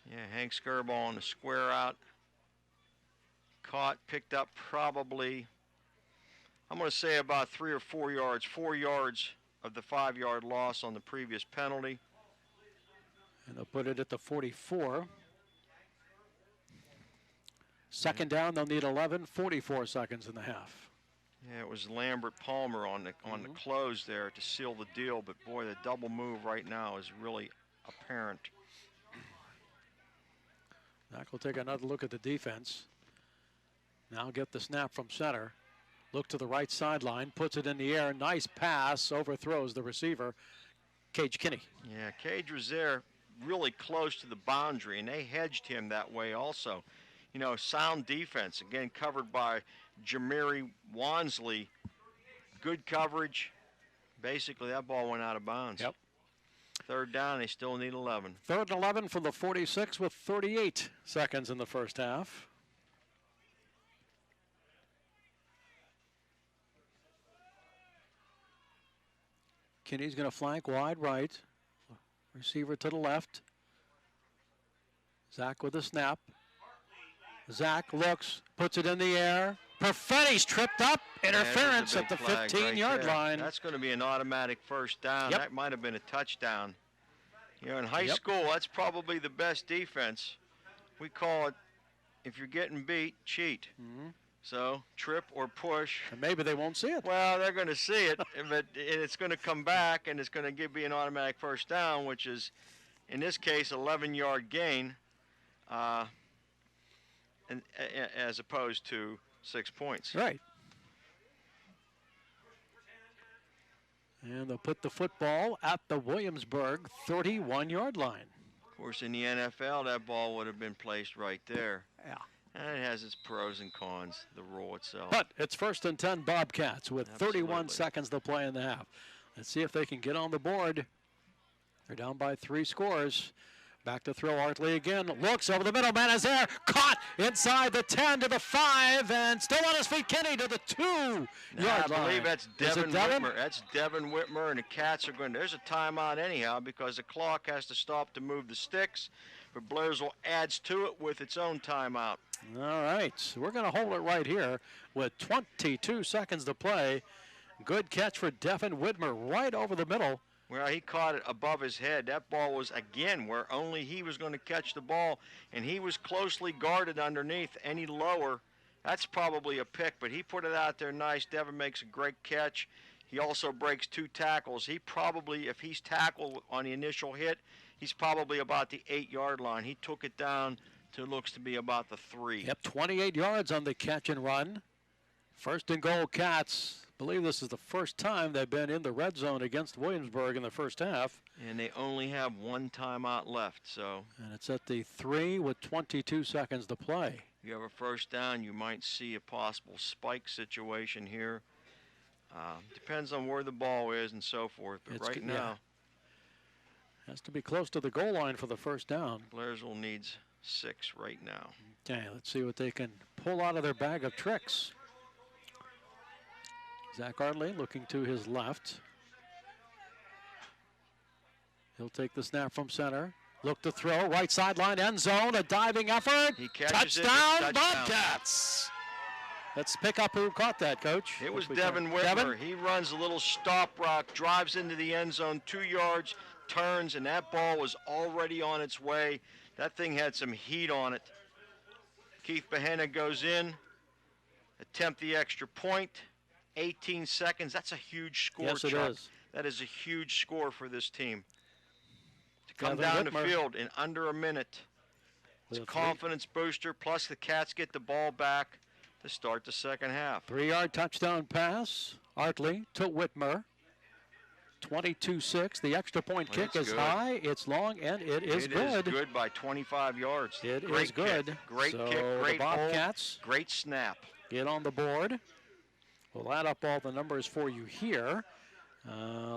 Yeah, Hank Skirball on the square out. Caught, picked up probably, I'm going to say about 3 or 4 yards. 4 yards of the 5-yard loss on the previous penalty. And they'll put it at the 44. Second down, they'll need 11, 44 seconds in the half. Yeah, it was Lambert Palmer on the close there to seal the deal, but boy, the double move right now is really apparent. Zach will take another look at the defense. Now get the snap from center. Look to the right sideline, puts it in the air. Nice pass, overthrows the receiver, Cage Kinney. Yeah, Cage was there really close to the boundary, and they hedged him that way also. You know, sound defense, again, covered by Jamiri Wansley. Good coverage. Basically, that ball went out of bounds. Yep. 3rd down, they still need 11. 3rd and 11 for the 46 with 38 seconds in the first half. Kinney's going to flank wide right. Receiver to the left. Zach with a snap. Zach looks, puts it in the air. Perfetti's tripped up. Interference at the 15-yard line. That's going to be an automatic first down. Yep. That might have been a touchdown. You know, in high school, that's probably the best defense. We call it, if you're getting beat, cheat. So, trip or push. And maybe they won't see it. Well, they're going to see it, but it's going to come back, and it's going to be an automatic first down, which is, in this case, 11-yard gain, as opposed to 6 points. Right. And they'll put the football at the Williamsburg 31-yard line. Of course, in the NFL, that ball would have been placed right there. Yeah. And it has its pros and cons, the rule itself. But it's 1st and 10 Bobcats with Absolutely. 31 seconds to play in the half. Let's see if they can get on the board. They're down by 3 scores. Back to throw. Hartley again. Looks over the middle. Man is there. Caught inside the 10 to the 5. And still on his feet. Kenny to the 2-yard I line. believe that's Devin Whitmer. That's Devin Whitmer, and the Cats are going to. There's a timeout anyhow because the clock has to stop to move the sticks. But Blairsville adds to it with its own timeout. All right. So we're going to hold it right here with 22 seconds to play. Good catch for Devin Whitmer right over the middle. Well, he caught it above his head. That ball was, again, where only he was going to catch the ball, and he was closely guarded underneath. Any lower, that's probably a pick, but he put it out there nice. Devin makes a great catch. He also breaks 2 tackles. He probably, if he's tackled on the initial hit, he's probably about the 8-yard line. He took it down to looks to be about the 3. Yep, 28 yards on the catch and run. 1st and goal, Cats. I believe this is the first time they've been in the red zone against Williamsburg in the first half. And they only have 1 timeout left, so. And it's at the 3 with 22 seconds to play. If you have a first down, you might see a possible spike situation here. Depends on where the ball is and so forth, but right now. Has to be close to the goal line for the first down. Blairsville needs 6 right now. Okay, let's see what they can pull out of their bag of tricks. Zach Hartley looking to his left. He'll take the snap from center. Look to throw, right sideline, end zone, a diving effort. He catches touchdown, Bobcats! Let's pick up who caught that, Coach. It was Devin Whitmer. He runs a little stop rock, drives into the end zone, 2 yards, turns, and that ball was already on its way. That thing had some heat on it. Keith Behenna goes in, attempt the extra point. 18 seconds. That's a huge score, yes, it Chuck. is. That is a huge score for this team. To come Devin down Whitmer. the field in under a minute. It's a confidence booster, plus the Cats get the ball back to start the second half. 3-yard touchdown pass. Hartley to Whitmer. 22-6. The extra point kick is high, it's long, and it is good. It is good by 25 yards. It great is good. Kick. Great so kick, great the Bobcats hold, great snap. Get on the board. We'll add up all the numbers for you here.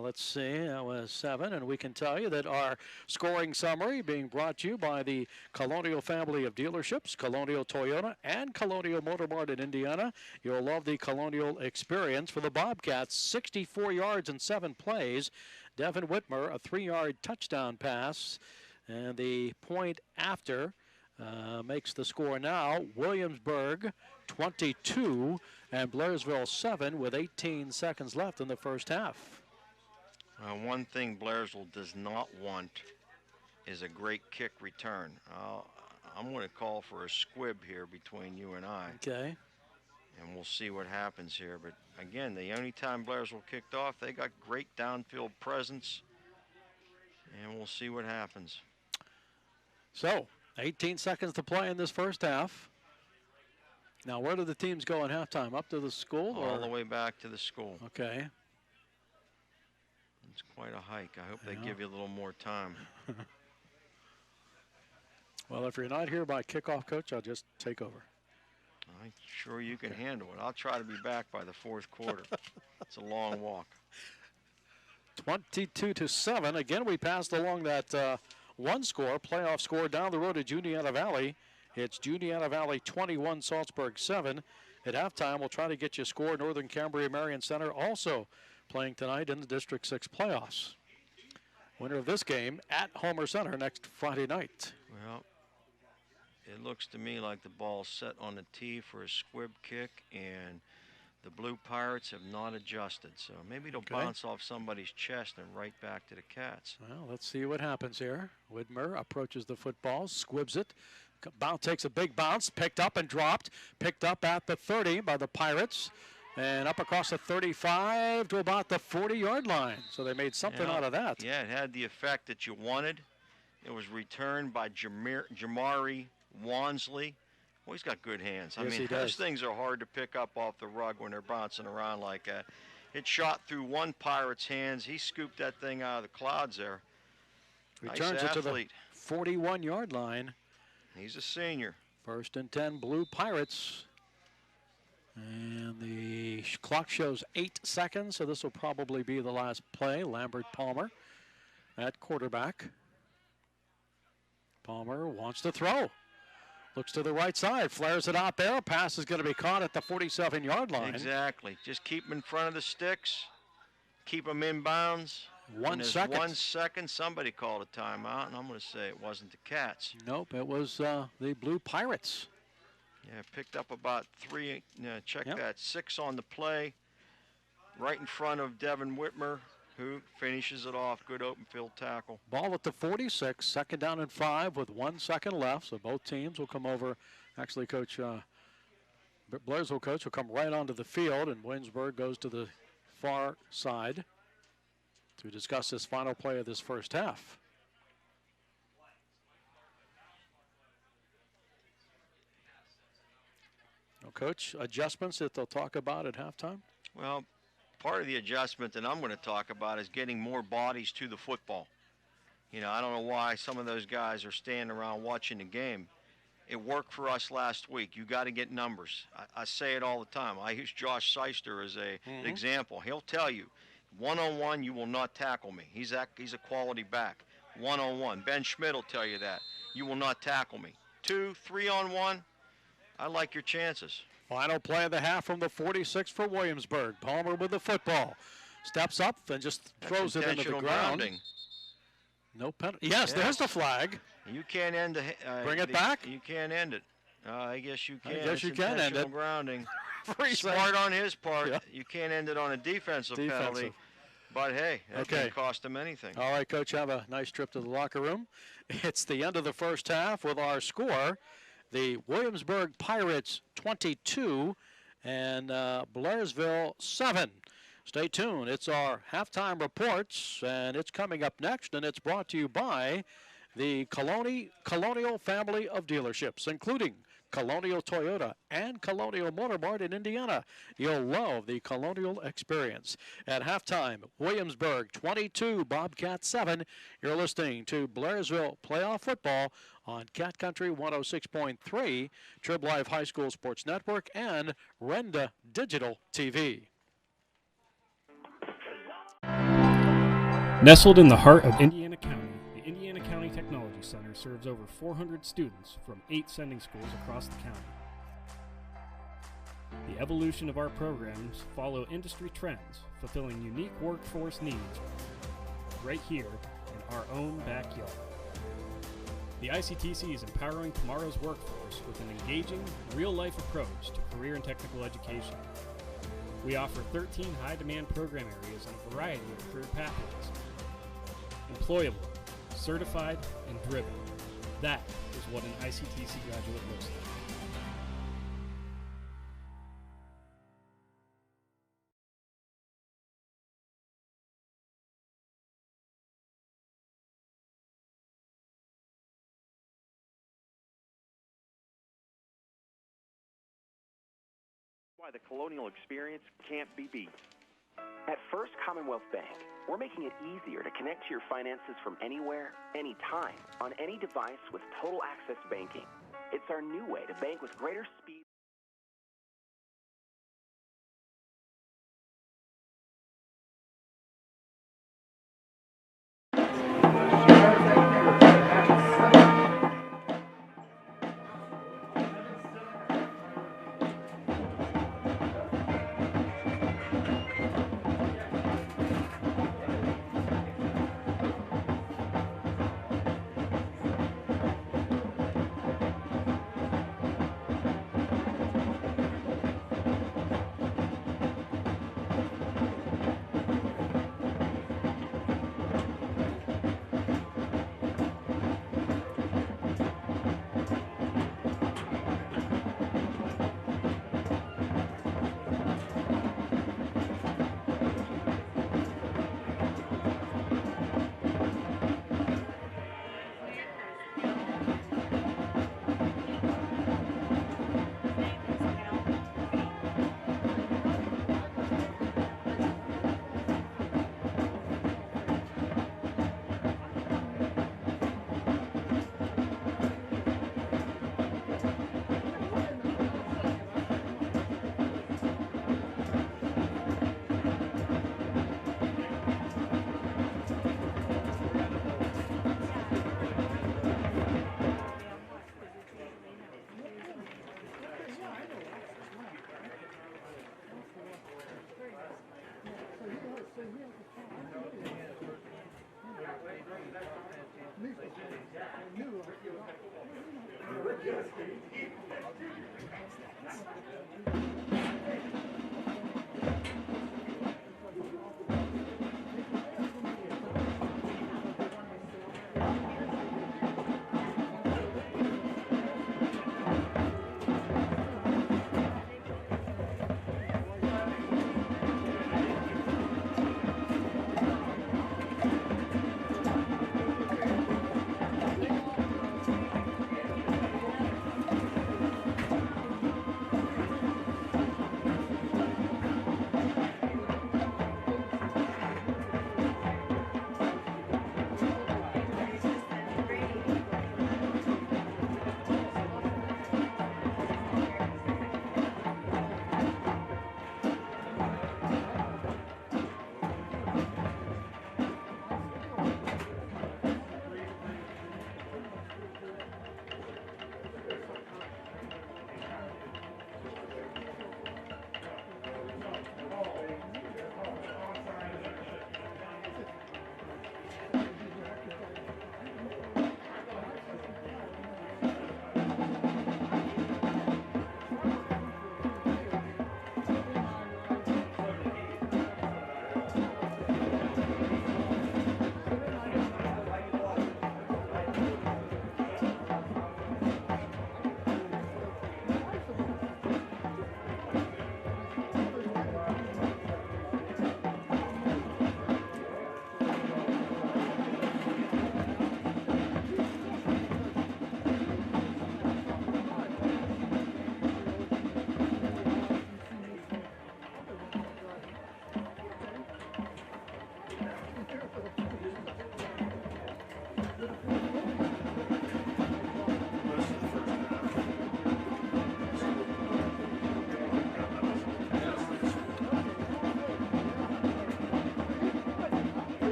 Let's see, that was 7, and we can tell you that our scoring summary being brought to you by the Colonial family of dealerships, Colonial Toyota and Colonial Motor Mart in Indiana. You'll love the Colonial experience. For the Bobcats, 64 yards and 7 plays. Devin Whitmer, a 3-yard touchdown pass, and the point after makes the score now. Williamsburg 22 and Blairsville 7 with 18 seconds left in the first half. One thing Blairsville does not want is a great kick return. I'm going to call for a squib here between you and I. Okay. And we'll see what happens here. But again, the only time Blairsville kicked off, they got great downfield presence. And we'll see what happens. So, 18 seconds to play in this first half. Now, where do the teams go in halftime? Up to the school? All the way back to the school. Okay. It's quite a hike. I hope they give you a little more time. Well, if you're not here by kickoff, Coach, I'll just take over. I'm sure you can handle it. I'll try to be back by the fourth quarter. It's a long walk. 22-7. Again, we passed along that one score, playoff score down the road at Juniata Valley. It's Juniata Valley 21, Salzburg 7. At halftime, we'll try to get you a score. Northern Cambria Marion Center also playing tonight in the District 6 playoffs. Winner of this game at Homer Center next Friday night. Well, it looks to me like the ball's set on the tee for a squib kick, and the Blue Pirates have not adjusted. So maybe it'll bounce off somebody's chest and right back to the Cats. Well, let's see what happens here. Whitmer approaches the football, squibs it. Bounce takes a big bounce, picked up and dropped. Picked up at the 30 by the Pirates. And up across the 35 to about the 40-yard line. So they made something out of that. Yeah, it had the effect that you wanted. It was returned by Jamari Wansley. Well, he's got good hands. Yes, I mean, those things are hard to pick up off the rug when they're bouncing around like that. It shot through one Pirate's hands. He scooped that thing out of the clouds there. Returns nice it to athlete. the 41-yard line. He's a senior. 1st and 10, Blue Pirates. And the clock shows 8 seconds, so this will probably be the last play. Lambert Palmer at quarterback. Palmer wants to throw. Looks to the right side, flares it out there. Pass is going to be caught at the 47-yard line. Exactly. Just keep him in front of the sticks. Keep him in bounds. 1 second. 1 second. Somebody called a timeout, and I'm going to say it wasn't the Cats. Nope, it was the Blue Pirates. Yeah, picked up about 3. Check Yep. that. 6 on the play. Right in front of Devin Whitmer, who finishes it off. Good open field tackle. Ball at the 46, 2nd down and 5 with 1 second left. So both teams will come over. Actually, Coach Blairsville coach will come right onto the field, and Williamsburg goes to the far side to discuss this final play of this first half. Well, Coach, adjustments that they'll talk about at halftime? Well, part of the adjustment that I'm going to talk about is getting more bodies to the football. You know, I don't know why some of those guys are standing around watching the game. It worked for us last week. You got to get numbers. I say it all the time. I use Josh Seister as an example. He'll tell you, one-on-one, you will not tackle me. He's a quality back. One-on-one. Ben Schmidt will tell you that. You will not tackle me. 2, 3-on-1, I like your chances. Final play of the half from the 46 for Williamsburg. Palmer with the football. Steps up and just throws it into the ground. Grounding. No penalty. Yes, there's the flag. You can't end the... Bring it back? You can't end it. I guess you can. I guess you can end it. Grounding. Smart on his part. Yeah. You can't end it on a defensive penalty. But, hey, that didn't cost him anything. All right, Coach, have a nice trip to the locker room. It's the end of the first half with our score. The Williamsburg Pirates 22 and Blairsville 7. Stay tuned. It's our halftime reports, and it's coming up next, and it's brought to you by the Colonial family of dealerships, including Colonial Toyota and Colonial Motor Mart in Indiana. You'll love the Colonial experience. At halftime, Williamsburg 22, Bobcat 7. You're listening to Blairsville Playoff Football on Cat Country 106.3, Trib Live High School Sports Network, and Renda Digital TV. Nestled in the heart of Indiana County, the Indiana County Technology Center serves over 400 students from 8 sending schools across the county. The evolution of our programs follow industry trends, fulfilling unique workforce needs right here in our own backyard. The ICTC is empowering tomorrow's workforce with an engaging, real-life approach to career and technical education. We offer 13 high-demand program areas and a variety of career pathways. Employable, certified, and driven. That is what an ICTC graduate looks like. Why the Colonial experience can't be beat. At First Commonwealth Bank, we're making it easier to connect to your finances from anywhere, anytime, on any device with total access banking. It's our new way to bank with greater speed.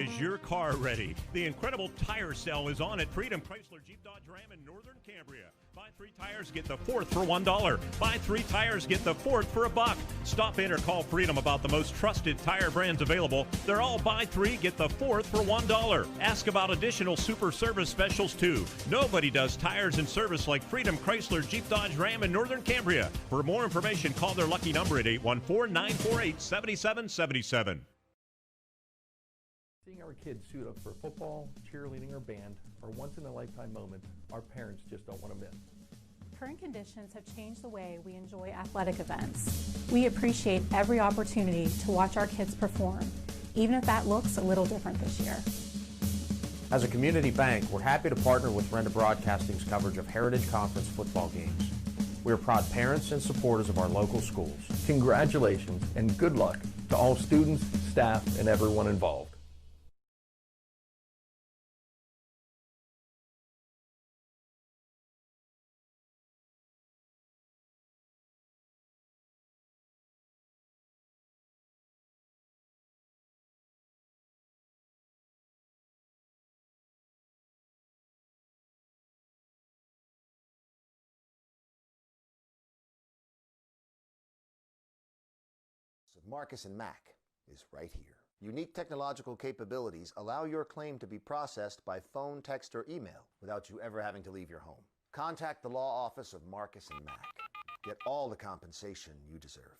Is your car ready? The incredible tire sale is on at Freedom Chrysler Jeep Dodge Ram in Northern Cambria. Buy 3 tires, get the 4th for $1. Buy 3 tires, get the 4th for $1. Stop in or call Freedom about the most trusted tire brands available. They're all buy 3, get the 4th for $1. Ask about additional super service specials too. Nobody does tires and service like Freedom Chrysler Jeep Dodge Ram in Northern Cambria. For more information, call their lucky number at 814-948-7777. Seeing our kids suit up for football, cheerleading, or band are once-in-a-lifetime moments our parents just don't want to miss. Current conditions have changed the way we enjoy athletic events. We appreciate every opportunity to watch our kids perform, even if that looks a little different this year. As a community bank, we're happy to partner with Renda Broadcasting's coverage of Heritage Conference football games. We are proud parents and supporters of our local schools. Congratulations and good luck to all students, staff, and everyone involved. Marcus and Mac is right here. Unique technological capabilities allow your claim to be processed by phone, text, or email without you ever having to leave your home. Contact the law office of Marcus and Mac. Get all the compensation you deserve.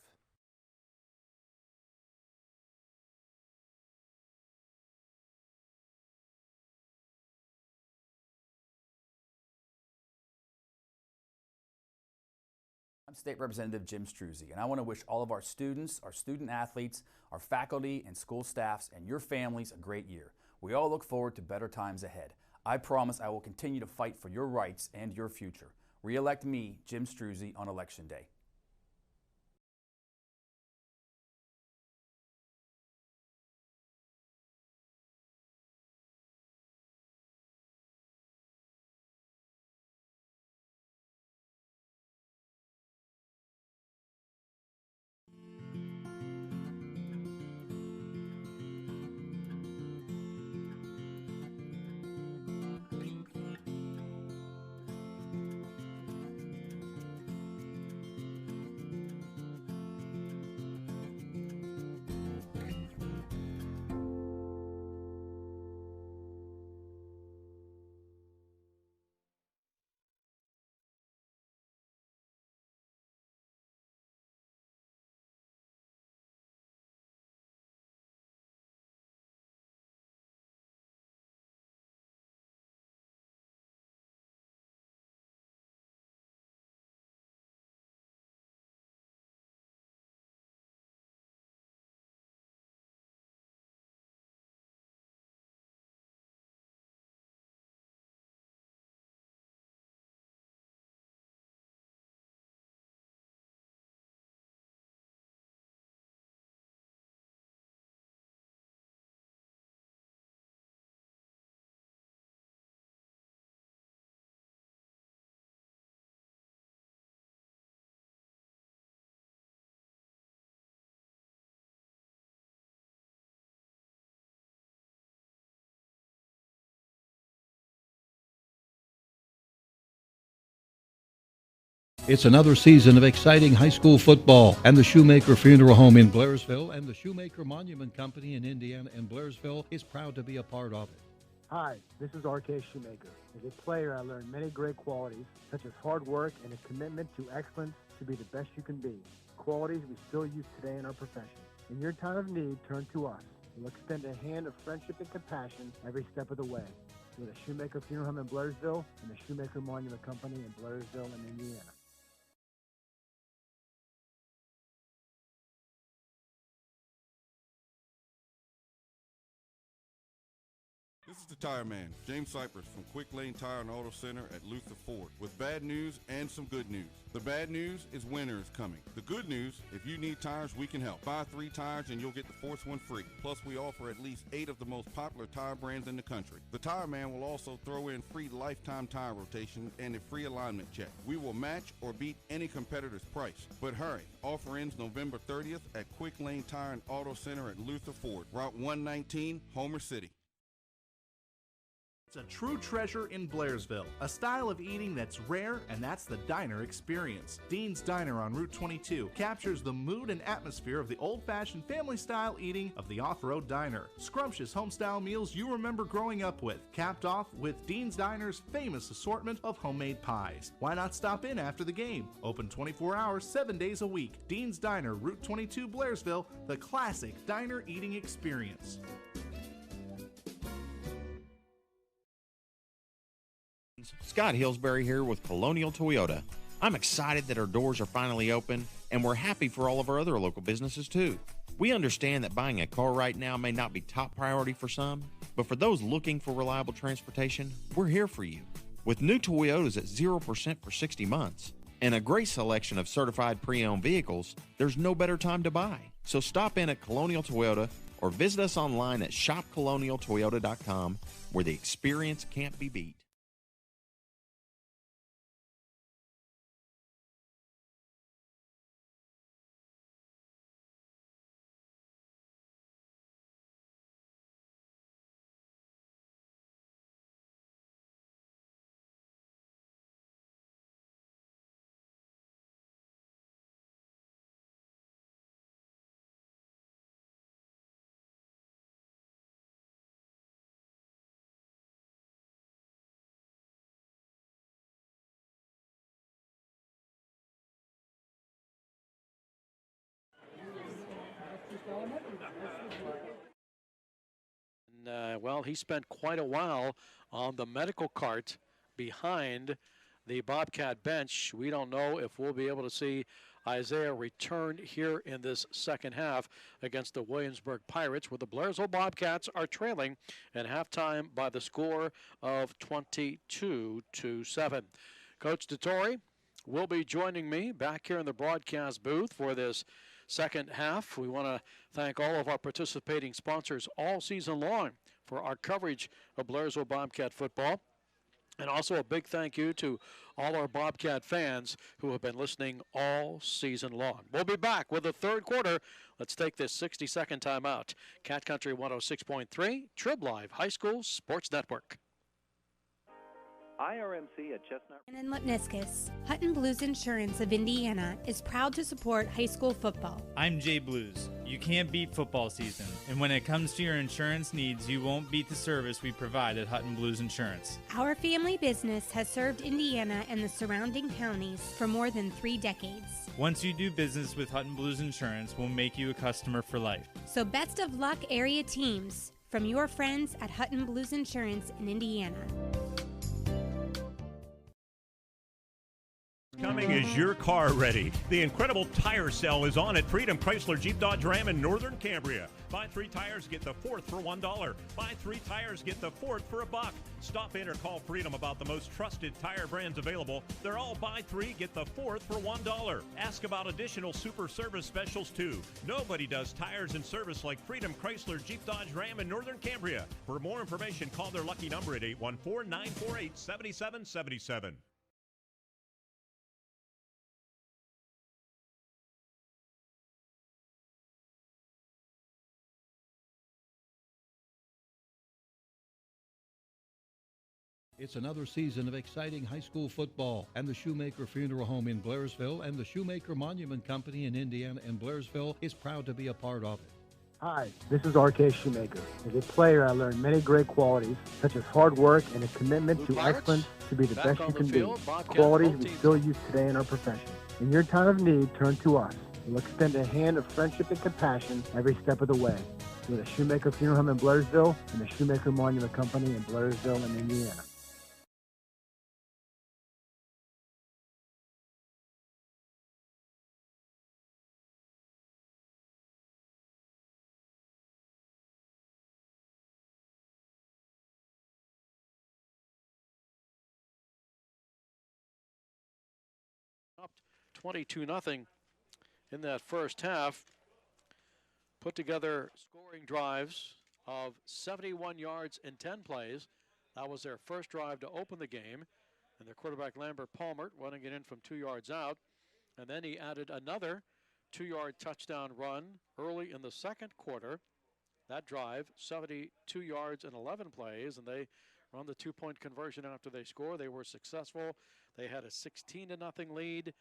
I'm State Representative Jim Struzzi, and I want to wish all of our students, our student athletes, our faculty and school staffs, and your families a great year. We all look forward to better times ahead. I promise I will continue to fight for your rights and your future. Re-elect me, Jim Struzzi, on Election Day. It's another season of exciting high school football, and the Shoemaker Funeral Home in Blairsville and the Shoemaker Monument Company in Indiana and Blairsville is proud to be a part of it. Hi, this is R.K. Shoemaker. As a player, I learned many great qualities, such as hard work and a commitment to excellence to be the best you can be, qualities we still use today in our profession. In your time of need, turn to us. We'll extend a hand of friendship and compassion every step of the way. We're the Shoemaker Funeral Home in Blairsville and the Shoemaker Monument Company in Blairsville and Indiana. This is the Tire Man, James Cypress from Quick Lane Tire and Auto Center at Luther Ford, with bad news and some good news. The bad news is winter is coming. The good news, if you need tires, we can help. Buy 3 tires and you'll get the 4th one free. Plus, we offer at least 8 of the most popular tire brands in the country. The Tire Man will also throw in free lifetime tire rotation and a free alignment check. We will match or beat any competitor's price. But hurry, offer ends November 30th at Quick Lane Tire and Auto Center at Luther Ford, Route 119, Homer City. It's a true treasure in Blairsville, a style of eating that's rare, and that's the diner experience. Dean's Diner on Route 22 captures the mood and atmosphere of the old-fashioned family-style eating of the off-road diner. Scrumptious home-style meals you remember growing up with, capped off with Dean's Diner's famous assortment of homemade pies. Why not stop in after the game? Open 24 hours, 7 days a week. Dean's Diner, Route 22, Blairsville, the classic diner eating experience. Scott Hillsbury here with Colonial Toyota. I'm excited that our doors are finally open, and we're happy for all of our other local businesses too. We understand that buying a car right now may not be top priority for some, but for those looking for reliable transportation, we're here for you. With new Toyotas at 0% for 60 months and a great selection of certified pre-owned vehicles, there's no better time to buy. So stop in at Colonial Toyota or visit us online at shopcolonialtoyota.com, where the experience can't be beat. Well, he spent quite a while on the medical cart behind the Bobcat bench. We don't know if we'll be able to see Isaiah return here in this second half against the Williamsburg Pirates, where the Blairsville Bobcats are trailing at halftime by the score of 22-7. Coach DeTore will be joining me back here in the broadcast booth for this second half. We want to thank all of our participating sponsors all season long for our coverage of Blairsville Bobcat football. And also a big thank you to all our Bobcat fans who have been listening all season long. We'll be back with the third quarter. Let's take this 60-second timeout. Cat Country 106.3, Trib Live High School Sports Network. IRMC at Chestnut. And in Lipniscus, Hutton Blues Insurance of Indiana is proud to support high school football. I'm Jay Blues. You can't beat football season, and when it comes to your insurance needs, you won't beat the service we provide at Hutton Blues Insurance. Our family business has served Indiana and the surrounding counties for more than 3 decades. Once you do business with Hutton Blues Insurance, we'll make you a customer for life. So best of luck, area teams, from your friends at Hutton Blues Insurance in Indiana. Coming is your car ready. The incredible tire sale is on at Freedom Chrysler Jeep Dodge Ram in Northern Cambria. Buy 3 tires, get the 4th for $1. Buy 3 tires, get the 4th for $1. Stop in or call Freedom about the most trusted tire brands available. They're all buy 3, get the 4th for $1. Ask about additional super service specials too. Nobody does tires and service like Freedom Chrysler Jeep Dodge Ram in Northern Cambria. For more information, call their lucky number at 814-948-7777. It's another season of exciting high school football, and the Shoemaker Funeral Home in Blairsville and the Shoemaker Monument Company in Indiana and Blairsville is proud to be a part of it. Hi, this is RK Shoemaker. As a player, I learned many great qualities, such as hard work and a commitment to excellence to be the best you can be. Qualities we still use today in our profession. In your time of need, turn to us. We'll extend a hand of friendship and compassion every step of the way. We're the Shoemaker Funeral Home in Blairsville and the Shoemaker Monument Company in Blairsville and Indiana. Up 22-0 in that first half. Put together scoring drives of 71 yards in 10 plays. That was their first drive to open the game. And their quarterback, Lambert Palmer, running it in from 2 yards out. And then he added another 2-yard touchdown run early in the second quarter. That drive, 72 yards in 11 plays, and they run the two-point conversion after they score. They were successful. They had a 16-0 lead.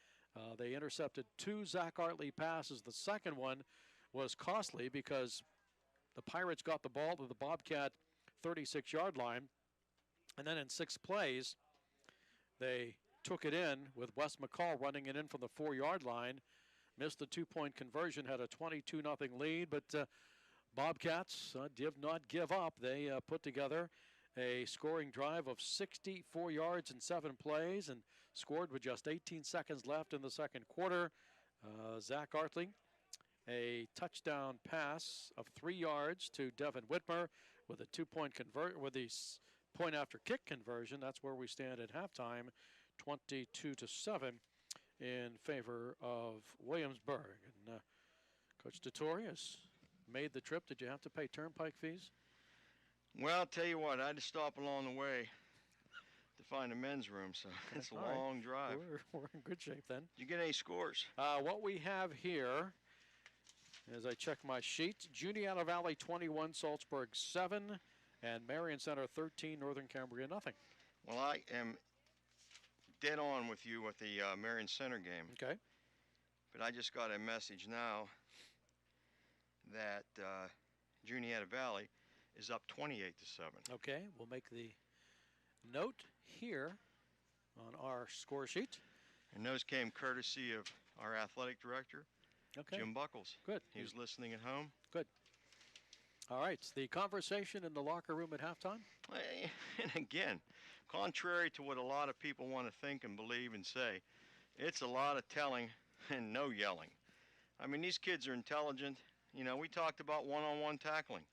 They intercepted 2 Zach Artley passes. The second one was costly because the Pirates got the ball to the Bobcat 36-yard line, and then in 6 plays, they took it in with Wes McCall running it in from the 4-yard line. Missed the two-point conversion, had a 22-0 lead, but Bobcats did not give up. They put together a scoring drive of 64 yards in 7 plays and scored with just 18 seconds left in the second quarter. Zach Artley, a touchdown pass of 3 yards to Devin Whitmer with a two-point with the point after kick conversion. That's where we stand at halftime, 22-7 in favor of Williamsburg. And Coach DeTore has made the trip. Did you have to pay turnpike fees? Well, I'll tell you what, I had to stop along the way to find a men's room, so it's a long drive. We're in good shape then. Did you get any scores? What we have here, as I check my sheet, Juniata Valley 21, Salzburg 7, and Marion Center 13, Northern Cambria nothing. Well, I am dead on with you with the Marion Center game. Okay. But I just got a message now that Juniata Valley is up 28-7. Okay, we'll make the note here on our score sheet. And those came courtesy of our athletic director, Jim Buckles. Good. He was listening at home. Good. All right, the conversation in the locker room at halftime? And again, contrary to what a lot of people want to think and believe and say, it's a lot of telling and no yelling. I mean, these kids are intelligent. You know, we talked about one-on-one tackling.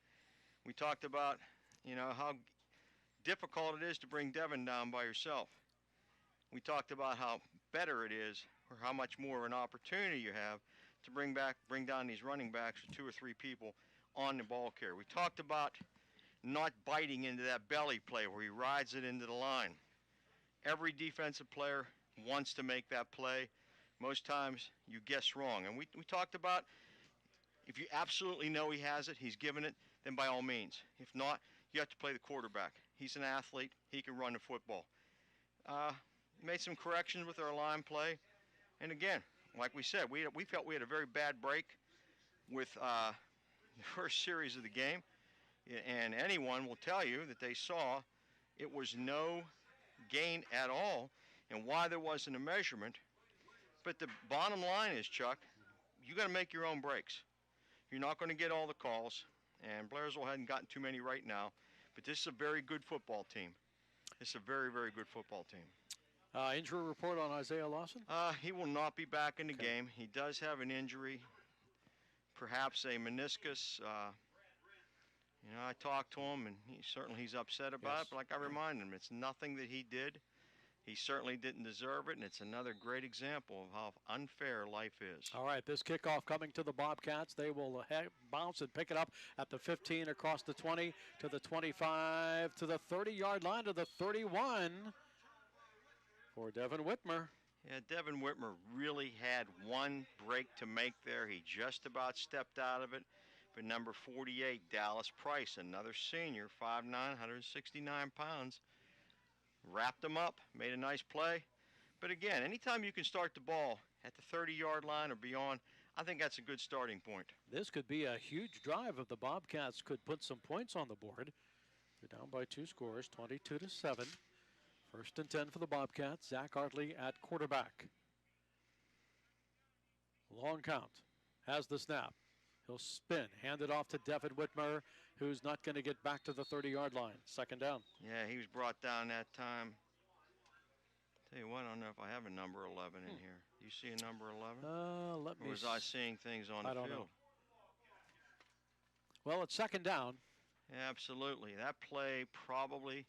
We talked about, you know, how difficult it is to bring Devin down by yourself. We talked about how better it is, or how much more of an opportunity you have to bring down these running backs with 2 or 3 people on the ball carrier. We talked about not biting into that belly play where he rides it into the line. Every defensive player wants to make that play. Most times you guess wrong. And we talked about if you absolutely know he has it, he's given it, then by all means. If not, you have to play the quarterback. He's an athlete. He can run the football. Made some corrections with our line play. And again, like we said, we felt we had a very bad break with the first series of the game. And anyone will tell you that they saw it was no gain at all and why there wasn't a measurement. But the bottom line is, Chuck, you got to make your own breaks. You're not going to get all the calls, and Blairsville hadn't gotten too many right now. But this is a very good football team. It's a very, very good football team. Injury report on Isaiah Lawson? He will not be back in the game. He does have an injury, perhaps a meniscus. You know, I talked to him, and he's upset about it. But like I remind him, it's nothing that he did. He certainly didn't deserve it, and it's another great example of how unfair life is. All right, this kickoff coming to the Bobcats. They will bounce and pick it up at the 15, across the 20, to the 25, to the 30-yard line, to the 31 for Devin Whitmer. Yeah, Devin Whitmer really had one break to make there. He just about stepped out of it. But number 48, Dallas Price, another senior, 5'9", 169 pounds, wrapped him up, made a nice play. But again, anytime you can start the ball at the 30-yard line or beyond, I think that's a good starting point. This could be a huge drive if the Bobcats could put some points on the board. They're down by 2 scores, 22-7. 1st and 10 for the Bobcats. Zach Artley at quarterback. Long count. Has the snap. He'll spin, hand it off to Devin Whitmer, who's not going to get back to the 30-yard line. 2nd down. Yeah, he was brought down that time. Tell you what, I don't know if I have a number 11 in here. Do you see a number 11? Let me. Or was I seeing things on the field? I don't know. Well, it's 2nd down. Yeah, absolutely. That play probably,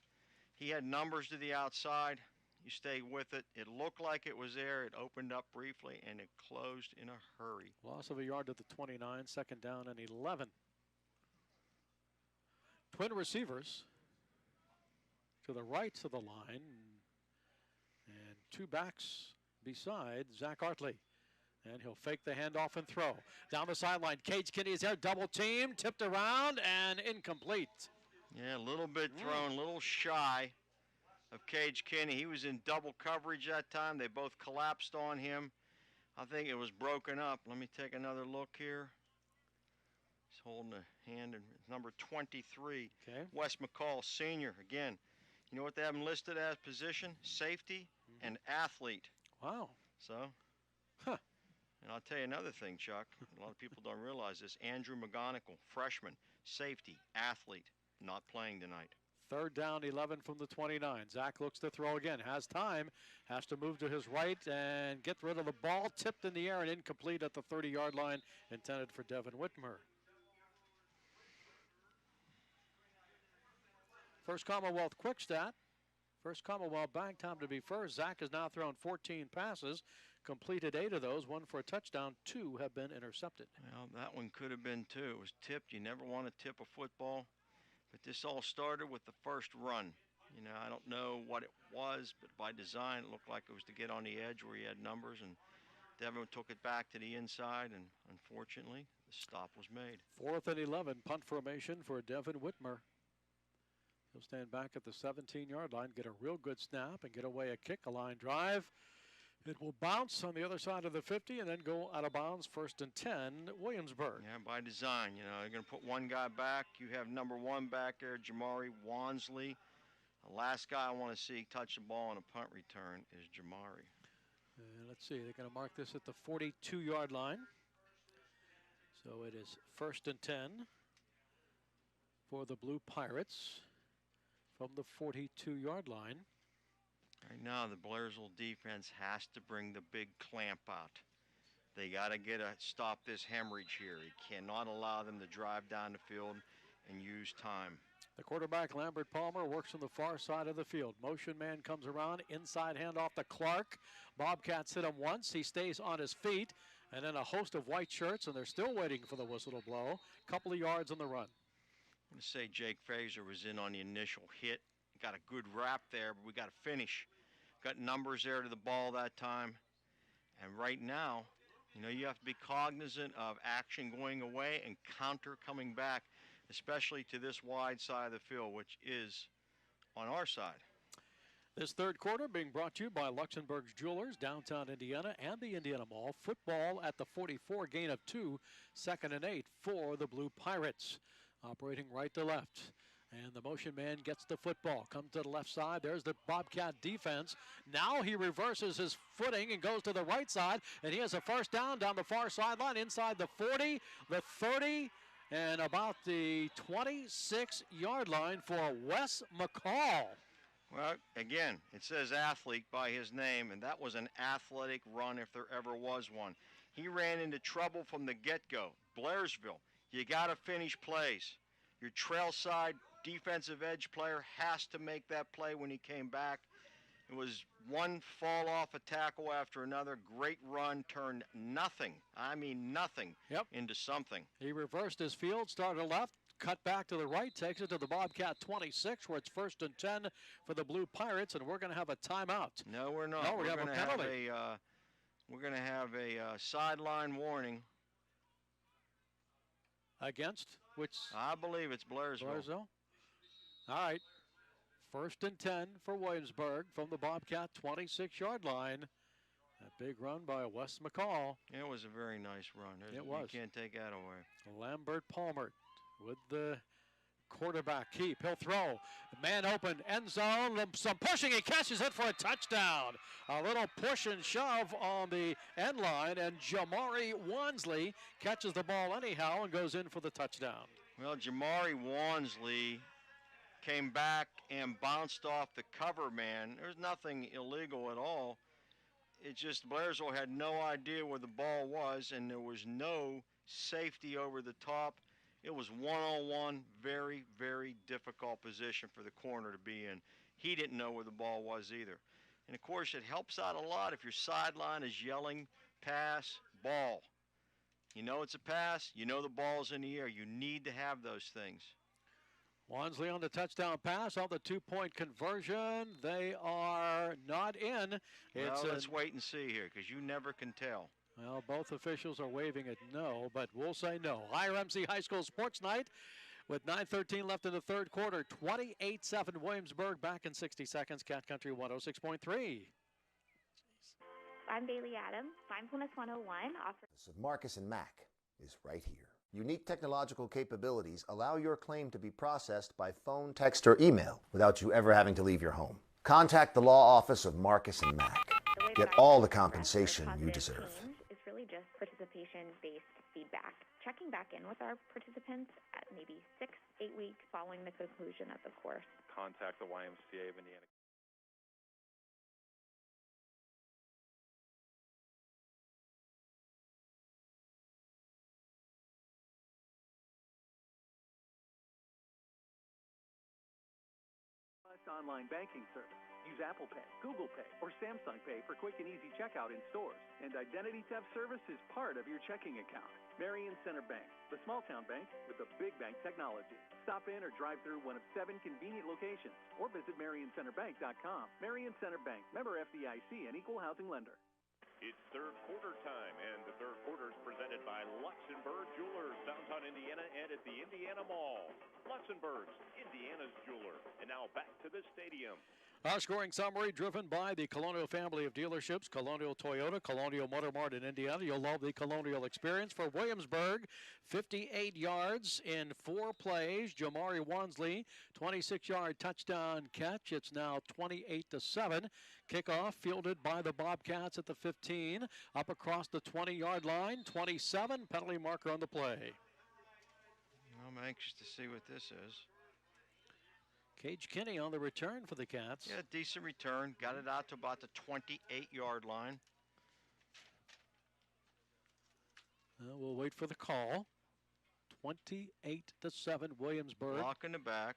he had numbers to the outside. You stay with it. It looked like it was there. It opened up briefly, and it closed in a hurry. Loss of a yard to the 29, 2nd down and 11. Twin receivers to the right of the line, and 2 backs beside Zach Artley. And he'll fake the handoff and throw. Down the sideline, Cage Kinney is there, double team, tipped around, and incomplete. Yeah, a little bit thrown, a little shy of Cage Kinney. He was in double coverage that time. They both collapsed on him. I think it was broken up. Let me take another look here. He's holding a hand in number 23. Okay. Wes McCall, senior. Again, you know what they have him listed as position? Safety and athlete. Wow. So, and I'll tell you another thing, Chuck. A lot of people don't realize this. Andrew McGonigal, freshman, safety, athlete, not playing tonight. 3rd down, 11 from the 29. Zach looks to throw again. Has time. Has to move to his right and get rid of the ball. Tipped in the air and incomplete at the 30-yard line. Intended for Devin Whitmer. First Commonwealth quick stat. First Commonwealth Bank time to be first. Zach has now thrown 14 passes. Completed 8 of those. 1 for a touchdown. 2 have been intercepted. Well, that one could have been 2. It was tipped. You never want to tip a football. But this all started with the first run. You know, I don't know what it was, but by design it looked like it was to get on the edge where he had numbers, and Devin took it back to the inside, and unfortunately the stop was made. 4th and 11, punt formation for Devin Whitmer. He'll stand back at the 17-yard line, get a real good snap, and get away a kick, a line drive. It will bounce on the other side of the 50 and then go out of bounds. 1st and 10, Williamsburg. Yeah, by design. You know, you're going to put one guy back. You have number 1 back there, Jamari Wansley. The last guy I want to see touch the ball on a punt return is Jamari. Let's see, they're going to mark this at the 42-yard line. So it is 1st and 10 for the Blue Pirates from the 42-yard line. Right now, the Blairsville defense has to bring the big clamp out. They got to stop this hemorrhage here. You cannot allow them to drive down the field and use time. The quarterback, Lambert Palmer, works on the far side of the field. Motion man comes around, inside handoff to Clark. Bobcats hit him once. He stays on his feet, and then a host of white shirts, and they're still waiting for the whistle to blow. Couple of yards on the run. I'm going to say Jake Fraser was in on the initial hit. Got a good wrap there, but we got to finish. Got numbers there to the ball that time. And right now, you know, you have to be cognizant of action going away and counter coming back, especially to this wide side of the field, which is on our side. This third quarter being brought to you by Luxembourg's Jewelers, downtown Indiana, and the Indiana Mall. Football at the 44, gain of 2, 2nd and 8 for the Blue Pirates. Operating right to left. And the motion man gets the football. Comes to the left side. There's the Bobcat defense. Now he reverses his footing and goes to the right side. And he has a first down the far sideline inside the 40, the 30, and about the 26-yard line for Wes McCall. Well, again, it says athlete by his name, and that was an athletic run if there ever was one. He ran into trouble from the get-go. Blairsville, you got to finish plays. Your trail side defensive edge player has to make that play when he came back. It was one fall off a tackle after another. Great run, turned nothing, I mean nothing, into something. He reversed his field, started left, cut back to the right, takes it to the Bobcat 26, where it's 1st and 10 for the Blue Pirates, and we're going to have a timeout. No, we're not. No, we're going to have a penalty. We're going to have a sideline warning. Against which? I believe it's Blairsville. All right. 1st and 10 for Williamsburg from the Bobcat 26-yard line. A big run by Wes McCall. It was a very nice run. It was. You can't take that away. Lambert Palmer with the quarterback keep. He'll throw. Man open, end zone. Some pushing. He catches it for a touchdown. A little push and shove on the end line, and Jamari Wansley catches the ball anyhow and goes in for the touchdown. Well, Jamari Wansley came back and bounced off the cover man. There's nothing illegal at all. It's just Blairsville had no idea where the ball was, and there was no safety over the top. It was one-on-one, very, very difficult position for the corner to be in. He didn't know where the ball was either. And, of course, it helps out a lot if your sideline is yelling, pass, ball. You know it's a pass. You know the ball's in the air. You need to have those things. Wansley on the touchdown pass on the 2-point conversion. They are not in. Well, let's wait and see here because you never can tell. Well, both officials are waving it no, but we'll say no. Higher MC High School Sports Night With 9:13 left in the third quarter, 28-7 Williamsburg. Back in 60 seconds, Cat Country 106.3. I'm Bailey Adams. Mindfulness 101 offers. Of Marcus and Mack is right here. Unique technological capabilities allow your claim to be processed by phone, text, or email without you ever having to leave your home. Contact the law office of Marcus and Mack. Get all the compensation you deserve. It's really just participation-based feedback. Checking back in with our participants at maybe 6-8 weeks following the conclusion of the course. Contact the YMCA of Indiana. Online banking service. Use Apple Pay, Google Pay, or Samsung Pay for quick and easy checkout in stores. And identity theft service is part of your checking account. Marion Center Bank, the small town bank with the big bank technology. Stop in or drive through one of 7 convenient locations or visit MarionCenterBank.com. Marion Center Bank, member FDIC and equal housing lender. It's third quarter time, and the third quarter is presented by Luxembourg Jewelers, downtown Indiana and at the Indiana Mall. Luxembourg's, Indiana's jeweler. And now back to the stadium. Our scoring summary driven by the Colonial family of dealerships, Colonial Toyota, Colonial Motor Mart in Indiana. You'll love the Colonial experience. For Williamsburg, 58 yards in 4 plays. Jamari Wansley, 26-yard touchdown catch. It's now 28-7. Kickoff fielded by the Bobcats at the 15. Up across the 20-yard line, 27. Penalty marker on the play. I'm anxious to see what this is. Cage Kinney on the return for the Cats. Yeah, decent return. Got it out to about the 28-yard line. We'll wait for the call. 28-7 Williamsburg. Block in the back.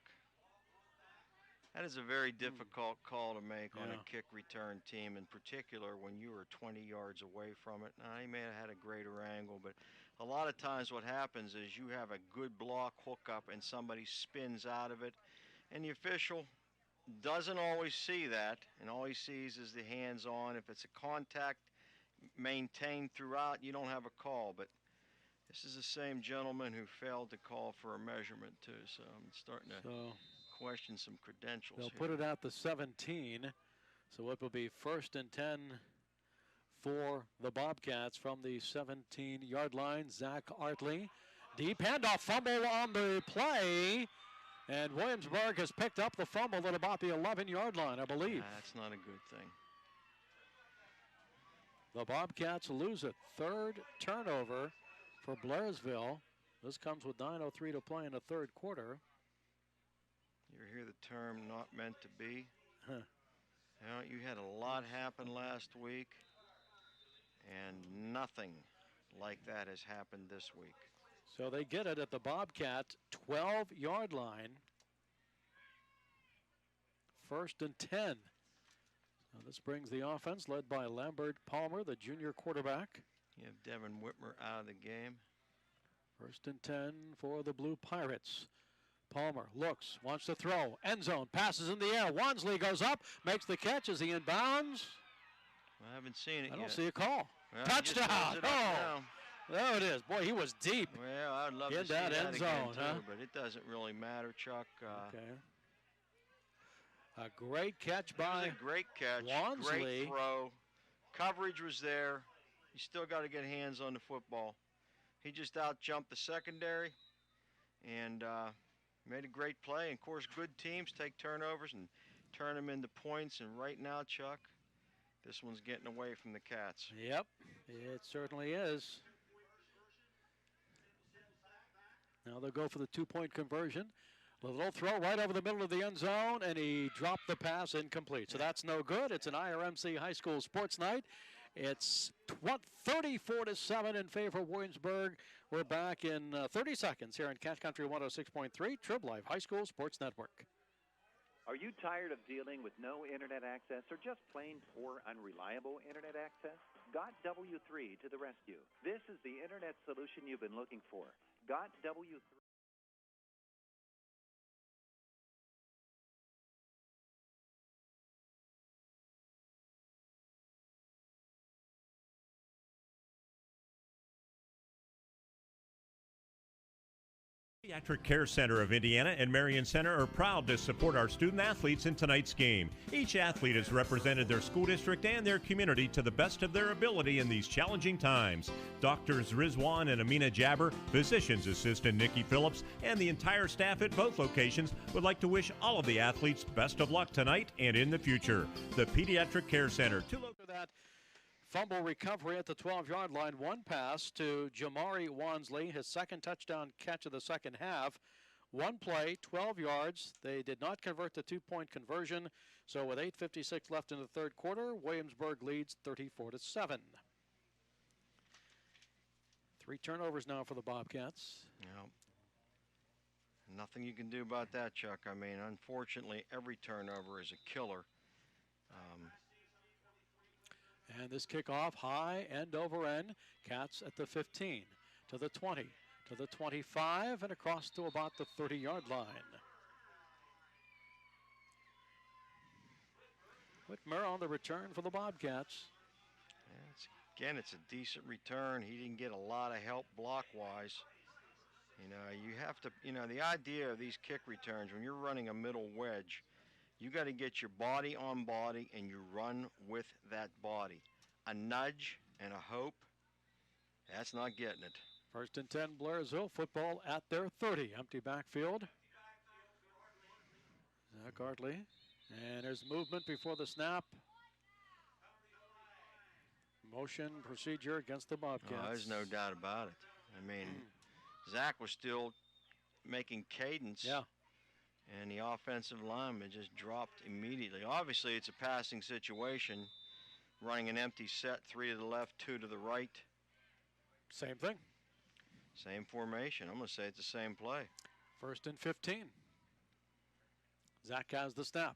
That is a very difficult call to make on a kick return team, in particular when you were 20 yards away from it. Now, he may have had a greater angle, but a lot of times what happens is you have a good block hookup and somebody spins out of it, and the official doesn't always see that, and all he sees is the hands on. If it's a contact maintained throughout, you don't have a call. But this is the same gentleman who failed to call for a measurement, too, so I'm starting to question some credentials. They'll here. put it at the 17, so it will be 1st and 10 for the Bobcats from the 17-yard line. Zach Artley, deep handoff, fumble on the play, and Williamsburg has picked up the fumble at about the 11-yard line, I believe. That's not a good thing. The Bobcats lose a 3rd turnover for Blairsville. This comes with 9:03 to play in the third quarter. You hear the term not meant to be? You know, you had a lot happen last week, and nothing like that has happened this week. So they get it at the Bobcat 12-yard line. 1st and 10. Now this brings the offense led by Lambert Palmer, the junior quarterback. You have Devin Whitmer out of the game. 1st and 10 for the Blue Pirates. Palmer looks, wants to throw, end zone, passes in the air. Wansley goes up, makes the catch. Is he in bounds? I haven't seen it yet. I don't see a call. Well, Touchdown! Oh, there it is. Boy, he was deep. Well, I'd love to see that that end again, zone, too, but it doesn't really matter, Chuck. Okay. A great catch by a great catch. Wansley. Great throw. Coverage was there. You still got to get hands on the football. He just out-jumped the secondary and made a great play. And, of course, good teams take turnovers and turn them into points. And right now, Chuck, this one's getting away from the Cats. Yep, it certainly is. Now they'll go for the 2-point conversion. A little throw right over the middle of the end zone, and he dropped the pass incomplete. So that's no good. It's an IRMC High School Sports Night. It's 34-7 in favor of Williamsburg. We're back in 30 seconds here in Cat Country 106.3, Trib Life High School Sports Network. Are you tired of dealing with no internet access or just plain poor, unreliable internet access? Got W3 to the rescue. This is the internet solution you've been looking for. Got W3. Pediatric Care Center of Indiana and Marion Center are proud to support our student athletes in tonight's game. Each athlete has represented their school district and their community to the best of their ability in these challenging times. Doctors Rizwan and Amina Jabber, physician's assistant Nikki Phillips, and the entire staff at both locations would like to wish all of the athletes best of luck tonight and in the future. The Pediatric Care Center. That fumble recovery at the 12-yard line. One pass to Jamari Wansley, his second touchdown catch of the second half. One play, 12 yards. They did not convert the two-point conversion. So with 8:56 left in the third quarter, Williamsburg leads 34-7. 3 turnovers now for the Bobcats. Yeah. Nothing you can do about that, Chuck. I mean, unfortunately, every turnover is a killer. And this kickoff, high, end over end. Cats at the 15, to the 20, to the 25, and across to about the 30-yard line. Whitmer on the return for the Bobcats. Again, it's a decent return. He didn't get a lot of help block-wise. You know, you have to, the idea of these kick returns, when you're running a middle wedge, you got to get your body on body and you run with that body. A nudge and a hope, that's not getting it. 1st and 10, Blairsville, football at their 30. Empty backfield. Zach Hartley. And there's movement before the snap. Motion procedure against the Bobcats. Oh, there's no doubt about it. I mean, Zach was still making cadence. Yeah. And the offensive lineman just dropped immediately. Obviously, it's a passing situation. Running an empty set, 3 to the left, 2 to the right. Same thing. Same formation. I'm going to say it's the same play. 1st and 15. Zach has the snap.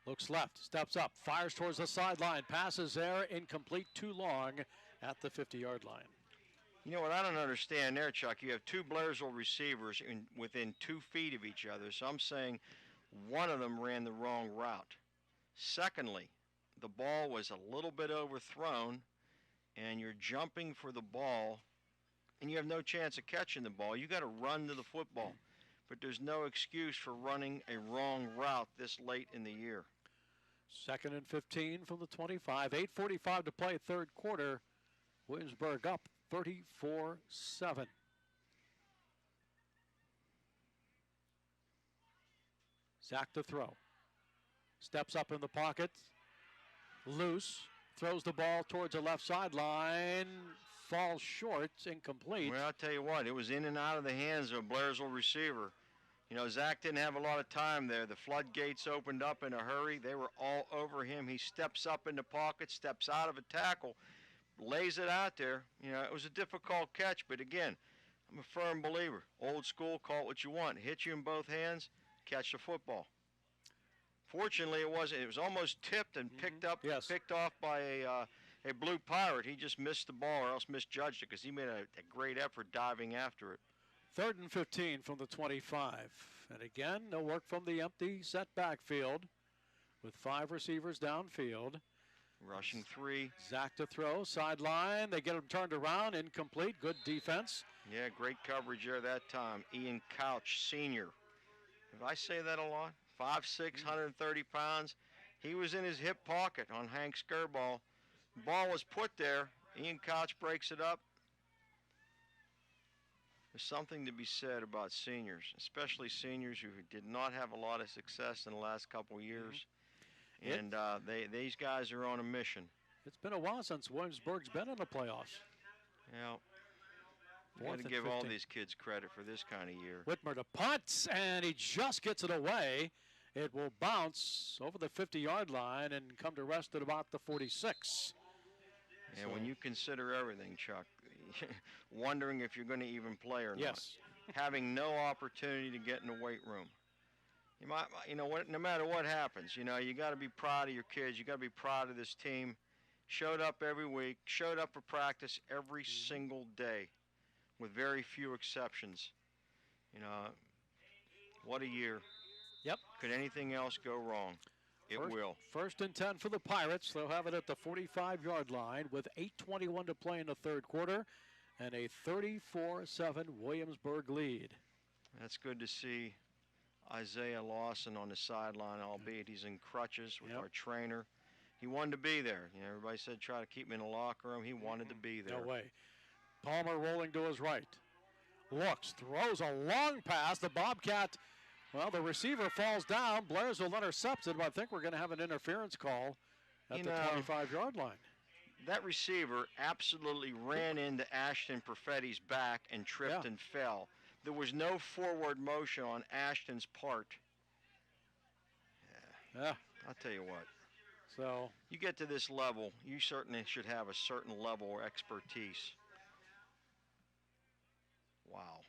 Looks left, steps up, fires towards the sideline. Passes there, incomplete, too long at the 50-yard line. You know what I don't understand there, Chuck? You have 2 Blairsville receivers within 2 feet of each other. So I'm saying one of them ran the wrong route. Secondly, the ball was a little bit overthrown, and you're jumping for the ball, and you have no chance of catching the ball. You got to run to the football. But there's no excuse for running a wrong route this late in the year. 2nd and 15 from the 25. 8:45 to play, third quarter. Williamsburg up 34-7. Zach to throw. Steps up in the pocket. Loose. Throws the ball towards the left sideline. Falls short. Incomplete. Well, I'll tell you what. It was in and out of the hands of a Blairsville receiver. You know, Zach didn't have a lot of time there. The floodgates opened up in a hurry. They were all over him. He steps up in the pocket, steps out of a tackle, lays it out there. You know, it was a difficult catch, but again, I'm a firm believer. Old school, call it what you want. Hit you in both hands, catch the football. Fortunately, it wasn't. It was almost tipped and picked off by a Blue Pirate. He just missed the ball or else misjudged it because he made a great effort diving after it. 3rd and 15 from the 25. And again, no work from the empty set backfield with 5 receivers downfield. Rushing 3. Zach to throw, sideline. They get him turned around, incomplete. Good defense. Yeah, great coverage there that time. Ian Couch, senior. Did I say that a lot? 5'6", 130 pounds. He was in his hip pocket on Hank Skirball. Ball was put there. Ian Couch breaks it up. There's something to be said about seniors, especially seniors who did not have a lot of success in the last couple of years. And these guys are on a mission. It's been a while since Williamsburg's been in the playoffs. Yeah. You got to give all these kids credit for this kind of year. Whitmer to punt, and he just gets it away. It will bounce over the 50-yard line and come to rest at about the 46. And when you consider everything, Chuck, wondering if you're going to even play or not, having no opportunity to get in the weight room. You know what? No matter what happens, you know, you got to be proud of your kids. You got to be proud of this team. Showed up every week, showed up for practice every single day, with very few exceptions. You know, what a year. Yep. Could anything else go wrong? It will. 1st and 10 for the Pirates. They'll have it at the 45-yard line with 8:21 to play in the third quarter. and a 34-7 Williamsburg lead. That's good to see Isaiah Lawson on the sideline, albeit he's in crutches with our trainer. He wanted to be there. You know, everybody said try to keep him in the locker room. He wanted to be there. No way. Palmer rolling to his right. Looks, throws a long pass. The Bobcat, well, the receiver falls down. Blairsville intercepts it, but I think we're going to have an interference call at the 25-yard line. That receiver absolutely ran into Ashton Perfetti's back and tripped and fell. There was no forward motion on Ashton's part. Yeah. I'll tell you what. So you get to this level, you certainly should have a certain level of expertise. Wow.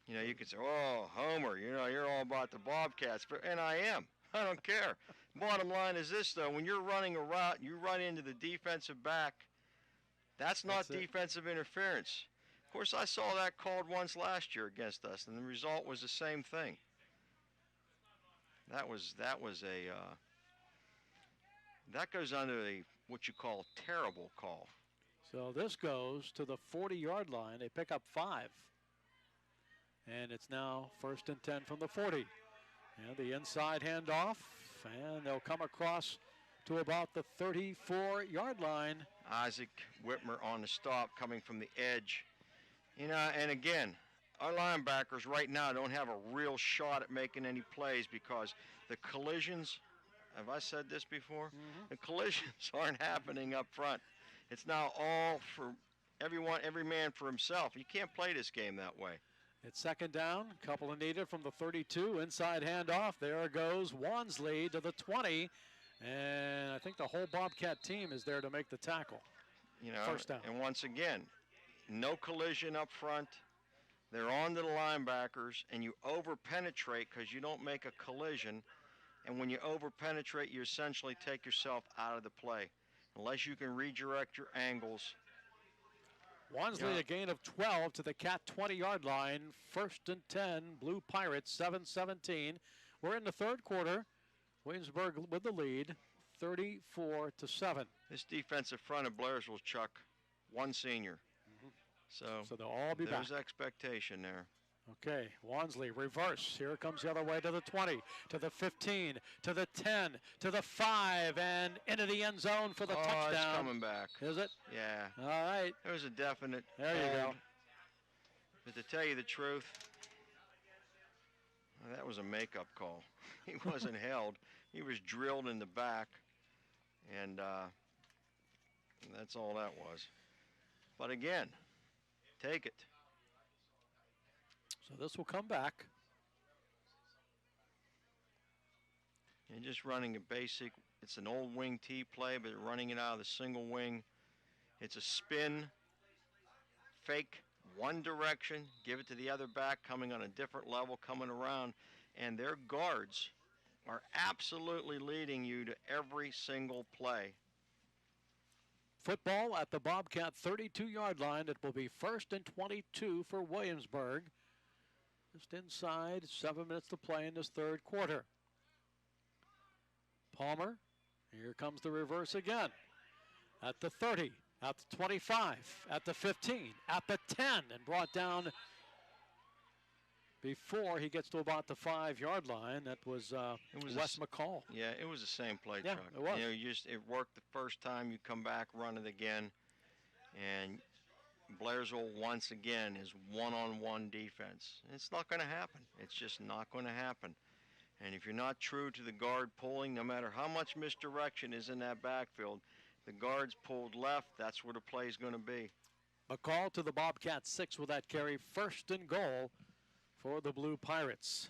You know, you could say, oh, Homer, you know, you're all about the Bobcats. And I am. I don't care. Bottom line is this, though. When you're running a route, you run into the defensive back. That's not defensive interference. Of course, I saw that called once last year against us, and the result was the same thing. That goes under what you call terrible call. So this goes to the 40-yard line. They pick up 5. And it's now 1st and 10 from the 40. And the inside handoff, and they'll come across to about the 34-yard line. Isaac Whitmer on the stop coming from the edge. You know, and again, our linebackers right now don't have a real shot at making any plays because the collisions, have I said this before? The collisions aren't happening up front. It's now all for everyone, every man for himself. You can't play this game that way. It's 2nd down, couple of needed from the 32, inside handoff. There goes Wansley to the 20, and I think the whole Bobcat team is there to make the tackle. You know, 1st down. And once again, no collision up front. They're on to the linebackers, and you over-penetrate because you don't make a collision. And when you over-penetrate, you essentially take yourself out of the play. Unless you can redirect your angles. Wansley, a gain of 12 to the Cat 20-yard line. 1st and 10, Blue Pirates, 7-17. We're in the 3rd quarter. Williamsburg with the lead, 34-7. This defensive front of Blairsville, Chuck, one senior. So they'll all be back. There's expectation there. Okay, Wansley, reverse. Here comes the other way to the 20, to the 15, to the 10, to the 5, and into the end zone for the touchdown. It's coming back. Is it? Yeah. All right. There was a definite There you go. But to tell you the truth, that was a makeup call. He wasn't held. He was drilled in the back, and that's all that was. But again, take it. So this will come back. And just running a basic, it's an old wing T play, but running it out of the single wing. It's a spin, fake, one direction, give it to the other back, coming on a different level, coming around. And their guards are absolutely leading you to every single play. Football at the Bobcat 32-yard line. It will be 1st and 22 for Williamsburg. Just inside, 7 minutes to play in this 3rd quarter. Palmer, here comes the reverse again. At the 30, at the 25, at the 15, at the 10, and brought down before he gets to about the 5-yard line. That was Wes McCall. Yeah, it was the same play, yeah, Chuck. It was. You know, it worked the first time. You come back, run it again, and Blairsville once again is one-on-one defense. It's not going to happen. It's just not going to happen. And if you're not true to the guard pulling, no matter how much misdirection is in that backfield, the guard's pulled left, that's where the play is going to be. McCall to the Bobcat 6 with that carry. 1st and goal for the Blue Pirates.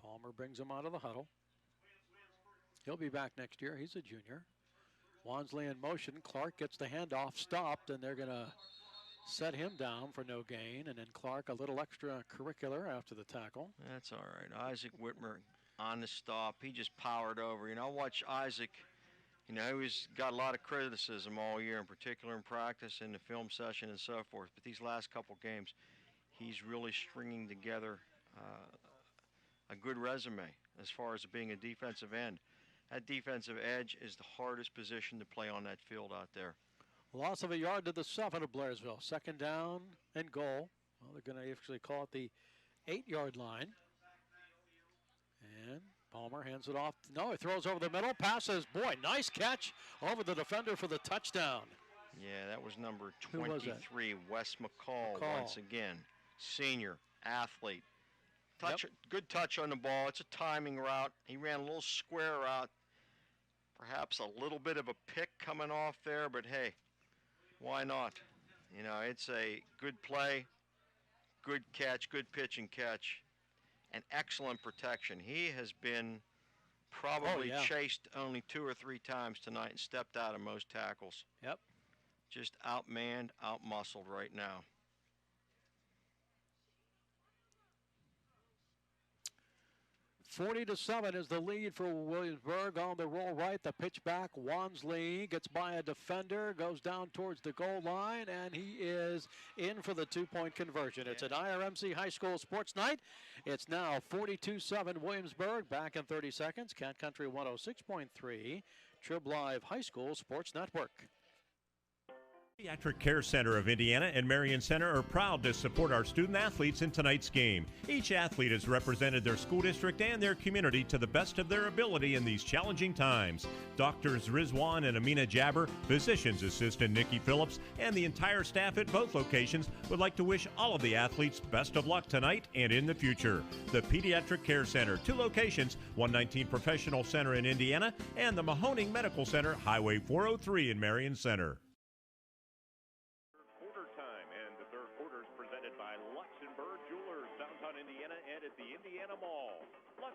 Palmer brings him out of the huddle. He'll be back next year. He's a junior. Wansley in motion. Clark gets the handoff stopped, and they're going to set him down for no gain. And then Clark a little extracurricular after the tackle. That's all right. Isaac Whitmer on the stop. He just powered over. You know, I watch Isaac. You know, he's got a lot of criticism all year, in particular in practice, in the film session and so forth. But these last couple games, he's really stringing together a good resume as far as being a defensive end. That defensive edge is the hardest position to play on that field out there. Loss of a yard to the 7 of Blairsville. Second down and goal. Well, they're going to actually call it the 8-yard line. And Palmer hands it off. No, he throws over the middle. Passes. Boy, nice catch over the defender for the touchdown. Yeah, that was number 23, Wes McCall once again. Senior, athlete. Good touch on the ball. It's a timing route. He ran a little square route. Perhaps a little bit of a pick coming off there, but hey, why not? You know, it's a good play, good catch, good pitch and catch, and excellent protection. He has been probably chased only 2 or 3 times tonight and stepped out of most tackles. Yep. Just outmanned, outmuscled right now. 40-7 is the lead for Williamsburg. On the roll right, the pitch back. Wansley gets by a defender, goes down towards the goal line, and he is in for the 2-point conversion. It's an IRMC High School Sports Night. It's now 42-7 Williamsburg. Back in 30 seconds. Cat Country 106.3. Trib Live High School Sports Network. Pediatric Care Center of Indiana and Marion Center are proud to support our student athletes in tonight's game. Each athlete has represented their school district and their community to the best of their ability in these challenging times. Doctors Rizwan and Amina Jabber, physician's assistant Nikki Phillips, and the entire staff at both locations would like to wish all of the athletes best of luck tonight and in the future. The Pediatric Care Center, 2 locations, 119 Professional Center in Indiana and the Mahoning Medical Center, Highway 403 in Marion Center.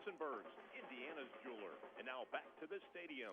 Williamsburg's Indiana's jeweler. And now back to the stadium.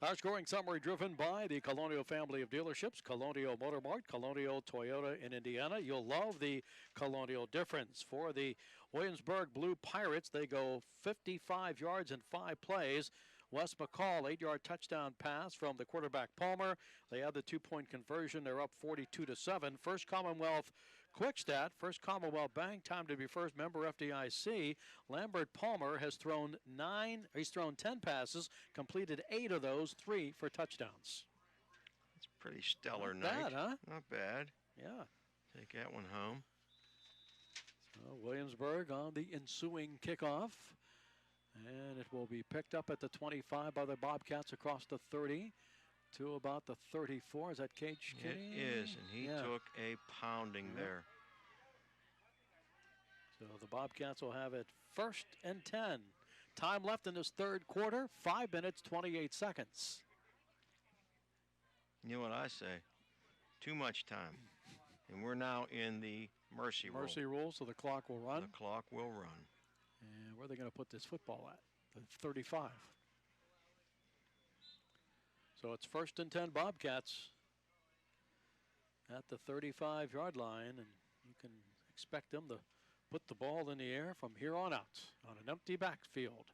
Our scoring summary driven by the Colonial family of dealerships, Colonial Motor Mart, Colonial Toyota in Indiana. You'll love the Colonial difference. For the Williamsburg Blue Pirates, they go 55 yards in 5 plays. Wes McCall, 8-yard touchdown pass from the quarterback Palmer. They have the 2-point conversion. They're up 42-7. First Commonwealth Quickstat, First Commonwealth Bank, time to be first member FDIC. Lambert Palmer has thrown 10 passes, completed 8 of those, 3 for touchdowns. It's a pretty stellar Not night. bad, huh? Not bad. Yeah. Take that one home. So Williamsburg on the ensuing kickoff. And it will be picked up at the 25 by the Bobcats across the 30 to about the 34. Is that Cage Kinney? It is, and he took a pounding there. So the Bobcats will have it 1st and 10. Time left in this third quarter, 5 minutes, 28 seconds. You know what I say? Too much time. And we're now in the mercy rule. Mercy rule, so the clock will run. The clock will run. And where are they going to put this football at? The 35. So it's 1st and 10 Bobcats at the 35-yard line, and you can expect them to put the ball in the air from here on out on an empty backfield.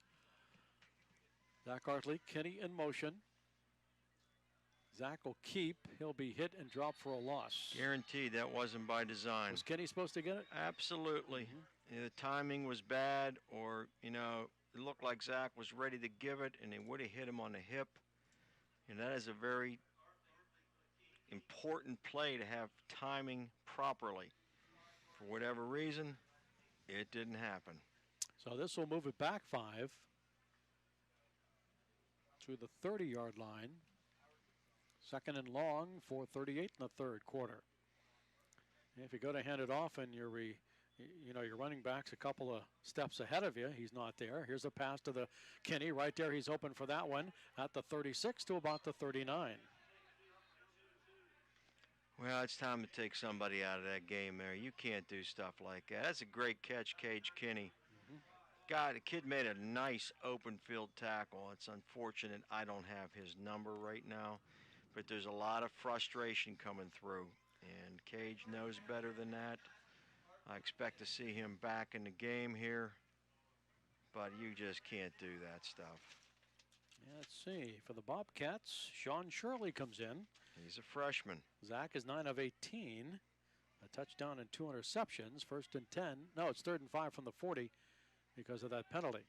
Zach Hartley, Kenny in motion. Zach will keep. He'll be hit and drop for a loss. Guaranteed that wasn't by design. Was Kenny supposed to get it? Absolutely. The timing was bad, or, you know, it looked like Zach was ready to give it, and they would have hit him on the hip. And that is a very important play to have timing properly. For whatever reason, it didn't happen. So this will move it back 5 to the 30-yard line. 2nd and long for 38 in the third quarter. And if you go to hand it off and your running back's a couple of steps ahead of you, he's not there. Here's a pass to the Kinney right there. He's open for that one at the 36 to about the 39. Well, it's time to take somebody out of that game there. You can't do stuff like that. That's a great catch, Cage Kinney. God, the kid made a nice open field tackle. It's unfortunate I don't have his number right now, but there's a lot of frustration coming through, and Cage knows better than that. I expect to see him back in the game here, but you just can't do that stuff. Yeah, let's see. For the Bobcats, Sean Shirley comes in. He's a freshman. Zach is 9 of 18. A touchdown and 2 interceptions. 1st and 10. No, it's 3rd and 5 from the 40 because of that penalty.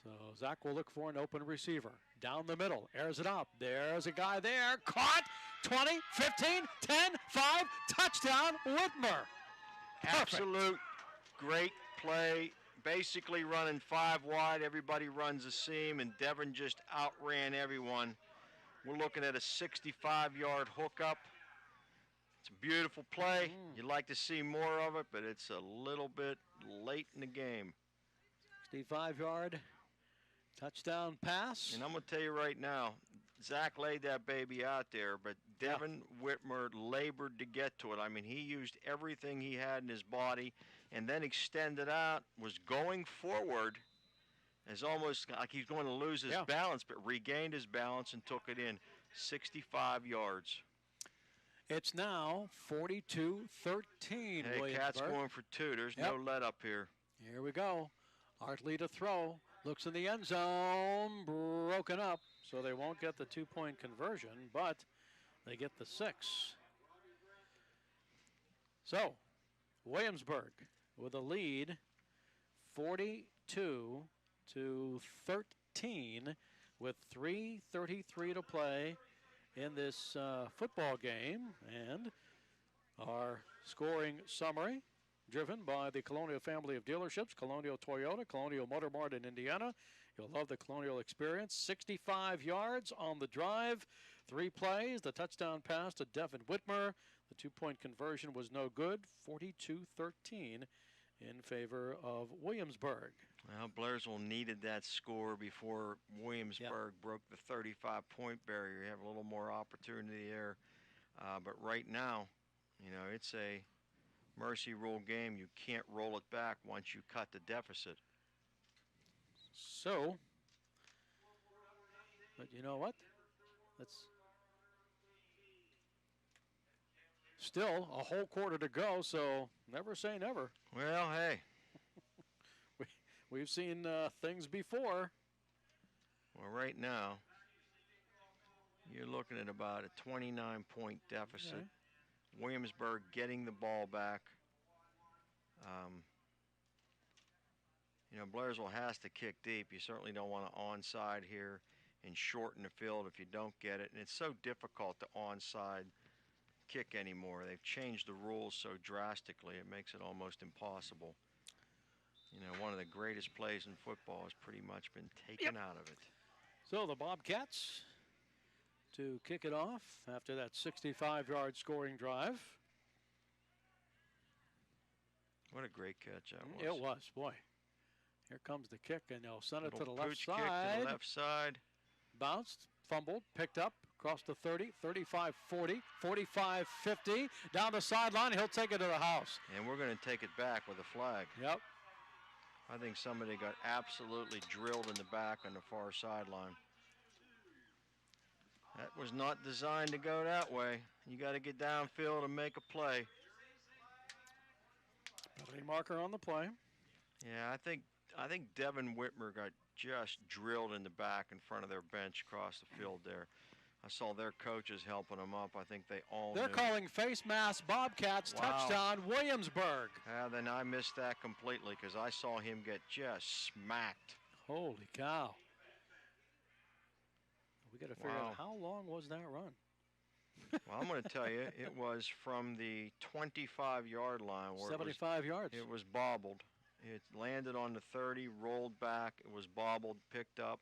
So Zach will look for an open receiver. Down the middle, airs it up. There's a guy there. Caught. 20, 15, 10, 5. Touchdown, Whitmer. Absolute great play. Basically running 5 wide. Everybody runs a seam, and Devin just outran everyone. We're looking at a 65-yard hookup. It's a beautiful play. You'd like to see more of it, but it's a little bit late in the game. 65-yard touchdown pass. And I'm going to tell you right now, Zach laid that baby out there, but Devin Whitmer labored to get to it. I mean, he used everything he had in his body and then extended out, was going forward as almost like he's going to lose his balance, but regained his balance and took it in 65 yards. It's now 42-13. Hey, Williamsburg. Cat's going for 2. There's no let up here. Here we go. Hartley to throw. Looks in the end zone. Broken up. So they won't get the 2-point conversion, but they get the 6. So Williamsburg with a lead, 42-13, with 3:33 to play in this football game. And our scoring summary, driven by the Colonial family of dealerships, Colonial Toyota, Colonial Motor Mart in Indiana. You'll love the Colonial experience. 65 yards on the drive, 3 plays. The touchdown pass to Devin Whitmer. The 2-point conversion was no good. 42-13 in favor of Williamsburg. Well, Blairsville needed that score before Williamsburg broke the 35-point barrier. You have a little more opportunity there. But right now, you know, it's a mercy rule game. You can't roll it back once you cut the deficit. So, but you know what? That's still a whole quarter to go, so never say never. Well, hey. We've seen things before. Well, right now, you're looking at about a 29-point deficit. Okay. Williamsburg getting the ball back. You know, Blairsville has to kick deep. You certainly don't want to onside here and shorten the field if you don't get it. And it's so difficult to onside kick anymore. They've changed the rules so drastically, it makes it almost impossible. You know, one of the greatest plays in football has pretty much been taken out of it. So the Bobcats to kick it off after that 65-yard scoring drive. What a great catch that was. It was, boy. Here comes the kick, and they'll send it to the left Pooch kick side. to the left side. Bounced, fumbled, picked up, across the 30, 35-40, 45-50, down the sideline. He'll take it to the house. And we're going to take it back with a flag. Yep. I think somebody got absolutely drilled in the back on the far sideline. That was not designed to go that way. You got to get downfield and make a play. Penalty marker on the play. Yeah, I think Devin Whitmer got just drilled in the back in front of their bench across the field there. I saw their coaches helping them up. I think they all They're knew. calling face mask Bobcats. Wow. Touchdown Williamsburg. Then I missed that completely because I saw him get just smacked. Holy cow. We got to figure out how long was that run. Well, I'm going to tell you, it was from the 25-yard line. Where 75 yards. It was bobbled. It landed on the 30, rolled back. It was bobbled, picked up.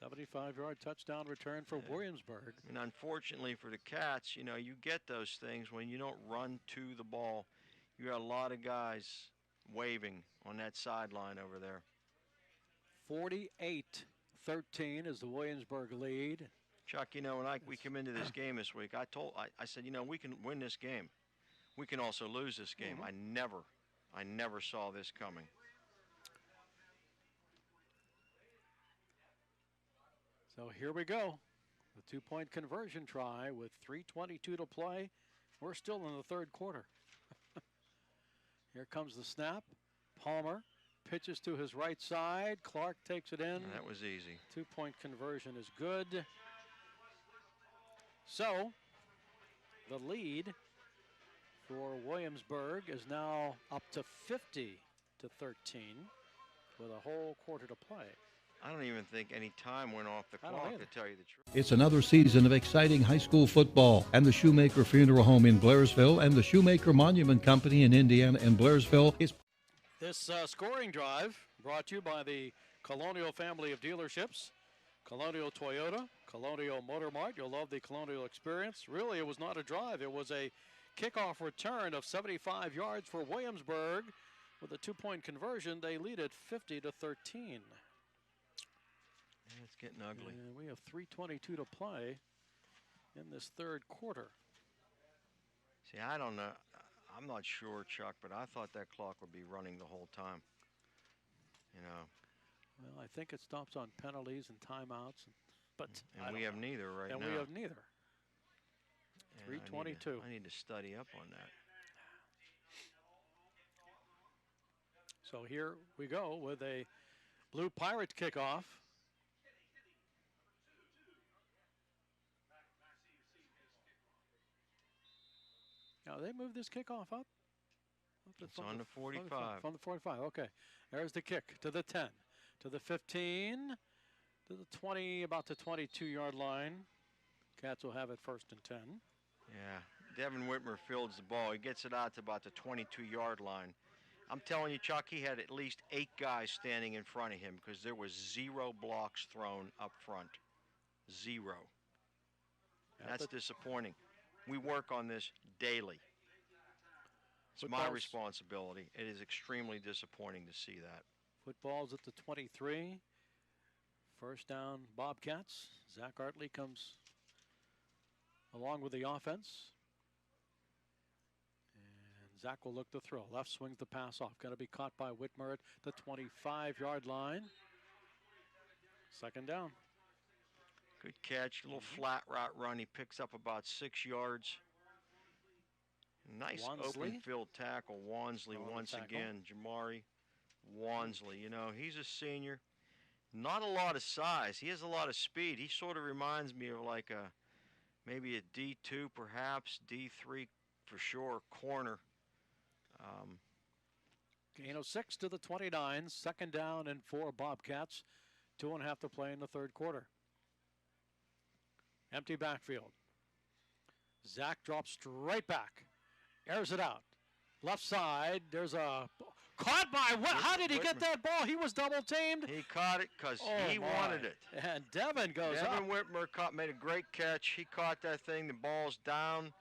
75-yard touchdown return for Williamsburg. And unfortunately for the Cats, you know, you get those things when you don't run to the ball. You got a lot of guys waving on that sideline over there. 48-13 is the Williamsburg lead. Chuck, you know, when we come into this game this week, I said, you know, we can win this game. We can also lose this game. I never saw this coming. So here we go. The 2-point conversion try with 3:22 to play. We're still in the third quarter. Here comes the snap. Palmer pitches to his right side. Clark takes it in. That was easy. 2-point conversion is good. So the lead for Williamsburg is now up to 50-13. with a whole quarter to play. I don't even think any time went off the clock, to tell you the truth. It's another season of exciting high school football, and the Shoemaker Funeral Home in Blairsville and the Shoemaker Monument Company in Indiana and Blairsville is... This scoring drive brought to you by the Colonial family of dealerships, Colonial Toyota, Colonial Motor Mart. You'll love the Colonial experience. Really, it was not a drive. It was a kickoff return of 75 yards for Williamsburg. With a 2-point conversion, they lead it 50-13. It's getting ugly. And we have 3:22 to play in this third quarter. See, I don't know. I'm not sure, Chuck, but I thought that clock would be running the whole time. You know. Well, I think it stops on penalties and timeouts, but we have neither right now. And we have neither. 3:22. I need to study up on that. So here we go with a Blue Pirates kickoff. Now they moved this kickoff up. It's on the 45. On the 45, okay. There's the kick to the 10, to the 15, to the 20, about the 22-yard line. Cats will have it 1st and 10. Yeah, Devin Whitmer fields the ball. He gets it out to about the 22-yard line. I'm telling you, Chuck, he had at least 8 guys standing in front of him because there was 0 blocks thrown up front. 0. That's disappointing. We work on this daily. It's my responsibility. It is extremely disappointing to see that. Football's at the 23. 1st down, Bobcats. Zach Artley comes along with the offense. And Zach will look to throw. Left swings the pass off. Got to be caught by Whitmer at the 25-yard line. 2nd down. Good catch, a little flat route run. He picks up about 6 yards. Nice open field tackle. Wansley once again. Jamari Wansley. You know, he's a senior. Not a lot of size. He has a lot of speed. He sort of reminds me of like maybe a D2, perhaps D3 for sure, corner. Gain of 6 to the 29. 2nd down and 4 Bobcats. 2.5 to play in the third quarter. Empty backfield. Zach drops straight back. Airs it out. Left side. There's a caught by what? How did he get that ball? He was double teamed. He caught it because he wanted it. And Devin goes up. Devin Whitmer made a great catch. He caught that thing. The ball's down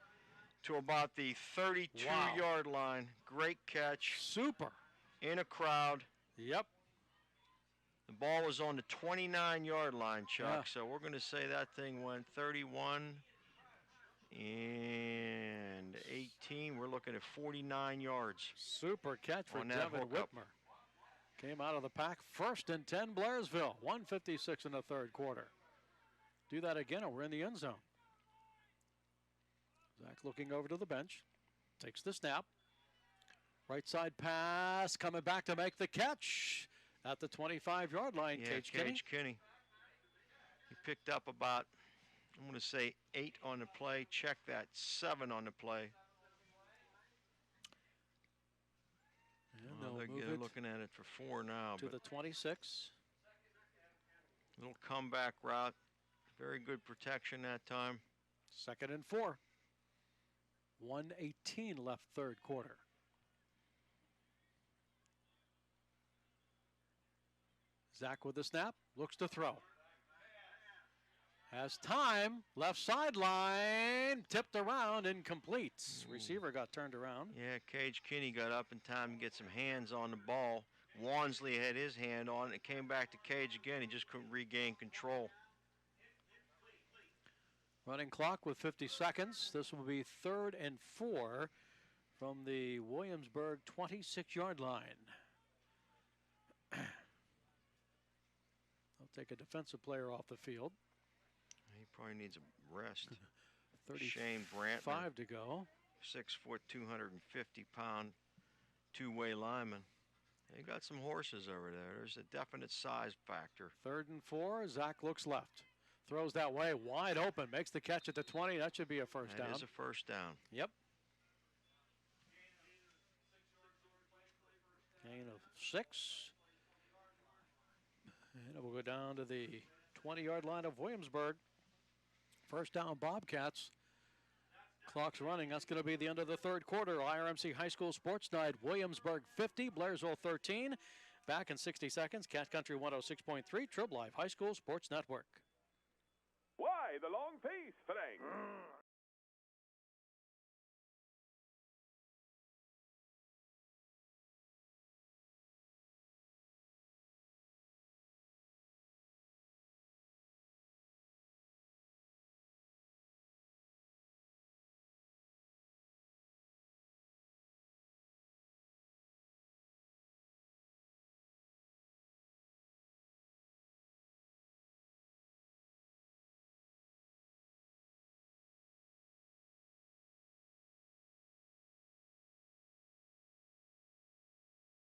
to about the 32-yard line. Great catch. Super. In a crowd. Yep. The ball was on the 29-yard line, Chuck. Yeah. So we're going to say that thing went 31 and 18. We're looking at 49 yards. Super catch for Devin Whitmer. Came out of the pack. 1st and 10, Blairsville. 1:56 in the third quarter. Do that again, and we're in the end zone. Zach looking over to the bench. Takes the snap. Right side pass. Coming back to make the catch. At the 25-yard line, yeah, Cage Kinney. He picked up about, I'm going to say 8 on the play. Check that, 7 on the play. They're looking at it for 4 now. To the 26. Little comeback route. Very good protection that time. 2nd and 4. 1:18 left third quarter. Zach with the snap, looks to throw. Has time, left sideline, tipped around, incomplete. Receiver got turned around. Yeah, Cage Kinney got up in time to get some hands on the ball. Wansley had his hand on it. It came back to Cage again. He just couldn't regain control. Running clock with 50 seconds. This will be 3rd and 4 from the Williamsburg 26-yard line. Take a defensive player off the field. He probably needs a rest. 35 Shane Brantman, to go. 6 foot, 250-pound, two-way lineman. They got some horses over there. There's a definite size factor. 3rd and 4. Zach looks left. Throws that way, wide open. Makes the catch at the 20. That should be a first down. That is a first down. Yep. Gain of 6. And we'll go down to the 20-yard line of Williamsburg. First down, Bobcats. Clock's running. That's going to be the end of the third quarter. IRMC High School Sports Night. Williamsburg 50, Blairsville 13. Back in 60 seconds. Cat Country 106.3, Trib Live High School Sports Network. Why the long face, Frank?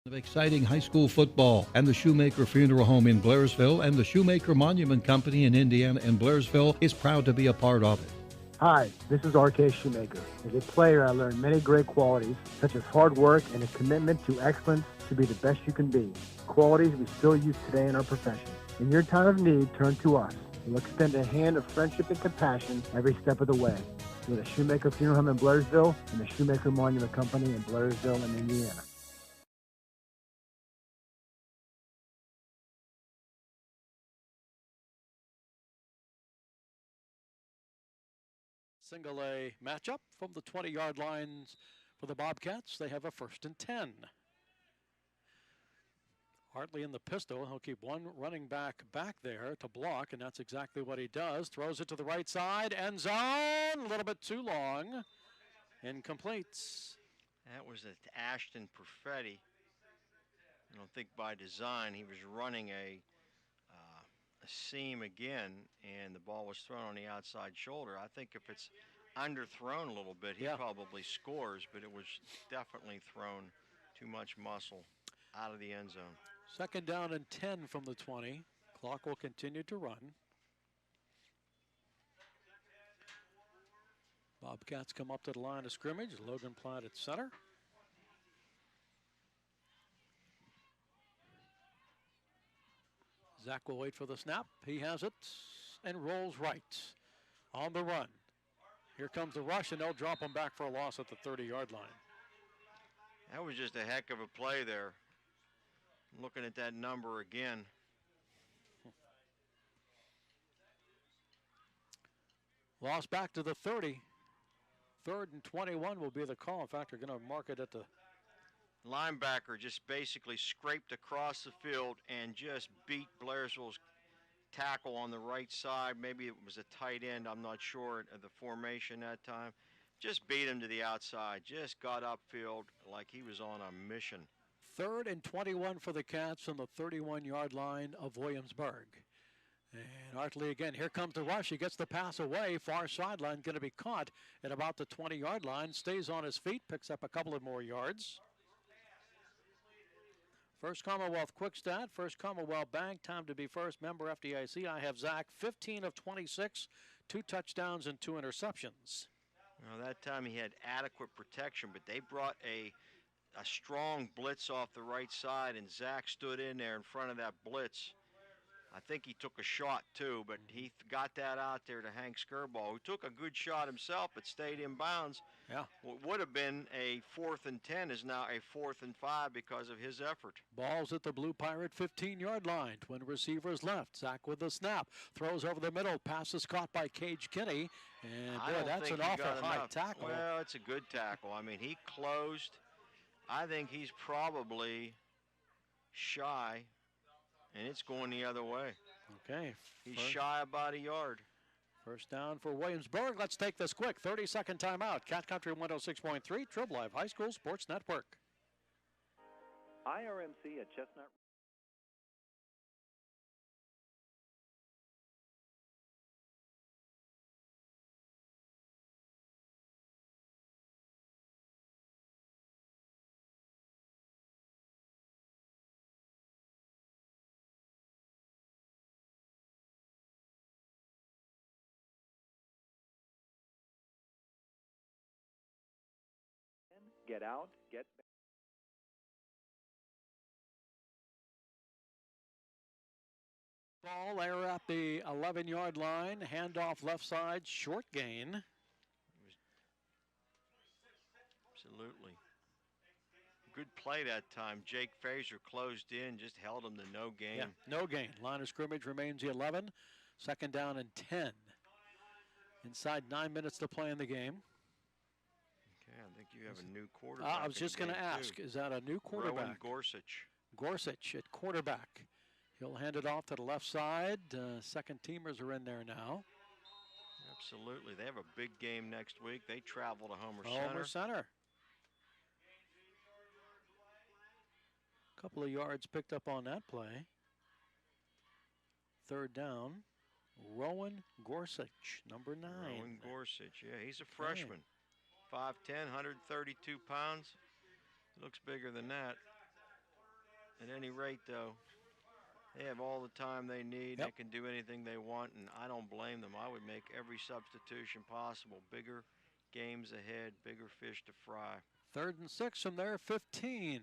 Of exciting high school football and the Shoemaker Funeral Home in Blairsville and the Shoemaker Monument Company in Indiana and Blairsville is proud to be a part of it. Hi, this is RK Shoemaker. As a player, I learned many great qualities, such as hard work and a commitment to excellence to be the best you can be. Qualities we still use today in our profession. In your time of need, turn to us. We'll extend a hand of friendship and compassion every step of the way. We're the Shoemaker Funeral Home in Blairsville and the Shoemaker Monument Company in Blairsville and Indiana. Single A matchup from the 20-yard lines for the Bobcats. They have a 1st and 10. Hartley in the pistol. He'll keep one running back there to block, and that's exactly what he does. Throws it to the right side. End zone. A little bit too long. Incomplete. That was Ashton Perfetti. I don't think by design. He was running a seam again, and the ball was thrown on the outside shoulder. I think if it's underthrown a little bit, he probably scores, but it was definitely thrown too much muscle out of the end zone. 2nd down and 10 from the 20. Clock will continue to run. Bobcats come up to the line of scrimmage. Logan Platt at center. Zach will wait for the snap. He has it and rolls right on the run. Here comes the rush, and they'll drop him back for a loss at the 30-yard line. That was just a heck of a play there. Looking at that number again. Lost back to the 30. 3rd and 21 will be the call. In fact, they're going to mark it at the linebacker. Just basically scraped across the field and just beat Blairsville's tackle on the right side. Maybe it was a tight end, I'm not sure of the formation that time. Just beat him to the outside. Just got upfield like he was on a mission. 3rd and 21 for the Cats on the 31-yard line of Williamsburg. And Hartley again. Here comes the rush. He gets the pass away. Far sideline, going to be caught at about the 20-yard line. Stays on his feet, picks up a couple of more yards. First Commonwealth Quick Stat, First Commonwealth Bank, time to be first, member FDIC. I have Zach, 15 of 26, 2 touchdowns and 2 interceptions. Well, that time he had adequate protection, but they brought a strong blitz off the right side, and Zach stood in there in front of that blitz. I think he took a shot too, but he got that out there to Hank Skirball, who took a good shot himself but stayed in bounds. Yeah. What would have been a 4th and 10 is now a 4th and 5 because of his effort. Ball's at the Blue Pirate 15-yard line. Twin receivers left. Zach with the snap. Throws over the middle. Pass is caught by Cage Kinney. And boy, that's an awful high tackle. Well, it's a good tackle. I mean, he closed. I think he's probably shy. And it's going the other way. Okay. He's shy about a yard. First down for Williamsburg. Let's take this quick 30-second timeout. Cat Country 106.3, Trib Live High School Sports Network. IRMC at Chestnut. Get out, get back. Ball there at the 11-yard line. Handoff left side, short gain. Absolutely. Good play that time. Jake Frazier closed in, just held him to no gain. Yeah, no gain. Line of scrimmage remains the 11. Second down and 10. Inside 9 minutes to play in the game. Okay, I think you have a new quarterback. I was just going to ask, is that a new quarterback? Rowan Gorsuch. Gorsuch at quarterback. He'll hand it off to the left side. Second teamers are in there now. Absolutely. They have a big game next week. They travel to Homer Center. Couple of yards picked up on that play. Third down. Rowan Gorsuch, number 9. Rowan Gorsuch, yeah, he's a freshman. 5'10", 132 pounds. He looks bigger than that. At any rate, though, they have all the time they need. They can do anything they want, and I don't blame them. I would make every substitution possible. Bigger games ahead, bigger fish to fry. 3rd and 6 from there, 15.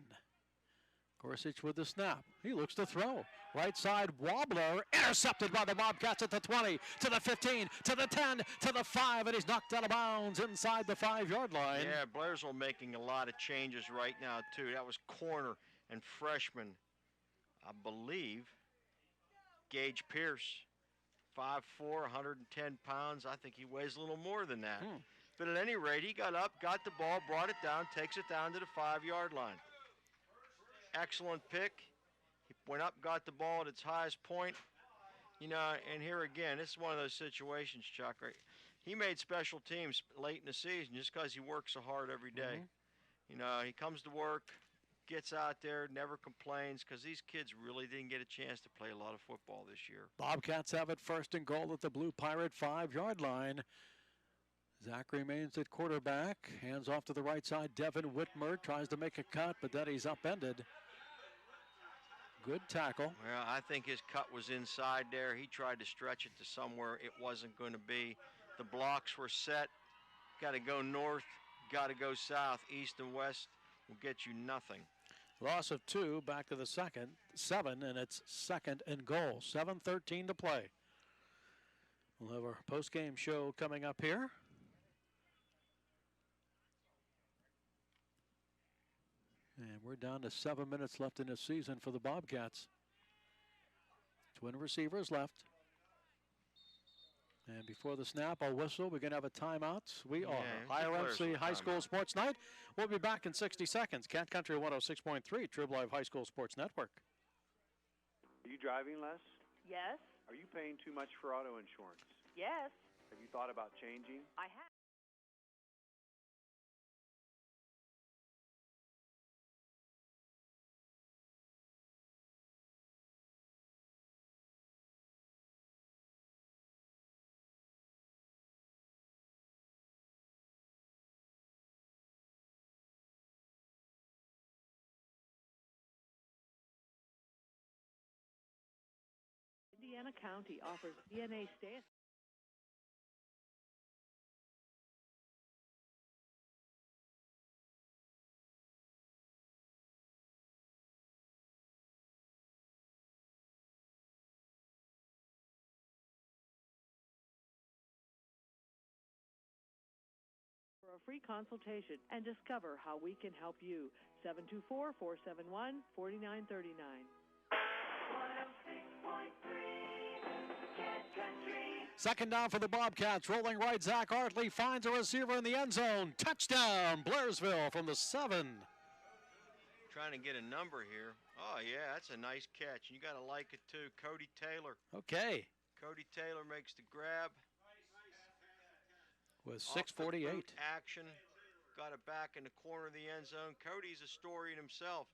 Gorsuch with the snap. He looks to throw. Right side wobbler, intercepted by the Bobcats at the 20, to the 15, to the 10, to the 5, and he's knocked out of bounds inside the 5-yard line. Yeah, Blairsville making a lot of changes right now, too. That was corner and freshman, I believe, Gage Pierce, 5'4", 110 pounds. I think he weighs a little more than that. But at any rate, he got up, got the ball, brought it down, takes it down to the 5-yard line. Excellent pick. He went up, got the ball at its highest point. You know, and here again, this is one of those situations, Chuck. Right? He made special teams late in the season just because he works so hard every day. You know, he comes to work, gets out there, never complains, because these kids really didn't get a chance to play a lot of football this year. Bobcats have it 1st and goal at the Blue Pirate 5-yard line. Zach remains at quarterback. Hands off to the right side. Devin Whitmer tries to make a cut, but then he's upended. Good tackle. Well, I think his cut was inside there. He tried to stretch it to somewhere it wasn't going to be. The blocks were set. Got to go north, got to go south. East and west will get you nothing. Loss of 2, back to the 7, and it's 2nd and goal. 7:13 to play. We'll have our post-game show coming up here. And we're down to 7 minutes left in the season for the Bobcats. Twin receivers left. And before the snap, I'll whistle. We're going to have a timeout. We are IRMC High School Sports Night. We'll be back in 60 seconds. Cat Country 106.3, Trib Live High School Sports Network. Are you driving less? Yes. Are you paying too much for auto insurance? Yes. Have you thought about changing? I have. Indiana County offers DNA stay. For a free consultation and discover how we can help you. 724-471-4939. 2nd down for the Bobcats. Rolling right, Zach Hartley finds a receiver in the end zone. Touchdown, Blairsville from the 7. Trying to get a number here. Oh, yeah, that's a nice catch. You got to like it, too. Cody Taylor. Okay. Cody Taylor makes the grab. With 6:48. Action. Got it back in the corner of the end zone. Cody's a story in himself.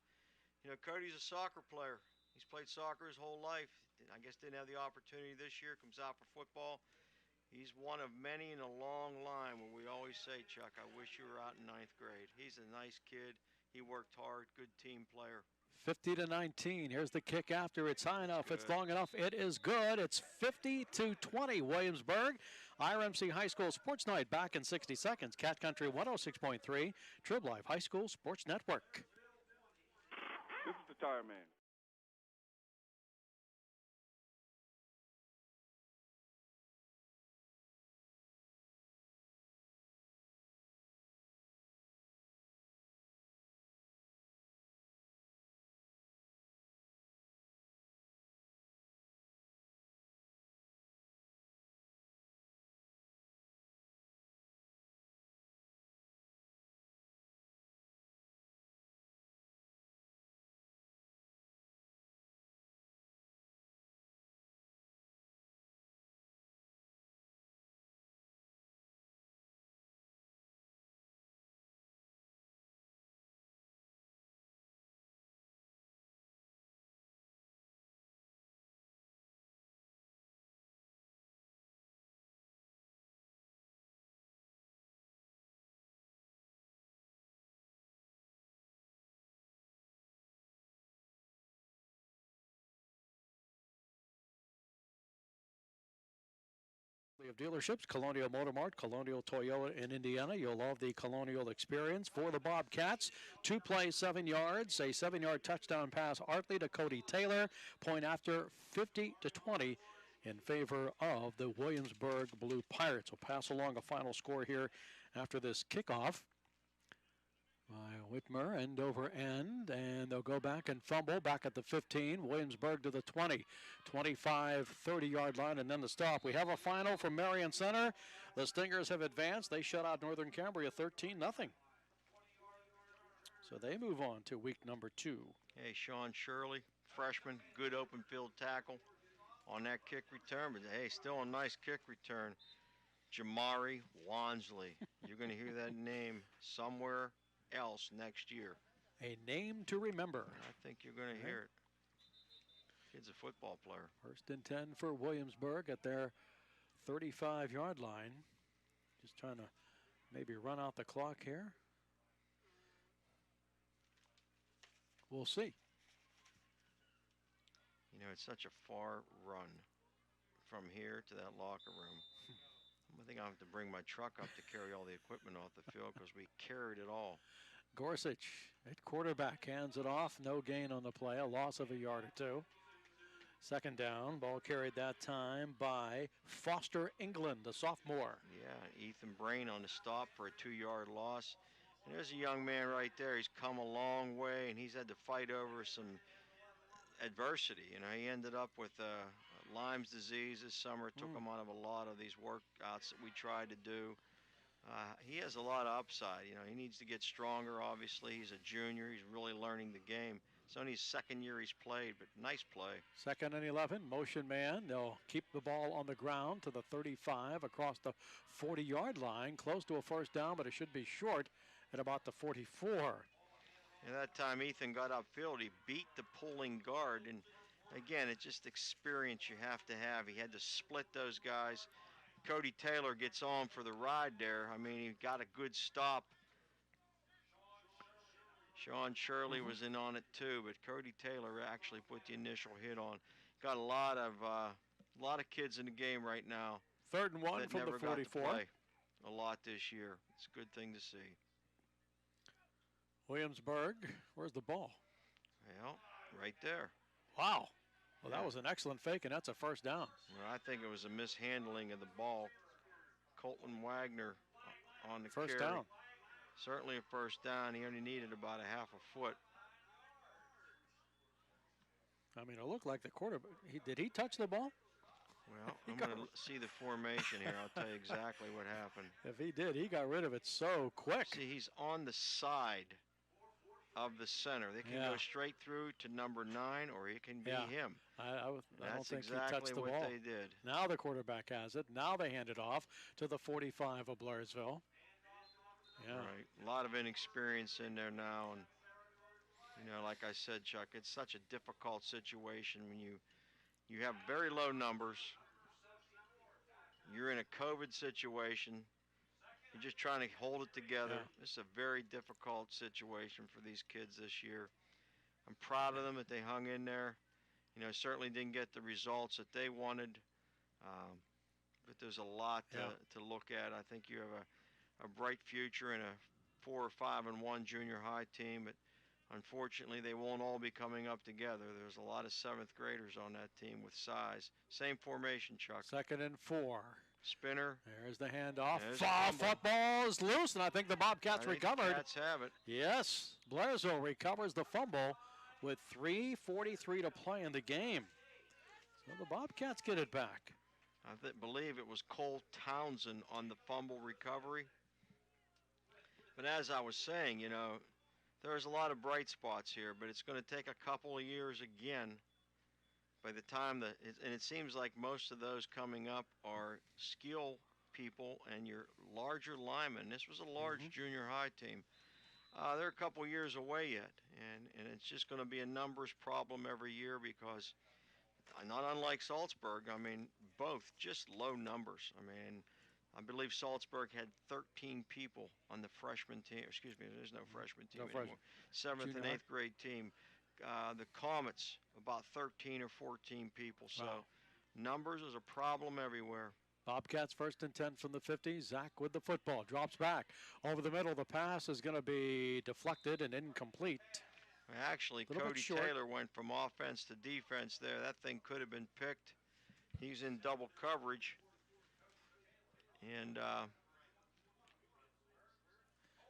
You know, Cody's a soccer player. He's played soccer his whole life. I guess didn't have the opportunity this year. Comes out for football. He's one of many in a long line where we always say, Chuck, I wish you were out in 9th grade. He's a nice kid. He worked hard. Good team player. 50-19. Here's the kick after. It's high enough. It's long enough. It is good. It's 50-20. Williamsburg. IRMC High School Sports Night back in 60 seconds. Cat Country 106.3. Trib Live High School Sports Network. This is the Tire Man. Of dealerships, Colonial Motor Mart, Colonial Toyota in Indiana. You'll love the Colonial experience for the Bobcats. 2 plays, 7 yards, a 7-yard touchdown pass, Artley to Cody Taylor. Point after 50-20 in favor of the Williamsburg Blue Pirates. We'll pass along a final score here after this kickoff by Whitmer, end over end, and they'll go back and fumble back at the 15. Williamsburg to the 20, 25, 30-yard line, and then the stop. We have a final from Marion Center. The Stingers have advanced. They shut out Northern Cambria 13-0. So they move on to week number 2. Hey, Sean Shirley, freshman, good open field tackle on that kick return, but hey, still a nice kick return. Jamari Wansley. You're going to hear that name somewhere else next year. A name to remember. I think you're going to hear it. Kid's a football player. 1st and 10 for Williamsburg at their 35-yard line. Just trying to maybe run out the clock here. We'll see. You know, it's such a far run from here to that locker room. I think I'll have to bring my truck up to carry all the equipment off the field because we carried it all. Gorsuch at quarterback hands it off. No gain on the play, a loss of a yard or 2. 2nd down, ball carried that time by Foster England, the sophomore. Yeah, Ethan Brain on the stop for a 2-yard loss. And there's a young man right there. He's come a long way, and he's had to fight over some adversity. You know, he ended up with Lyme's disease this summer. Took him out of a lot of these workouts that we tried to do. He has a lot of upside. You know, he needs to get stronger, obviously. He's a junior. He's really learning the game. It's only his 2nd year he's played, but nice play. 2nd and 11, motion man. They'll keep the ball on the ground to the 35 across the 40-yard line. Close to a 1st down, but it should be short at about the 44. And that time Ethan got upfield. He beat the pulling guard. And, again, it's just experience you have to have. He had to split those guys. Cody Taylor gets on for the ride there. I mean, he got a good stop. Sean Shirley was in on it too, but Cody Taylor actually put the initial hit on. Got a lot of kids in the game right now. 3rd and 1 from the 44. Got to play a lot this year. It's a good thing to see. Williamsburg, where's the ball? Well, right there. Wow. Well, that was an excellent fake, and that's a 1st down. Well, I think it was a mishandling of the ball. Colton Wagner on the 1st carry. down. Certainly a 1st down. He only needed about a half a foot. I mean, it looked like the quarterback. Did he touch the ball? Well, I'm going to see the formation here. I'll tell you exactly what happened. If he did, he got rid of it so quick. See, he's on the side of the center. They can go straight through to number 9, or it can be him. I don't think exactly he touched the what ball. they did. Now the quarterback has it. Now they hand it off to the 45 of Blairsville. Yeah. Right. A lot of inexperience in there now. And, you know, like I said, Chuck, it's such a difficult situation when you have very low numbers. You're in a COVID situation. You're just trying to hold it together. Yeah. This is a very difficult situation for these kids this year. I'm proud of them that they hung in there. You know, certainly didn't get the results that they wanted. But there's a lot to look at. I think you have a bright future in a 4 or 5 and 1 junior high team, but unfortunately they won't all be coming up together. There's a lot of 7th graders on that team with size. Same formation, Chuck. 2nd and 4. Spinner. There's the handoff. There's football is loose, and I think the Bobcats recovered. The Cats have it. Yes, Blairsville recovers the fumble with 3:43 to play in the game. So the Bobcats get it back. I believe it was Cole Townsend on the fumble recovery. But as I was saying, you know, there's a lot of bright spots here, but it's going to take a couple of years again. By the time and it seems like most of those coming up are skill people and your larger linemen. This was a large junior high team. They're a couple years away yet, and it's just going to be a numbers problem every year because not unlike Salzburg, I mean, both just low numbers. I mean, I believe Salzburg had 13 people on the freshman team. Excuse me, there's no freshman team anymore. 7th and 8th grade team. The Comets, about 13 or 14 people. So numbers is a problem everywhere. Bobcats first and 10 from the 50. Zach with the football. Drops back. Over the middle. The pass is going to be deflected and incomplete. Actually, Cody Taylor went from offense to defense there. That thing could have been picked. He's in double coverage. And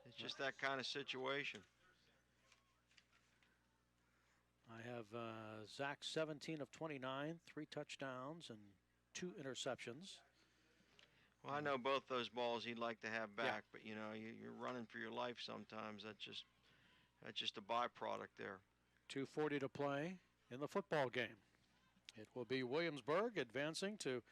it's just that kind of situation. I have Zach 17 of 29, 3 touchdowns and 2 interceptions. Well, I know both those balls he'd like to have back, but you know, you're running for your life sometimes. That's just a byproduct there. 2:40 to play in the football game. It will be Williamsburg advancing to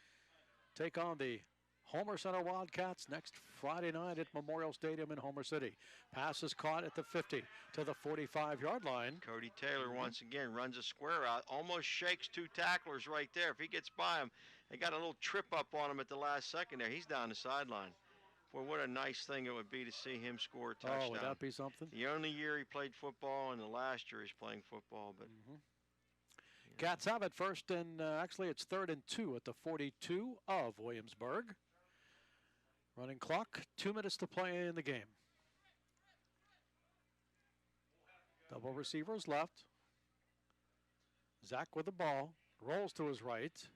take on the Homer Center Wildcats next Friday night at Memorial Stadium in Homer City. Pass is caught at the 50 to the 45-yard line. Cody Taylor once again runs a square out, almost shakes 2 tacklers right there. If he gets by him, they got a little trip up on him at the last second there. He's down the sideline. Boy, what a nice thing it would be to see him score a touchdown. Oh, would that be something? The only year he played football and the last year he's playing football. But Cats have it first and actually it's 3rd and 2 at the 42 of Williamsburg. Running clock, 2 minutes to play in the game. Double receivers left. Zach with the ball, rolls to his right,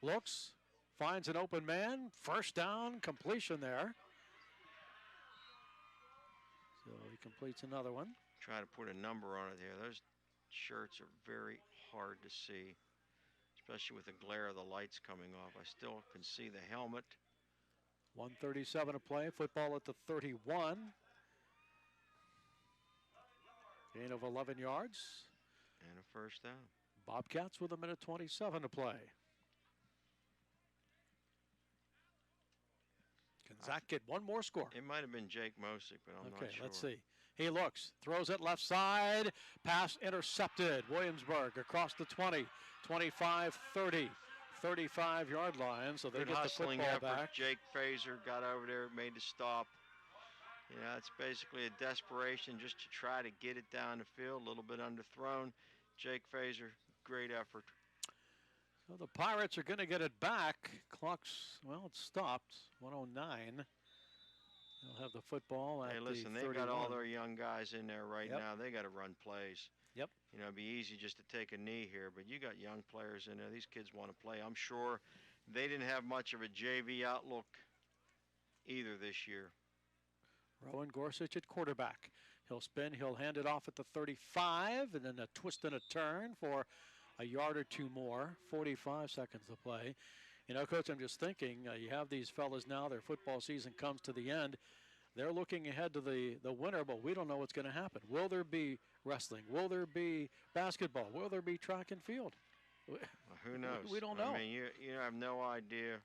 looks, finds an open man, first down, completion there. So he completes another one. Try to put a number on it here. Those shirts are very hard to see, especially with the glare of the lights coming off. I still can see the helmet. 1:37 to play. Football at the 31. Gain of 11 yards. And a first down. Bobcats with 1:27 to play. Can Zach get one more score? It might have been Jake Mosick, but I'm not sure. Okay, let's see. He looks, throws it left side. Pass intercepted. Williamsburg across the 20, 25, 30. 35-yard line, so they Good get the hustling football effort. back. Jake Fazer got over there, made the stop. You know, it's basically a desperation just to try to get it down the field, a little bit underthrown. Jake Fazer, great effort. So the Pirates are going to get it back. Clock's, well, it's stopped, 109. They'll have the football at Hey, listen, the they've 31. got all their young guys in there right Yep. now. They got to run plays. Yep. You know, it'd be easy just to take a knee here, but you got young players in there. These kids want to play. I'm sure they didn't have much of a JV outlook either this year. Rowan Gorsuch at quarterback. He'll spin, he'll hand it off at the 35, and then a twist and a turn for a yard or two more. 45 seconds to play. You know, Coach, I'm just thinking, you have these fellas now, their football season comes to the end. They're looking ahead to the winter, but we don't know what's going to happen. Will there be wrestling? Will there be basketball? Will there be track and field? Well, who knows? We don't know. I mean, you have no idea.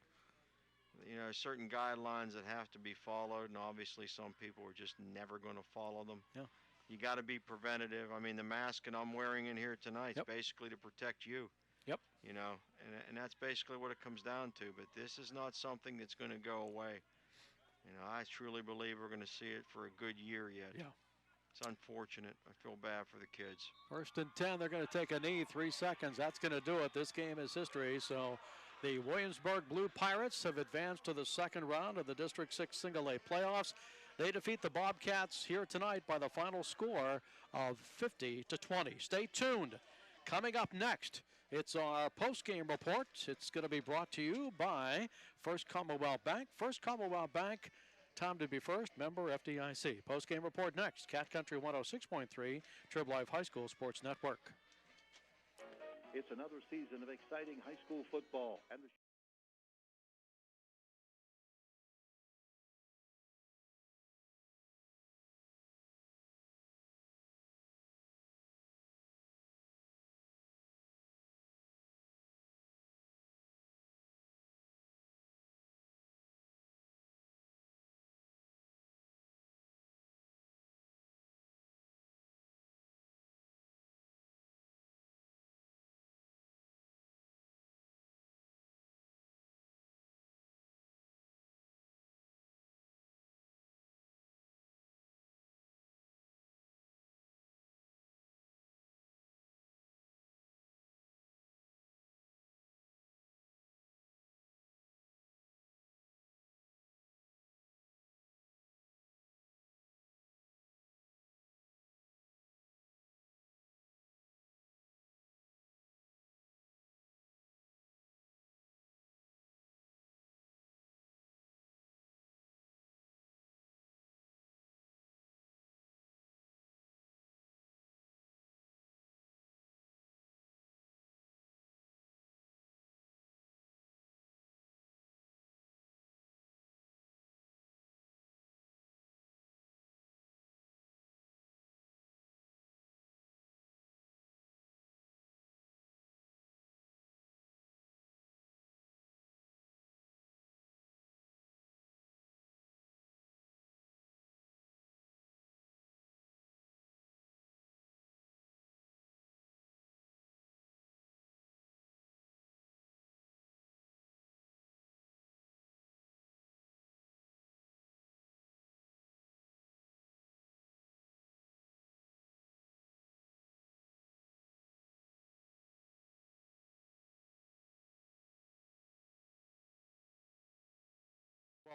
You know, certain guidelines that have to be followed, and obviously some people are just never going to follow them. Yeah. You got to be preventative. I mean, the mask that I'm wearing in here tonight is basically to protect you. Yep. You know, and that's basically what it comes down to. But this is not something that's going to go away. You know, I truly believe we're going to see it for a good year yet. Yeah. It's unfortunate. I feel bad for the kids. 1st and 10, they're going to take a knee, 3 seconds. That's going to do it. This game is history. So the Williamsburg Blue Pirates have advanced to the second round of the District 6 Single-A playoffs. They defeat the Bobcats here tonight by the final score of 50-20. Stay tuned. Coming up next, it's our post-game report. It's going to be brought to you by First Commonwealth Bank. First Commonwealth Bank, time to be first, member FDIC. Post-game report next. Cat Country 106.3, Trib Life High School Sports Network. It's another season of exciting high school football, and the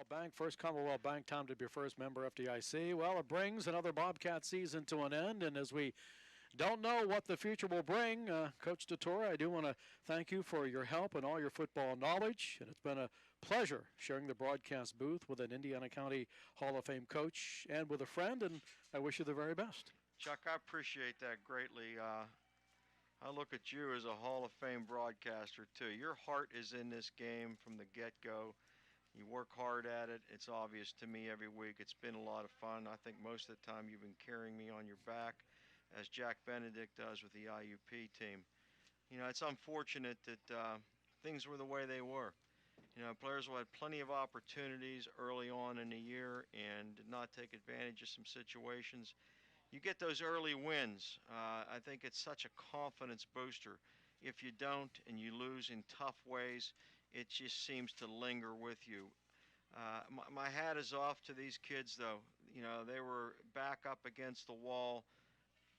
Bank, First Commonwealth Bank, time to be first, member FDIC. Well, it brings another Bobcat season to an end, and as we don't know what the future will bring, Coach DeTore, I do want to thank you for your help and all your football knowledge, and it's been a pleasure sharing the broadcast booth with an Indiana County Hall of Fame coach and with a friend, and I wish you the very best. Chuck, I appreciate that greatly. I look at you as a Hall of Fame broadcaster, too. Your heart is in this game from the get-go. You work hard at it. It's obvious to me every week. It's been a lot of fun. I think most of the time you've been carrying me on your back, as Jack Benedict does with the IUP team. You know, it's unfortunate that things were the way they were. You know, Blairsville had plenty of opportunities early on in the year and did not take advantage of some situations. You get those early wins. I think it's such a confidence booster. If you don't and you lose in tough ways, it just seems to linger with you. My hat is off to these kids, though. You know, they were back up against the wall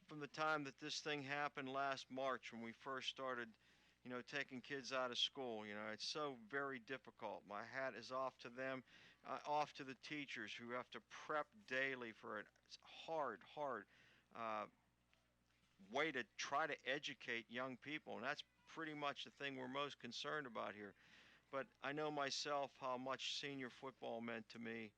from the time that this thing happened last March when we first started, you know, taking kids out of school. You know, it's so very difficult. My hat is off to them, off to the teachers who have to prep daily for a hard way to try to educate young people, and that's pretty much the thing we're most concerned about here. But I know myself how much senior football meant to me,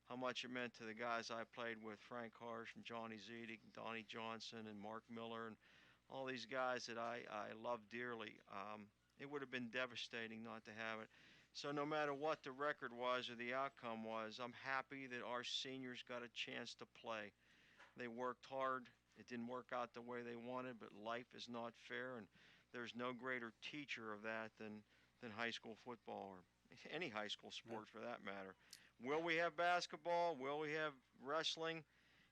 how much it meant to the guys I played with, Frank Harsh and Johnny Zedig and Donnie Johnson and Mark Miller and all these guys that I love dearly. It would have been devastating not to have it. So no matter what the record was or the outcome was, I'm happy that our seniors got a chance to play. They worked hard. It didn't work out the way they wanted, but life is not fair, and there's no greater teacher of that than high school football, or any high school sport for that matter. Will we have basketball? Will we have wrestling?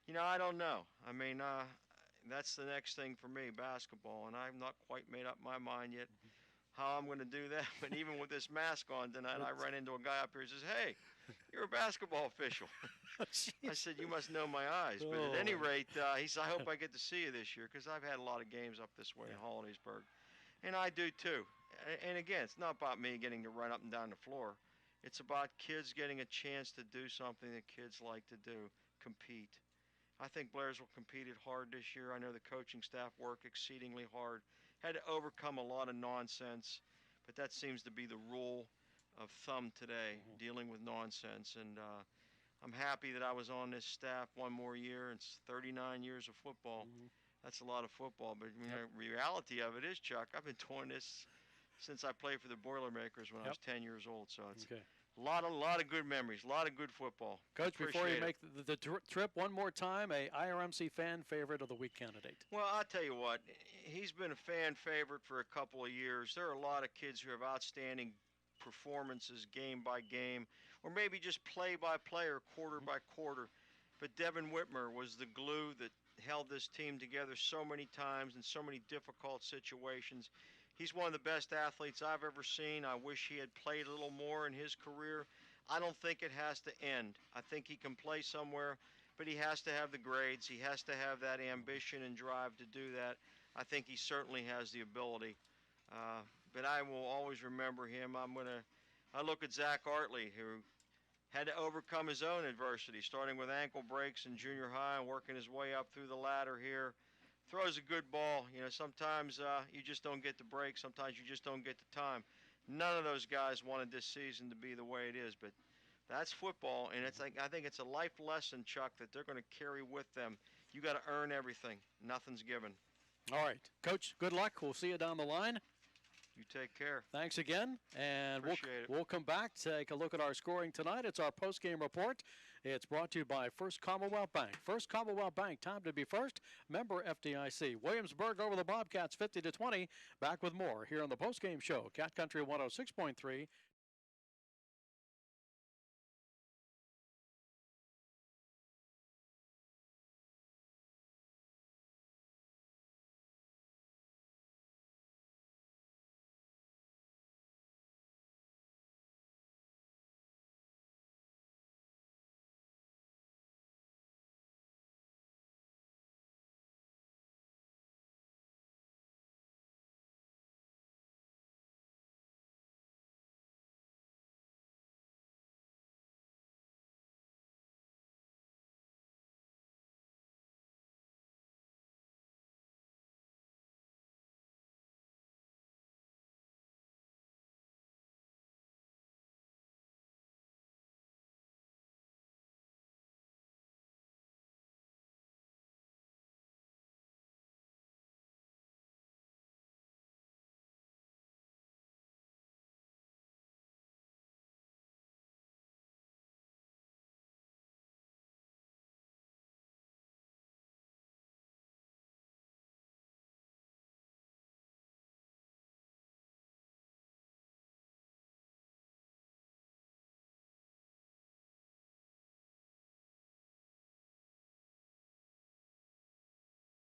You know, I don't know. I mean, that's the next thing for me, basketball, and I've not quite made up my mind yet how I'm going to do that. But even with this mask on tonight, I ran into a guy up here who says, "Hey, you're a basketball official." I said, "You must know my eyes." But at any rate, he said, "I hope I get to see you this year," because I've had a lot of games up this way in Hollidaysburg, and I do too. And again, it's not about me getting to run up and down the floor. It's about kids getting a chance to do something that kids like to do, compete. I think Blairsville competed hard this year. I know the coaching staff worked exceedingly hard, had to overcome a lot of nonsense, but that seems to be the rule of thumb today, dealing with nonsense. And I'm happy that I was on this staff one more year. It's 39 years of football. That's a lot of football, but you know, reality of it is, Chuck, I've been doing this since I played for the Boilermakers when I was 10 years old. So it's a lot of good memories, a lot of good football. Coach, before you make the trip one more time, a IRMC fan favorite of the week candidate. Well, I'll tell you what, he's been a fan favorite for a couple of years. There are a lot of kids who have outstanding performances game by game, or maybe just play by play or quarter by quarter. But Devin Whitmer was the glue that held this team together so many times in so many difficult situations. He's one of the best athletes I've ever seen. I wish he had played a little more in his career. I don't think it has to end. I think he can play somewhere, but he has to have the grades. He has to have that ambition and drive to do that. I think he certainly has the ability. But I will always remember him. I look at Zach Artley, who had to overcome his own adversity, starting with ankle breaks in junior high and working his way up through the ladder here. Throws a good ball. You know, sometimes you just don't get the break. Sometimes you just don't get the time. None of those guys wanted this season to be the way it is, but that's football, and it's like, I think it's a life lesson, Chuck, that they're going to carry with them. You got to earn everything. Nothing's given. All right, Coach, good luck. We'll see you down the line. You take care. Thanks again, and Appreciate we'll come back, take a look at our scoring tonight. It's our post-game report. It's brought to you by First Commonwealth Bank. First Commonwealth Bank, time to be first. Member FDIC. Williamsburg over the Bobcats 50-20. Back with more here on the post-game show. Cat Country 106.3.